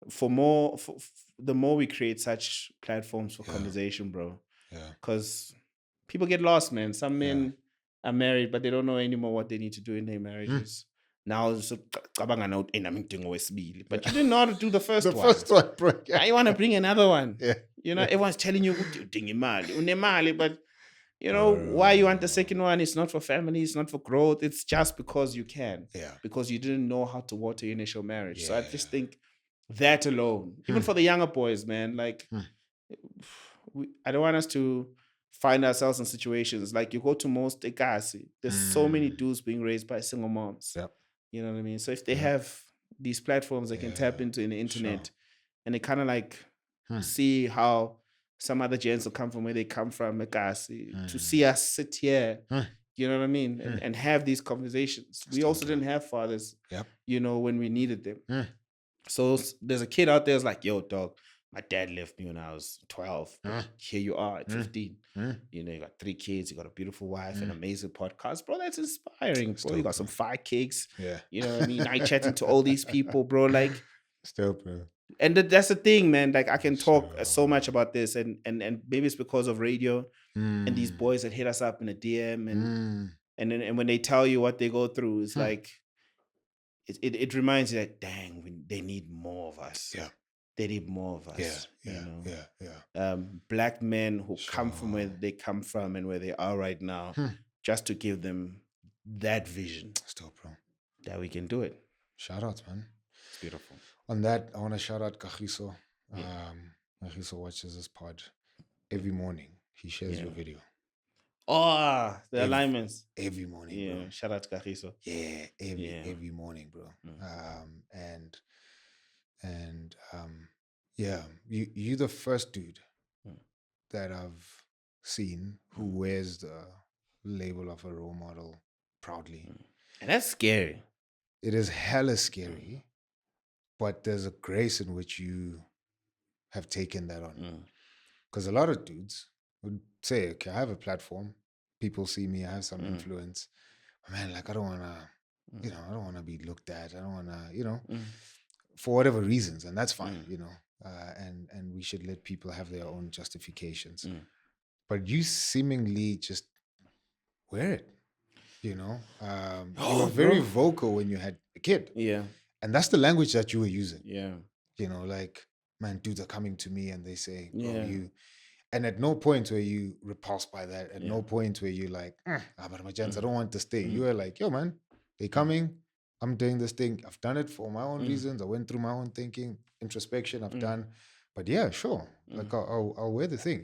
the more we create such platforms for conversation, bro. Because people get lost, man. Some men are married, but they don't know anymore what they need to do in their marriages. Now, but you didn't know how to do the first one. The first one, bro. Now you want to bring another one. Yeah. You know, everyone's telling you, but you know, why you want the second one? It's not for family. It's not for growth. It's just because you can. Yeah. Because you didn't know how to water your initial marriage. So I just think that alone, even for the younger boys, man, like, I don't want us to find ourselves in situations like you go to most Ekasi. There's so many dudes being raised by single moms. Yep. You know what I mean? So if they have these platforms they can tap into in the internet and they kind of like see how some other gents will come from where they come from, Ekasi, to see us sit here, you know what I mean? And have these conversations. We also didn't have fathers, you know, when we needed them. So there's a kid out there who's like, yo, dog, my dad left me when I was 12. Here you are at 15. You know, you got 3 kids, you got a beautiful wife, an amazing podcast. Bro, that's inspiring, bro. You got some fire kicks. You know what I mean? I chatting to all these people, bro. Like, still, bro. And that's the thing, man. Like, I can talk so much about this, and maybe it's because of radio and these boys that hit us up in a DM, and when they tell you what they go through, it's like it reminds you that they need more of us. They need more of us. Black men who come from where they come from and where they are right now, just to give them that vision. Still, bro. That we can do it. Shout out, man. It's beautiful. On that, I want to shout out Kagiso. Kagiso watches this pod every morning. He shares your video. Oh, the alignments. Every morning, bro. Shout out to Kagiso. Yeah, every morning, bro. You're the first dude that I've seen who wears the label of a role model proudly. And that's scary. It is hella scary, but there's a grace in which you have taken that on. Because a lot of dudes would say, okay, I have a platform, people see me, I have some influence. But man, like I don't want to, I don't want to be looked at. I don't want to, for whatever reasons, and that's fine, and we should let people have their own justifications. But you seemingly just wear it, you were very vocal when you had a kid. Yeah. And that's the language that you were using. Yeah. Like, man, dudes are coming to me and they say, bro, Yeah. and at no point were you repulsed by that. At no point were you like, but my chance, I don't want this thing. You were like, yo, man, they coming. I'm doing this thing. I've done it for my own reasons. I went through my own thinking, introspection. I've done, but yeah, sure. Like I'll wear the thing,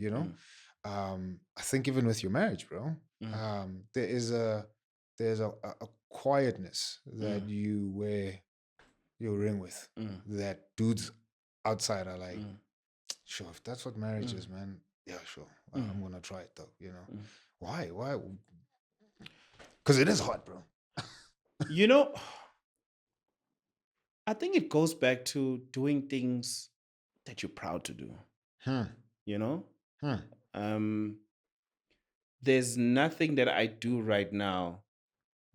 I think even with your marriage, bro, there's a quietness that you wear your ring with that dudes outside are like, sure, if that's what marriage is, man, yeah, sure. I'm gonna try it though, Why? Because it is hard, bro. I think it goes back to doing things that you're proud to do. There's nothing that I do right now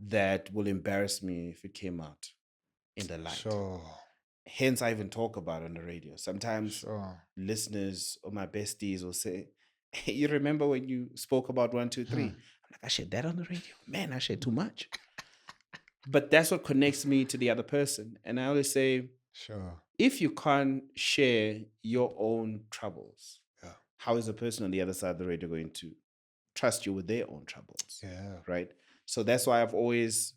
that will embarrass me if it came out in the light. Sure. Hence, I even talk about it on the radio. Sometimes listeners or my besties will say, hey, you remember when you spoke about 1, 2, 3? I'm like, I shared that on the radio. Man, I shared too much. But that's what connects me to the other person. And I always say, sure, if you can't share your own troubles, how is the person on the other side of the radio going to trust you with their own troubles? Yeah. Right? So that's why I've always,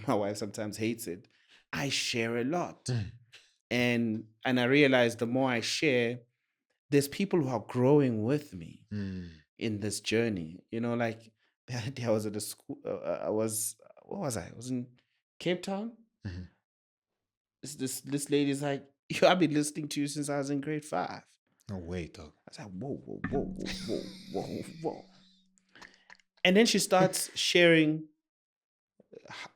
my wife sometimes hates it, I share a lot. And I realize the more I share, there's people who are growing with me in this journey. Like the other day I was at a school, where was I? I was in Cape Town. This lady's like, yo, I've been listening to you since I was in grade 5. No way, dog. I was like, whoa. And then she starts sharing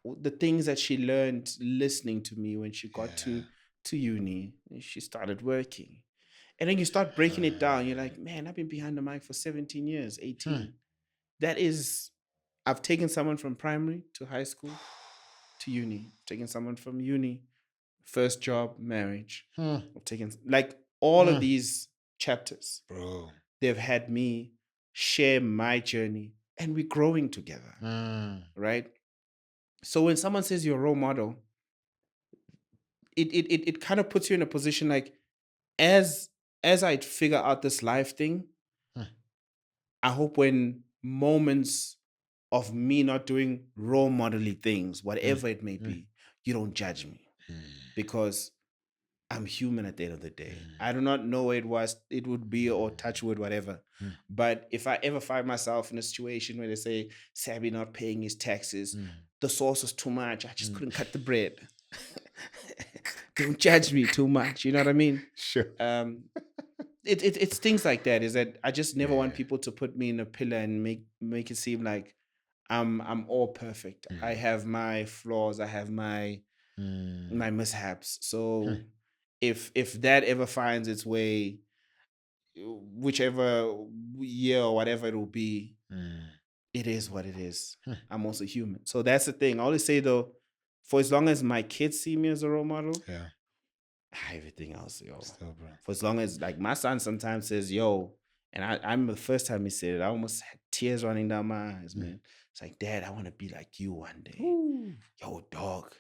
the things that she learned listening to me when she got to uni. And she started working. And then you start breaking it down. You're like, man, I've been behind the mic for 17 years, 18. That is, I've taken someone from primary to high school to uni. I've taken someone from uni, first job, marriage. I've taken, like, all of these chapters. Bro. They've had me share my journey and we're growing together. Right? So when someone says you're a role model, it kind of puts you in a position like, as I figure out this life thing, I hope when moments of me not doing role modelly things, whatever it may be, you don't judge me. Because I'm human at the end of the day. I do not know it would be, or touch wood, whatever. But if I ever find myself in a situation where they say, Sabby not paying his taxes, the sauce was too much, I just couldn't cut the bread. Don't judge me too much. You know what I mean? Sure. It's things like that. Is that I just never want people to put me in a pillar and make it seem like I'm all perfect. I have my flaws. I have my mishaps. So if that ever finds its way, whichever year or whatever it will be, it is what it is. I'm also human. So that's the thing. I always say though, for as long as my kids see me as a role model, everything else, yo. Still, bro. For as long as, like, my son sometimes says, yo, and I remember the first time he said it, I almost had tears running down my eyes, man. It's like, Dad, I want to be like you one day. Yo, dog.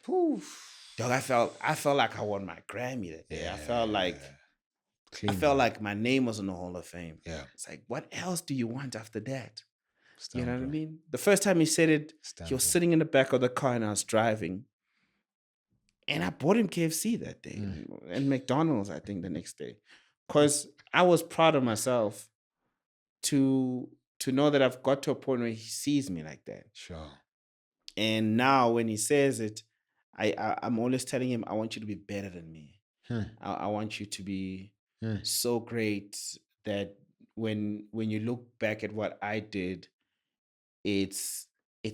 Dog, I felt like I won my Grammy that day. I felt like Clean, I felt like my name was in the Hall of Fame. Yeah. It's like, what else do you want after that? Still, you know what I bro. mean? The first time he said it, Still, he was bro. sitting in the back of the car and I was driving. And I bought him KFC that day and McDonald's, I think, the next day. Because I was proud of myself to know that I've got to a point where he sees me like that. Sure. And now when he says it, I'm always telling him, I want you to be better than me. I want you to be so great that when you look back at what I did, it's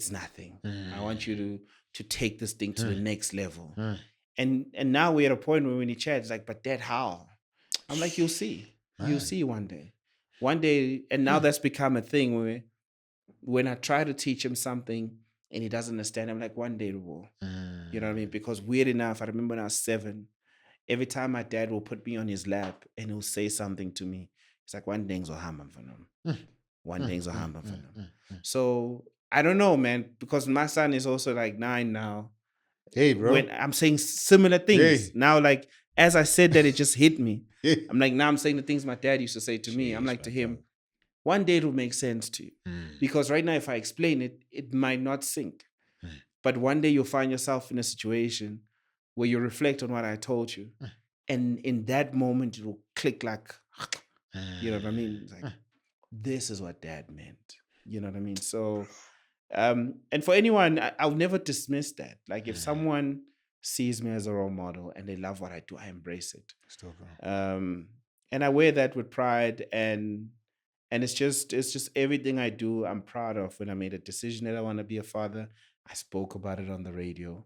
nothing. I want you to take this thing to the next level. And now we're at a point where when he chats, like, but Dad, how? I'm like, you'll see. You'll see one day. One day, and now that's become a thing where when I try to teach him something and he doesn't understand, I'm like, one day it will. You know what I mean? Because weird enough, I remember when I was 7, every time my dad will put me on his lap and he'll say something to me, it's like, one thing's will happen for them. One thing's will happen for them. So I don't know, man, because my son is also like 9 now. Hey, bro. When I'm saying similar things now, like as I said that, it just hit me. I'm like, now I'm saying the things my dad used to say to me. I'm like to him, one day it'll make sense to you. Because right now, if I explain it, it might not sink. But one day you'll find yourself in a situation where you reflect on what I told you. And in that moment, it will click like, you know what I mean? It's like, this is what dad meant. You know what I mean? So, and for anyone, I'll never dismiss that. Like if someone sees me as a role model and they love what I do, I embrace it. And I wear that with pride, and it's just everything I do, I'm proud of. When I made a decision that I want to be a father, I spoke about it on the radio.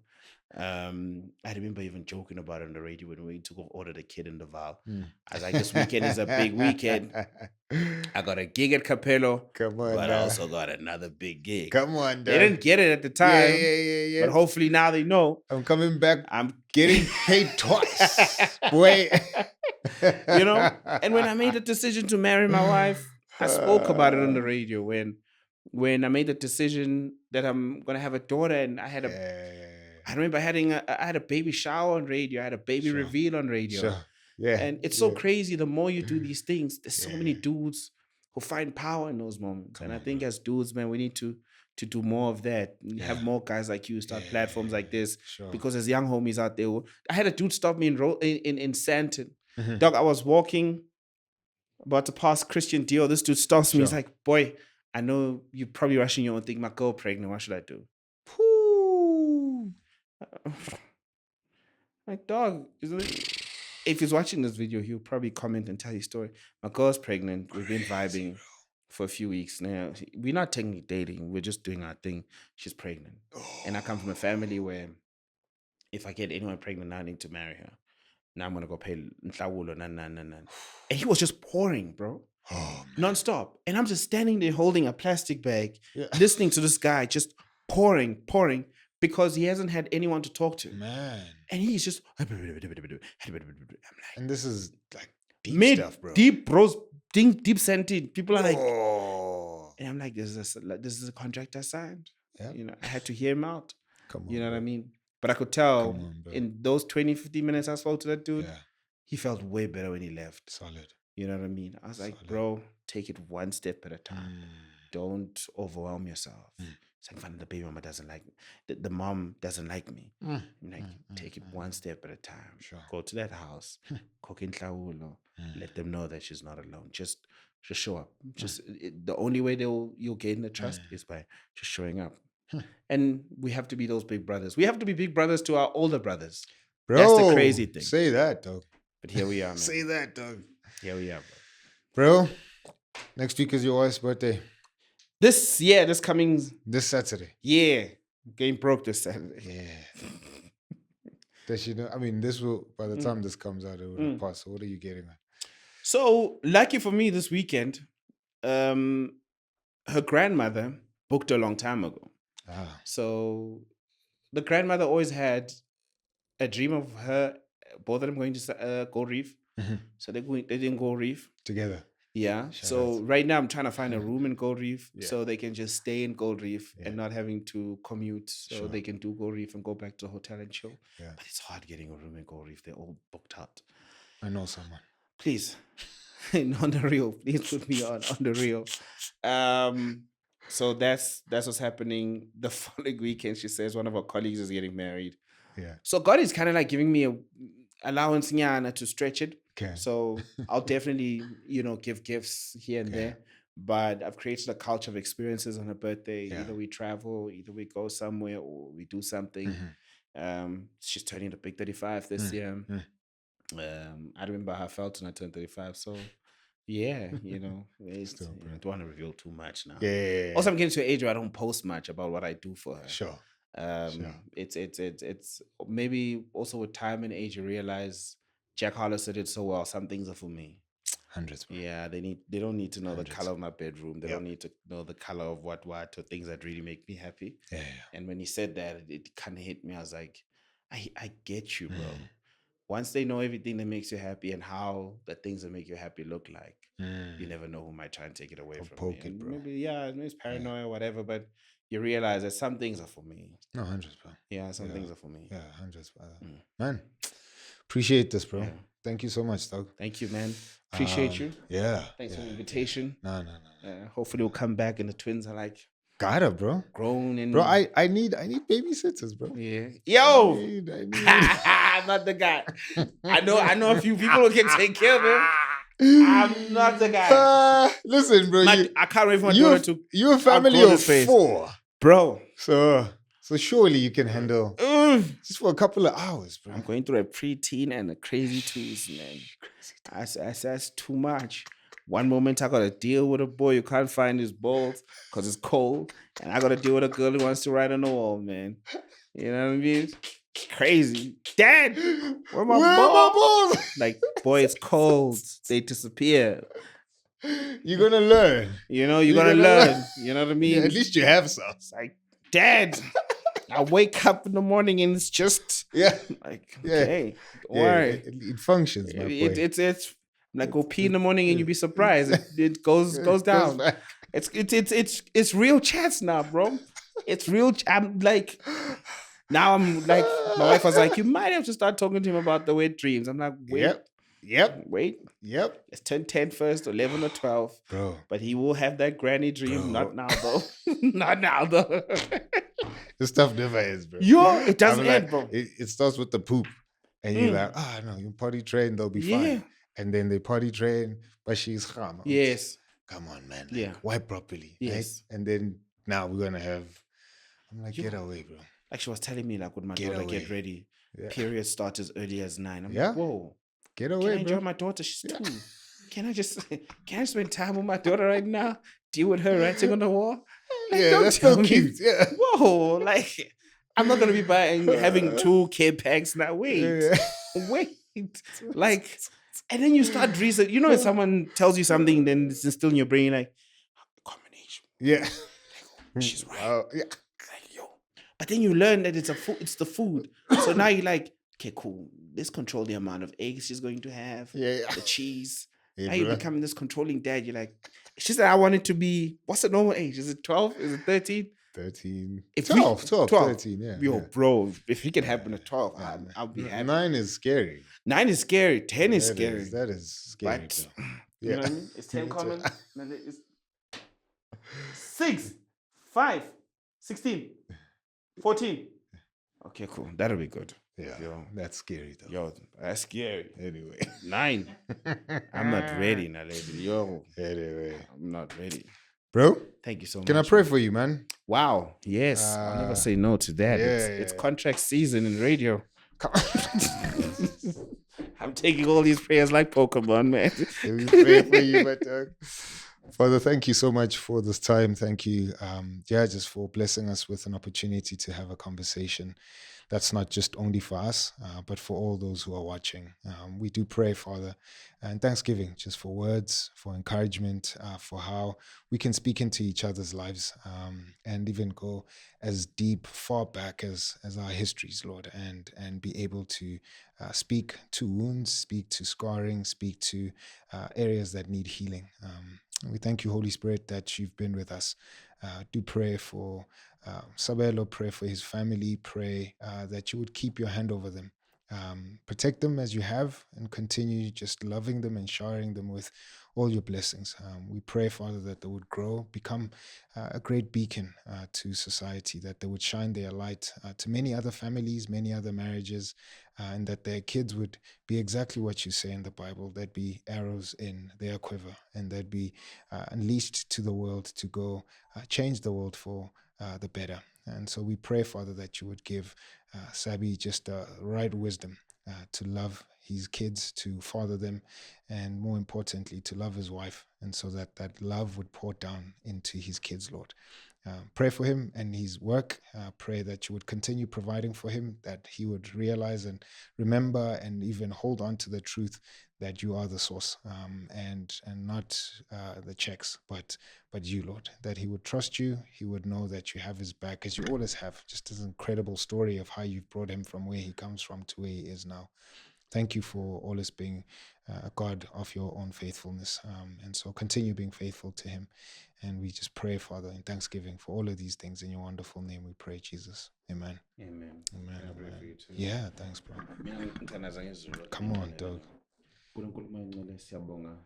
I remember even joking about it on the radio when we took order the kid in the Val. I was like, this weekend is a big weekend. I got a gig at Capello, but I also got another big gig. Come on, they didn't get it at the time. Yeah. But hopefully now they know. I'm coming back. I'm getting paid twice. Boy. You know? And when I made the decision to marry my wife, I spoke about it on the radio when I made the decision that I'm gonna have a daughter, and I had I remember I had a baby shower on radio, I had a baby reveal on radio. And it's so crazy. The more you do these things, there's so many dudes who find power in those moments. I think as dudes, man, we need to do more of that. Have more guys like you start platforms like this. Because there's young homies out there. I had a dude stop me in Santon. Dog, I was walking about to pass Christian Dior. This dude stops me. He's like, boy, I know you're probably rushing your own thing. My girl pregnant. What should I do? Like, dog, if he's watching this video, he'll probably comment and tell his story. My girl's pregnant. We've been vibing for a few weeks now. We're not technically dating. We're just doing our thing. She's pregnant. And I come from a family where if I get anyone pregnant, I need to marry her. Now I'm going to go pay Nhlawulo, And he was just pouring, bro. Non-stop. And I'm just standing there holding a plastic bag, listening to this guy just pouring, because he hasn't had anyone to talk to. Man. And he's just... I'm like, and this is like deep stuff, bro. Deep, bros. Deep scented. People are like... And I'm like, this is a contract I signed. Yep. You know, I had to hear him out. Come on, you know bro. what I mean? But I could tell in those 20, 15 minutes I spoke to that dude, he felt way better when he left. Solid. You know what I mean? I was like, bro, take it one step at a time. Don't overwhelm yourself. It's like, the baby mama doesn't like me. The mom doesn't like me. Like, take it one step at a time. Go to that house. Cook in Nhlawulo. Let them know that she's not alone. Just show up. The only way you'll gain the trust is by just showing up. And we have to be those big brothers. We have to be big brothers to our older brothers. Bro, that's the crazy thing. Say that, dog. But here we are, man. Say that, dog. Here we are, bro. Next week is your wife's birthday. This Saturday. Yeah. Game broke this Saturday. Yeah. Does she know? I mean, this will, by the time this comes out, it will pass. So what are you getting at? So, lucky for me this weekend, her grandmother booked a long time ago. So the grandmother always had a dream of her, both of them going to Gold Reef. So they didn't go Reef together. Yeah. So right now I'm trying to find a room in Gold Reef so they can just stay in Gold Reef and not having to commute. So they can do Gold Reef and go back to the hotel and chill. Yeah. But it's hard getting a room in Gold Reef. They're all booked out. I know someone. Please. On the real. Please put me on the real. So that's what's happening. The following weekend, she says one of her colleagues is getting married. Yeah. So God is kind of like giving me a allowance to stretch it. Okay. So I'll definitely, give gifts here and there. But I've created a culture of experiences on her birthday. Yeah. Either we travel, either we go somewhere, or we do something. She's turning the big 35 this year. I remember how I felt when I turned 35. So yeah, I don't want to reveal too much now. Yeah. Also, I'm getting to an age where I don't post much about what I do for her. Sure. It's maybe also with time and age you realize Jack Hollister did so well. Some things are for me. Hundreds, bro. Yeah, they don't need to know the Hundreds. color of my bedroom. They Yep. don't need to know the color of what or things that really make me happy. Yeah. And when he said that, it kind of hit me. I was like, I get you, bro. Mm. Once they know everything that makes you happy and how the things that make you happy look like, Mm. you never know who might try and take it away Or from poke you. it, And bro. maybe it's paranoia or whatever, but you realize that some things are for me. No, hundreds, bro. Yeah, some things are for me. Yeah, hundreds, brother. Mm. Man, appreciate this, bro. Yeah. Thank you so much, dog. Thank you, man. Appreciate you. Yeah. Thanks for yeah, the invitation. No. Hopefully we'll come back and the twins are like Gotta, bro. grown and Bro, I need babysitters, bro. yeah. Yo, I need. I'm not the guy. I know a few people who can take care of him. I'm not the guy. Listen, bro. I can't wait for my daughter to You're a family outgrow of this phase. 4. Bro. So surely you can handle just for a couple of hours, bro. I'm going through a preteen and a crazy twos, man. That's too much. One moment I gotta deal with a boy who can't find his balls because it's cold, and I gotta deal with a girl who wants to ride on the wall, man. You know what I mean? Crazy. Dad, where are my balls? Like, boy, it's cold. They disappear. You're gonna learn. You know, you're gonna learn. You know what I mean? Yeah, at least you have some. It's like, Dad, I wake up in the morning and it's just like, okay, don't worry. It functions, my boy. It's like go pee in the morning and you'd be surprised. It goes down. back. It's real chats now, bro. It's real. I'm like, now I'm like, my wife was like, you might have to start talking to him about the wet dreams. I'm like, wait. Wait. Let's turn 10 first, 11 or 12. Bro. But he will have that granny dream. Not now, though. Not now, though. This stuff never ends, bro. It doesn't I'm end, like, bro. It starts with the poop. And you're like, no, you potty train, they'll be fine. And then they potty train, but she's calm. Yes. Come on, man. Like, wipe properly. Yes. Right? And then now we're going to have, I'm like, get away, bro. Like she was telling me, like, with my daughter, get ready. Yeah. Period starts as early as 9. I'm like, whoa. Get away, can I enjoy bro. my daughter? She's 2. Can I spend time with my daughter right now? Deal with her writing on the wall? Like, that's so cute. Yeah. Whoa, like, I'm not gonna be having 2 care packs now. Wait. Like, and then you start research. You know, when someone tells you something, then it's still in your brain, like, combination. Yeah. She's right. Yeah. Like, yo. But then you learn that it's the food. So now you're like, okay, cool. Let's control the amount of eggs she's going to have. The cheese. Now you're becoming this controlling dad. You're like, she said I want it to be, what's the normal age? Is it 12? Is it 13? 13. 12, 13, yeah. Yo, bro, if it can happen at 12, I'll be happy. 9 is scary. 9 is scary. 10 is scary. That is scary. But, you know what I mean? It's 10 common. And then it's 6, 5, 16, 14. Okay, cool. That'll be good. Yeah, yo, that's scary though. Yo, that's scary. Anyway. 9. I'm not ready now, lady. Yo. Anyway. I'm not ready. Bro. Thank you so much. Can I pray for you, man? Wow. Yes. I'll never say no to that. It's contract season in radio. I'm taking all these prayers like Pokemon, man. We pray for you, but Father, thank you so much for this time. Thank you, just for blessing us with an opportunity to have a conversation that's not just only for us, but for all those who are watching. We do pray, Father, and thanksgiving just for words, for encouragement, for how we can speak into each other's lives, and even go as deep, far back as our histories, Lord, and be able to speak to wounds, speak to scarring, speak to areas that need healing. We thank you, Holy Spirit, that you've been with us. Do pray for Sabelo, pray for his family, pray that you would keep your hand over them. Protect them as you have, and continue just loving them and showering them with all your blessings. We pray, Father, that they would grow, become a great beacon to society, that they would shine their light to many other families, many other marriages, and that their kids would be exactly what you say in the Bible. There'd be arrows in their quiver, and they'd be unleashed to the world to go change the world for the better. And so we pray, Father, that you would give Sabby just the right wisdom to love his kids, to father them, and more importantly, to love his wife, and so that that love would pour down into his kids, Lord. Pray for him and his work. Pray that you would continue providing for him, that he would realize and remember and even hold on to the truth that you are the source, and not the checks, but you, Lord, that he would trust you. He would know that you have his back, as you always have. Just this incredible story of how you've brought him from where he comes from to where he is now. Thank you for always being a God of your own faithfulness. And so continue being faithful to him. And we just pray, Father, in thanksgiving for all of these things. In your wonderful name we pray, Jesus. Amen. Amen. Amen. Can I pray Amen. for you too? Yeah, thanks, bro. Come on, dog. Nkulunkulu moyingcele siyabonga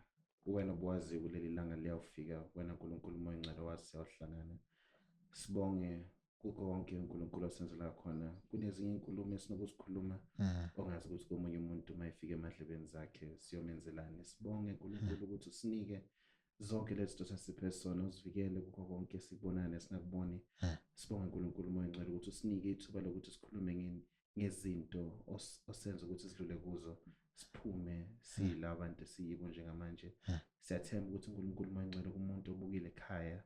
wena obwazi kuleli langa liyawufika wena nkulunkulu moyingcele wazi siyawuhlangana sibonge kukho konke uNkulunkulu asenzela khona kunezinye inkulumo esinokuzikhuluma ongazi ukuthi komunye umuntu mayifika emadlebeni zakhe siyomenzelana sibonge uNkulunkulu ukuthi usinike zonke lezi zinto sasiphe sona usivikele kukho konke sibonane singakuboni sibonge uNkulunkulu moyingcele ukuthi usinike ithuba lokuthi sikhulume ngezinto osenza ukuthi sidlule kuzo siphume sila abantu siyibo njengamanje siyathemba ukuthi uNkulunkulu moyingcele kumuntu obukile ekhaya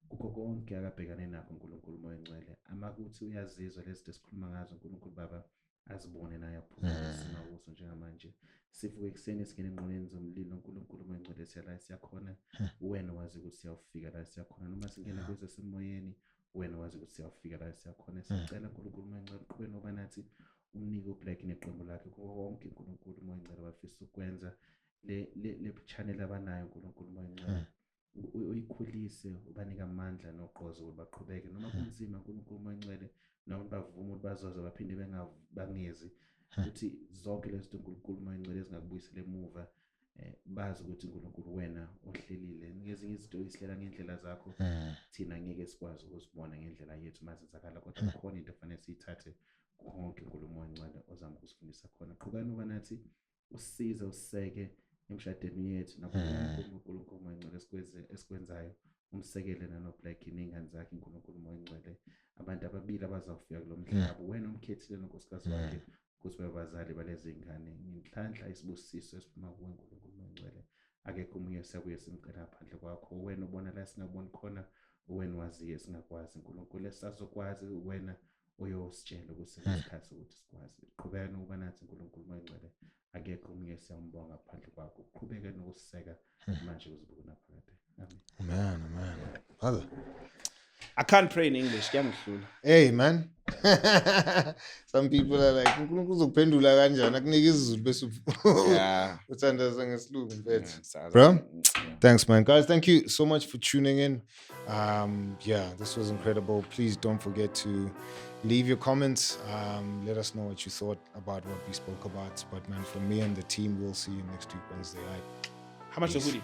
kukho konke akabhekane nakho uNkulunkulu moyingcele amakuthi uyazizwa lezi zinto esikhuluma ngazo uNkulunkulu baba azibone naye aphuma sima kuso njengamanje sivuke ekseni singene enqoleni zomlilo uNkulunkulu moyingcele siyakhona wena wazi ukuthi siyawufika la siyakhona noma singena kuze semoyeni wena wazi ukuthi siyawufika la siyakhona sicela uNkulunkulu moyingcele qhubeka noba nathi umnike uBlack neqembu lakhe konke uNkulunkulu moyingcele bafisa ukwenza le channel abanayo uNkulunkulu moyingcele uyikhulise ubanika amandla noqozo ukuthi baqhubeke noma kunzima uNkulunkulu moyingcele noma bavuma ukuthi bazoza baphinde bangezi ukuthi zonke lezi zinto uNkulunkulu moyingcele ezingakubuyisela emuva bazi ukuthi uNkulunkulu wena ohlelile ngezinye izinto isihlela ngendlela zakho thina ngeke sikwazi ukuzibona ngendlela yethu mazenzakala kodwa khona into efanele siyithathe konke uNkulunkulu moyingcele ozama ukusifundisa khona qhubeka noba nathi usize useke emshadweni yethu nakuNkulunkulu moyingcele esikwenzayo umsekele nanoBlack iningane zakhe uNkulunkulu moyingcele abantu ababili abazawufika kulo mhlaba wena umkhethile nonkosikazi wakhe ukuthi babazali balezi ingane nginhlanhla isibusiso esiphuma kuwe uNkulunkulu moyingcele akekho umunye siyabuye simcela ngaphandle kwakho wena ubona la singaboni khona wena waziye singakwazi uNkulunkulu esazokwazi wena uyositshela ukuthi ngesikhathi ukuthi sikwazi qhubeka nokuba nathi uNkulunkulu moyingcele akekho umunye siyambonga ngaphandle kwakho uqhubeke nokusiseka manje uzibuke naphakade amen. Amen. Father, I can't pray in English. Hey man. Some people are like uNkulunkulu uzokuphendula kanjani akunika isiZulu bese uthandaza ngesilungu mfethu. Bro, thanks man. Guys, thank you so much for tuning in. This was incredible. Please don't forget to leave your comments. Let us know what you thought about what we spoke about. But man, from me and the team, we'll see you next week Wednesday. How much a hoodie?